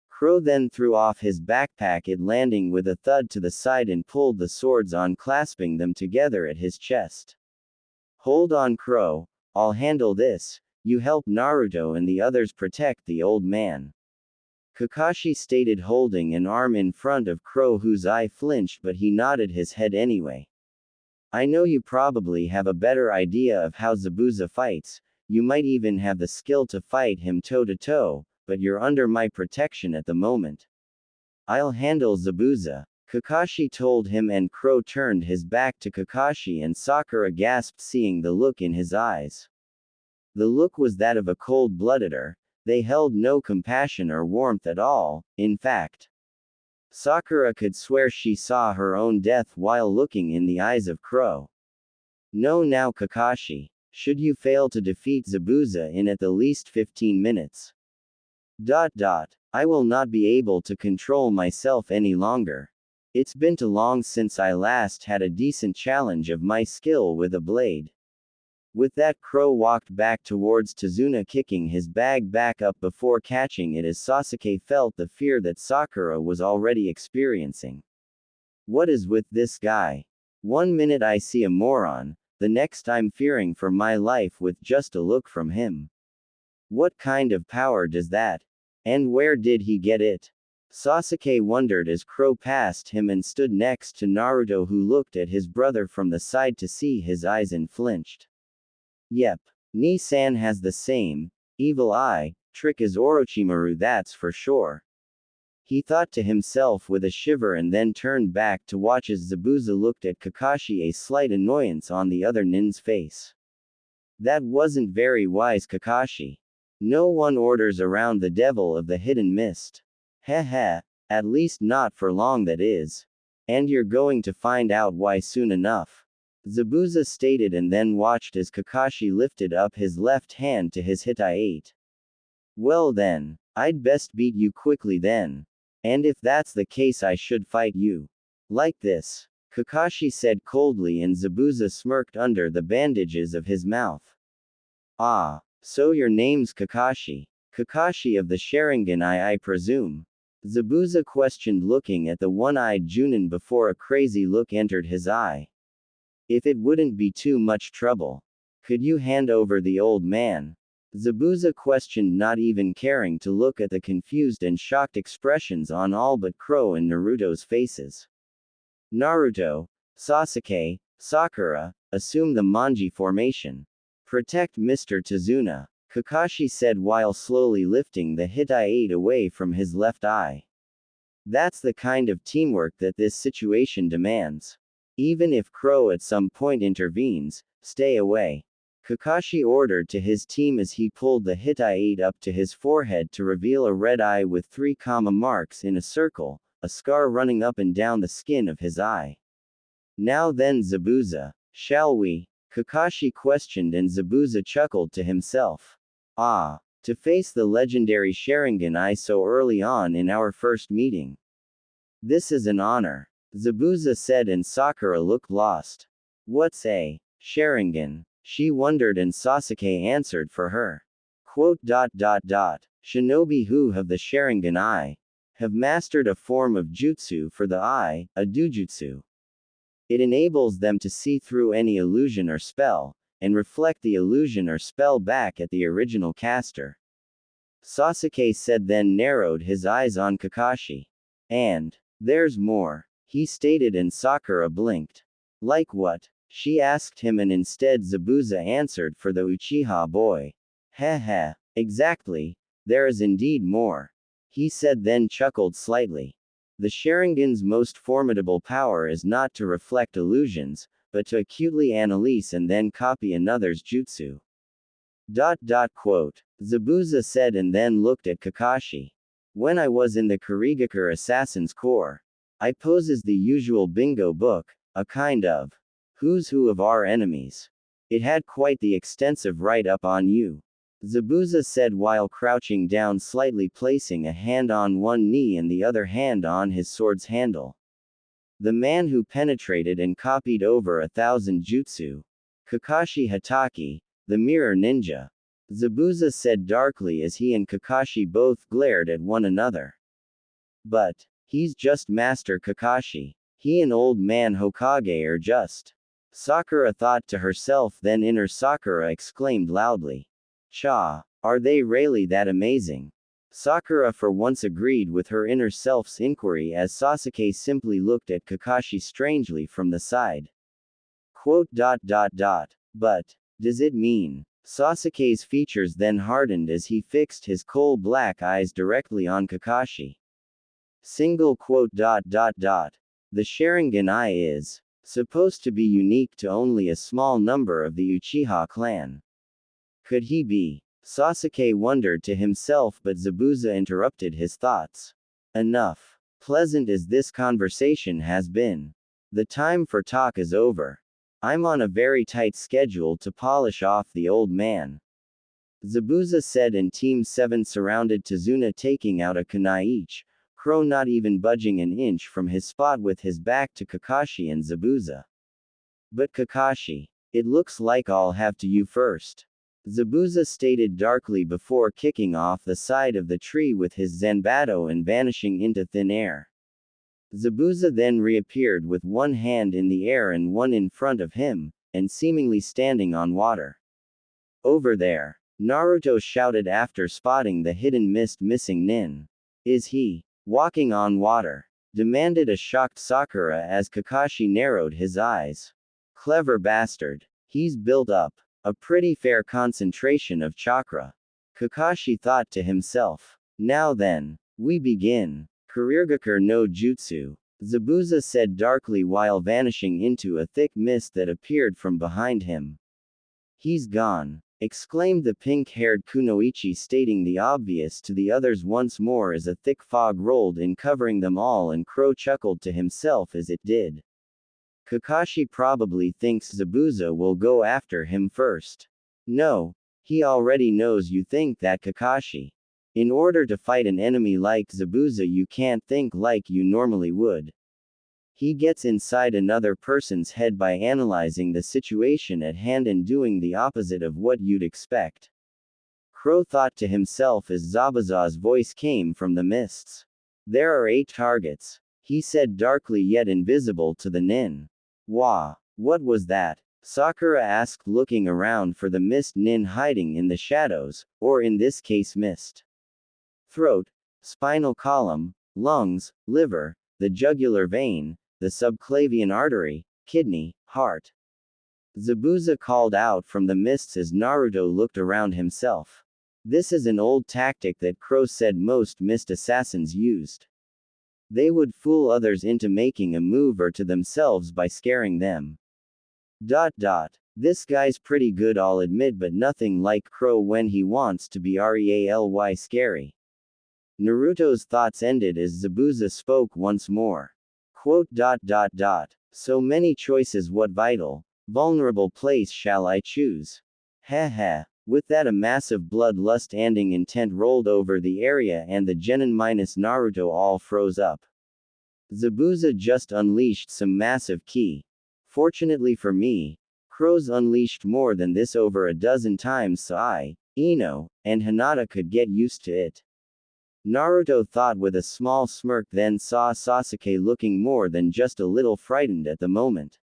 Crow then threw off his backpack, it landing with a thud to the side, and pulled the swords on, clasping them together at his chest. Hold on, Crow, I'll handle this. You help Naruto and the others protect the old man. Kakashi stated, holding an arm in front of Crow, whose eye flinched, but he nodded his head anyway. I know you probably have a better idea of how Zabuza fights, you might even have the skill to fight him toe-to-toe, but you're under my protection at the moment. I'll handle Zabuza, Kakashi told him, and Crow turned his back to Kakashi, and Sakura gasped, seeing the look in his eyes. The look was that of a cold-bloodeder. They held no compassion or warmth at all. In fact, Sakura could swear she saw her own death while looking in the eyes of Crow. No, now Kakashi. Should you fail to defeat Zabuza in at the least 15 minutes. I will not be able to control myself any longer. It's been too long since I last had a decent challenge of my skill with a blade. With that, Crow walked back towards Tsunade, kicking his bag back up before catching it as Sasuke felt the fear that Sakura was already experiencing. What is with this guy? One minute I see a moron, the next I'm fearing for my life with just a look from him. What kind of power does that? And where did he get it? Sasuke wondered as Crow passed him and stood next to Naruto, who looked at his brother from the side to see his eyes and flinched. Yep. Ni-san has the same evil eye trick as Orochimaru, that's for sure. He thought to himself with a shiver, and then turned back to watch as Zabuza looked at Kakashi, a slight annoyance on the other nin's face. That wasn't very wise, Kakashi. No one orders around the devil of the hidden mist. Heh, at least not for long, that is. And you're going to find out why soon enough. Zabuza stated, and then watched as Kakashi lifted up his left hand to his Hitai-8. Well then, I'd best beat you quickly then. And if that's the case, I should fight you. Like this, Kakashi said coldly, and Zabuza smirked under the bandages of his mouth. Ah, so your name's Kakashi. Kakashi of the Sharingan, I presume. Zabuza questioned, looking at the one-eyed Junin before a crazy look entered his eye. If it wouldn't be too much trouble, could you hand over the old man? Zabuza questioned, not even caring to look at the confused and shocked expressions on all but Crow and Naruto's faces. Naruto, Sasuke, Sakura, assume the Manji formation. Protect Mr. Tsunade, Kakashi said while slowly lifting the Hitai-8 away from his left eye. That's the kind of teamwork that this situation demands. Even if Crow at some point intervenes, stay away. Kakashi ordered to his team as he pulled the Hitai-8 up to his forehead to reveal a red eye with 3 comma marks in a circle, a scar running up and down the skin of his eye. Now then, Zabuza, shall we? Kakashi questioned, and Zabuza chuckled to himself. Ah, to face the legendary Sharingan I so early on in our first meeting. This is an honor, Zabuza said, and Sakura looked lost. What's a Sharingan? She wondered, and Sasuke answered for her. Shinobi who have the Sharingan eye have mastered a form of jutsu for the eye, a dojutsu. It enables them to see through any illusion or spell, and reflect the illusion or spell back at the original caster. Sasuke said, then narrowed his eyes on Kakashi. And there's more, he stated, and Sakura blinked. Like what? She asked him, and instead Zabuza answered for the Uchiha boy. Heh, exactly, there is indeed more, he said, then chuckled slightly. The Sharingan's most formidable power is not to reflect illusions, but to acutely analyze and then copy another's jutsu. Zabuza said, and then looked at Kakashi. When I was in the Kurigakure Assassin's Corps, I poses the usual bingo book, a kind of who's who of our enemies. It had quite the extensive write-up on you, Zabuza said while crouching down slightly, placing a hand on one knee and the other hand on his sword's handle. The man who penetrated and copied over 1,000 jutsu. Kakashi Hatake, the mirror ninja. Zabuza said darkly as he and Kakashi both glared at one another. But he's just Master Kakashi. He and Old Man Hokage are just. Sakura thought to herself, then inner Sakura exclaimed loudly. Cha, are they really that amazing? Sakura for once agreed with her inner self's inquiry as Sasuke simply looked at Kakashi strangely from the side. But, does it mean? Sasuke's features then hardened as he fixed his coal-black eyes directly on Kakashi. The Sharingan eye is supposed to be unique to only a small number of the Uchiha clan. Could he be? Sasuke wondered to himself, but Zabuza interrupted his thoughts. Enough. Pleasant as this conversation has been. The time for talk is over. I'm on a very tight schedule to polish off the old man. Zabuza said, and Team 7 surrounded Tsunade, taking out a kunai each, Crow not even budging an inch from his spot with his back to Kakashi and Zabuza. But Kakashi, it looks like I'll have to you first. Zabuza stated darkly before kicking off the side of the tree with his Zanbato and vanishing into thin air. Zabuza then reappeared with one hand in the air and one in front of him, and seemingly standing on water. Over there, Naruto shouted after spotting the hidden missing Nin. Is he walking on water? Demanded a shocked Sakura as Kakashi narrowed his eyes. Clever bastard. He's built up a pretty fair concentration of chakra. Kakashi thought to himself. Now then, we begin. Karirgakur no Jutsu, Zabuza said darkly while vanishing into a thick mist that appeared from behind him. He's gone, exclaimed the pink-haired Kunoichi, stating the obvious to the others once more as a thick fog rolled in covering them all, and Crow chuckled to himself as it did. Kakashi probably thinks Zabuza will go after him first. No, he already knows you think that, Kakashi. In order to fight an enemy like Zabuza, you can't think like you normally would. He gets inside another person's head by analyzing the situation at hand and doing the opposite of what you'd expect. Crow thought to himself as Zabuza's voice came from the mists. There are 8 targets, he said darkly yet invisible to the Nin. Wah, what was that? Sakura asked, looking around for the mist Nin hiding in the shadows, or in this case mist. Throat, spinal column, lungs, liver, the jugular vein, the subclavian artery, kidney, heart. Zabuza called out from the mists as Naruto looked around himself. This is an old tactic that Crow said most mist assassins used. They would fool others into making a move or to themselves by scaring them. This guy's pretty good, I'll admit, but nothing like Crow when he wants to be really scary. Naruto's thoughts ended as Zabuza spoke once more. So many choices, what vital, vulnerable place shall I choose? Heh. With that, a massive bloodlust-ending intent rolled over the area and the genin minus Naruto all froze up. Zabuza just unleashed some massive ki. Fortunately for me, Crow's unleashed more than this over a dozen times, so I, Ino, and Hinata could get used to it. Naruto thought with a small smirk, then saw Sasuke looking more than just a little frightened at the moment.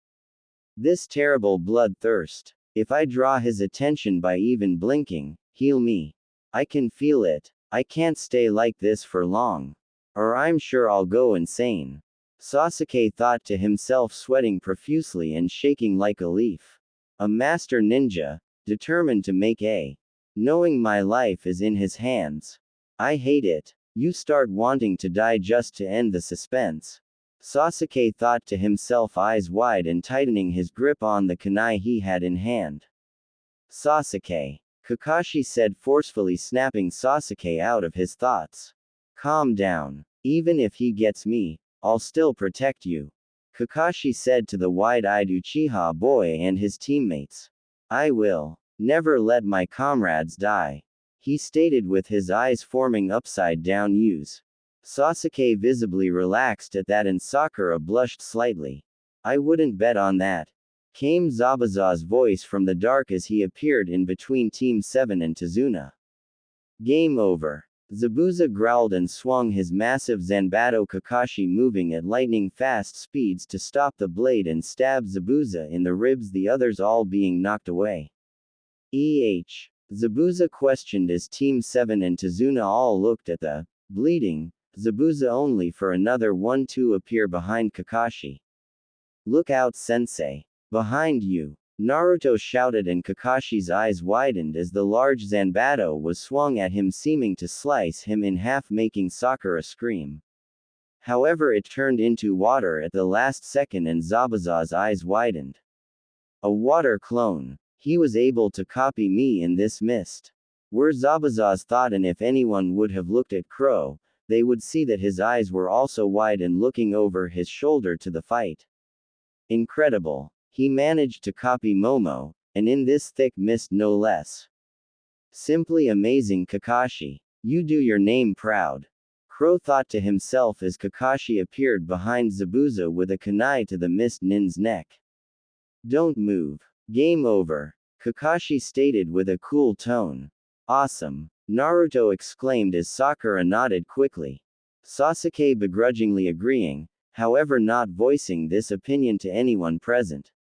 This terrible bloodthirst. If I draw his attention by even blinking, heal me. I can feel it. I can't stay like this for long. Or I'm sure I'll go insane. Sasuke thought to himself, sweating profusely and shaking like a leaf. A master ninja, determined to make a. Knowing my life is in his hands. I hate it. You start wanting to die just to end the suspense. Sasuke thought to himself, eyes wide and tightening his grip on the kunai he had in hand. Sasuke. Kakashi said forcefully, snapping Sasuke out of his thoughts. Calm down. Even if he gets me, I'll still protect you. Kakashi said to the wide-eyed Uchiha boy and his teammates. I will never let my comrades die. He stated with his eyes forming upside down U's. Sasuke visibly relaxed at that and Sakura blushed slightly. I wouldn't bet on that. Came Zabuza's voice from the dark as he appeared in between Team 7 and Tazuna. Game over. Zabuza growled and swung his massive Zanbato Kakashi, moving at lightning-fast speeds to stop the blade and stab Zabuza in the ribs, the others all being knocked away. Zabuza questioned as Team 7 and Tazuna all looked at the bleeding Zabuza, only for another one to appear behind Kakashi. Look out, sensei. Behind you. Naruto shouted, and Kakashi's eyes widened as the large Zanbato was swung at him, seeming to slice him in half, making Sakura scream. However, it turned into water at the last second and Zabuza's eyes widened. A water clone. He was able to copy me in this mist. Were Zabuza's thought, and if anyone would have looked at Crow, they would see that his eyes were also wide and looking over his shoulder to the fight. Incredible. He managed to copy Momo, and in this thick mist no less. Simply amazing, Kakashi. You do your name proud. Crow thought to himself as Kakashi appeared behind Zabuza with a kunai to the mist nin's neck. Don't move. Game over. Kakashi stated with a cool tone. Awesome. Naruto exclaimed as Sakura nodded quickly. Sasuke begrudgingly agreeing, however not voicing this opinion to anyone present.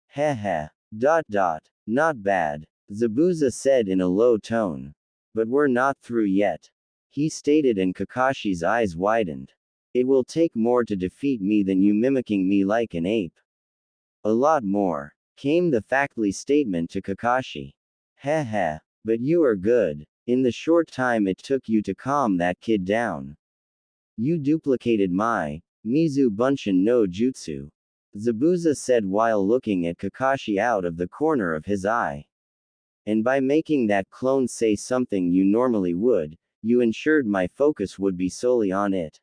Heh. Not bad, Zabuza said in a low tone. But we're not through yet. He stated, and Kakashi's eyes widened. It will take more to defeat me than you mimicking me like an ape. A lot more, came the factly statement to Kakashi. Heh, but you are good. In the short time it took you to calm that kid down. You duplicated my Mizu Bunshin no Jutsu. Zabuza said while looking at Kakashi out of the corner of his eye. And by making that clone say something you normally would, you ensured my focus would be solely on it.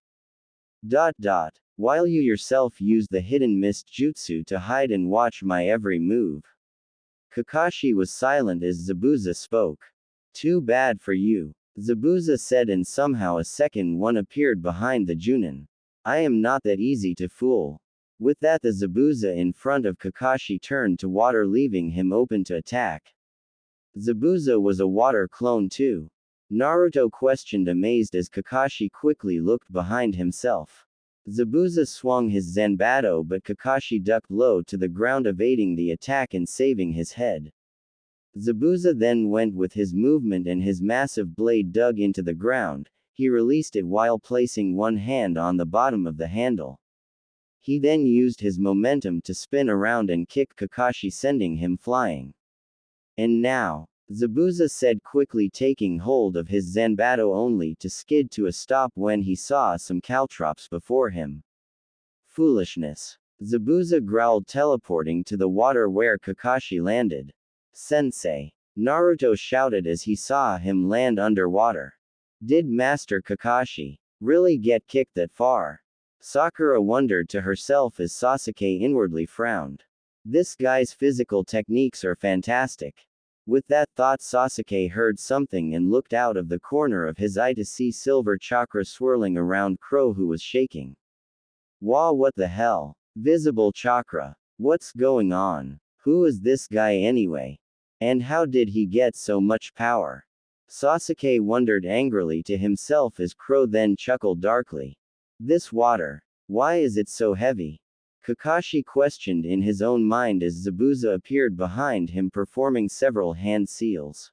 While you yourself used the hidden mist jutsu to hide and watch my every move. Kakashi was silent as Zabuza spoke. Too bad for you. Zabuza said, and somehow a second one appeared behind the Junin. I am not that easy to fool. With that, the Zabuza in front of Kakashi turned to water, leaving him open to attack. Zabuza was a water clone too. Naruto questioned, amazed as Kakashi quickly looked behind himself. Zabuza swung his Zanbato, but Kakashi ducked low to the ground, evading the attack and saving his head. Zabuza then went with his movement, and his massive blade dug into the ground. He released it while placing one hand on the bottom of the handle. He then used his momentum to spin around and kick Kakashi, sending him flying. And now, Zabuza said quickly, taking hold of his Zanbato only to skid to a stop when he saw some caltrops before him. Foolishness. Zabuza growled, teleporting to the water where Kakashi landed. Sensei. Naruto shouted as he saw him land underwater. Did Master Kakashi really get kicked that far? Sakura wondered to herself as Sasuke inwardly frowned. This guy's physical techniques are fantastic. With that thought, Sasuke heard something and looked out of the corner of his eye to see silver chakra swirling around Crow, who was shaking. Wow, what the hell? Visible chakra. What's going on? Who is this guy anyway? And how did he get so much power? Sasuke wondered angrily to himself as Crow then chuckled darkly. This water. Why is it so heavy? Kakashi questioned in his own mind as Zabuza appeared behind him, performing several hand seals.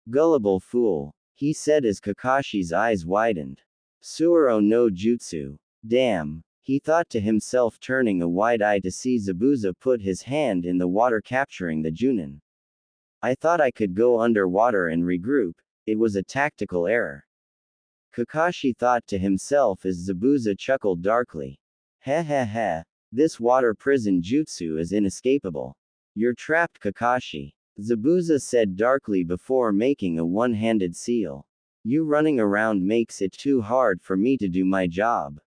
Gullible fool, he said as Kakashi's eyes widened. Suoro no jutsu. Damn, he thought to himself, turning a wide eye to see Zabuza put his hand in the water, capturing the Junin. I thought I could go underwater and regroup. It was a tactical error. Kakashi thought to himself as Zabuza chuckled darkly. Heh, this water prison jutsu is inescapable. You're trapped, Kakashi. Zabuza said darkly before making a one-handed seal. You running around makes it too hard for me to do my job.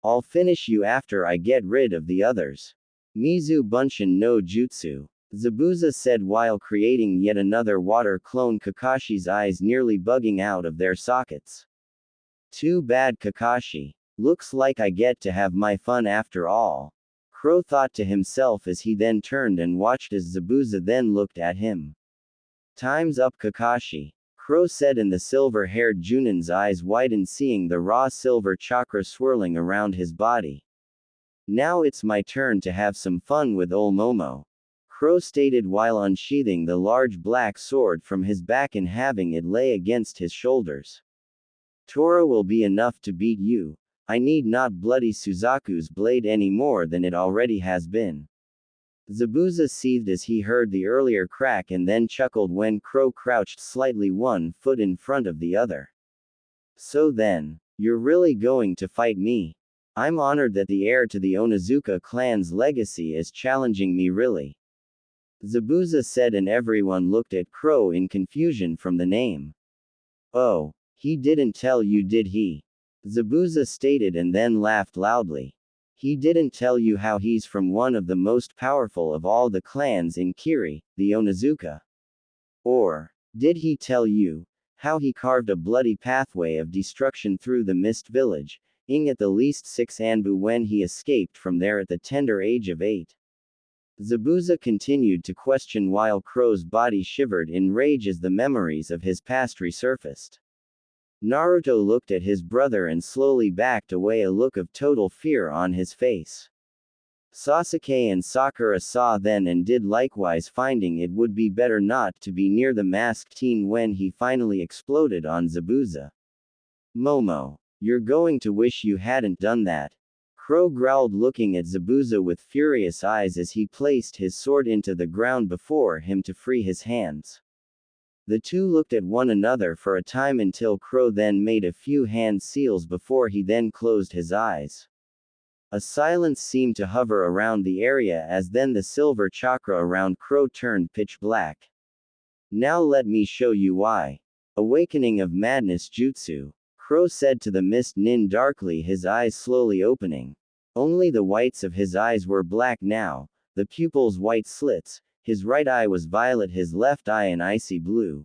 I'll finish you after I get rid of the others. Mizu Bunshin no Jutsu. Zabuza said while creating yet another water clone, Kakashi's eyes nearly bugging out of their sockets. Too bad, Kakashi. Looks like I get to have my fun after all. Crow thought to himself as he then turned and watched as Zabuza then looked at him. Time's up, Kakashi. Crow said, and the silver-haired Junin's eyes widened, seeing the raw silver chakra swirling around his body. Now it's my turn to have some fun with ol' Momo. Crow stated while unsheathing the large black sword from his back and having it lay against his shoulders. Tora will be enough to beat you. I need not bloody Suzaku's blade any more than it already has been. Zabuza seethed as he heard the earlier crack and then chuckled when Crow crouched slightly 1 foot in front of the other. So then, you're really going to fight me? I'm honored that the heir to the Onizuka clan's legacy is challenging me, really. Zabuza said, and everyone looked at Crow in confusion from the name. Oh, he didn't tell you, did he? Zabuza stated and then laughed loudly. He didn't tell you how he's from one of the most powerful of all the clans in Kiri, the Onizuka? Or, did he tell you how he carved a bloody pathway of destruction through the Mist Village, ing at the least 6 anbu when he escaped from there at the tender age of 8? Zabuza continued to question while Crow's body shivered in rage as the memories of his past resurfaced. Naruto looked at his brother and slowly backed away, a look of total fear on his face. Sasuke and Sakura saw then and did likewise, finding it would be better not to be near the masked teen when he finally exploded on Zabuza. Momo, you're going to wish you hadn't done that. Crow growled, looking at Zabuza with furious eyes as he placed his sword into the ground before him to free his hands. The two looked at one another for a time until Crow then made a few hand seals before he then closed his eyes. A silence seemed to hover around the area as then the silver chakra around Crow turned pitch black. Now let me show you why. Awakening of Madness Jutsu. Crow said to the mist nin darkly, his eyes slowly opening. Only the whites of his eyes were black now, the pupils white slits. His right eye was violet, his left eye an icy blue.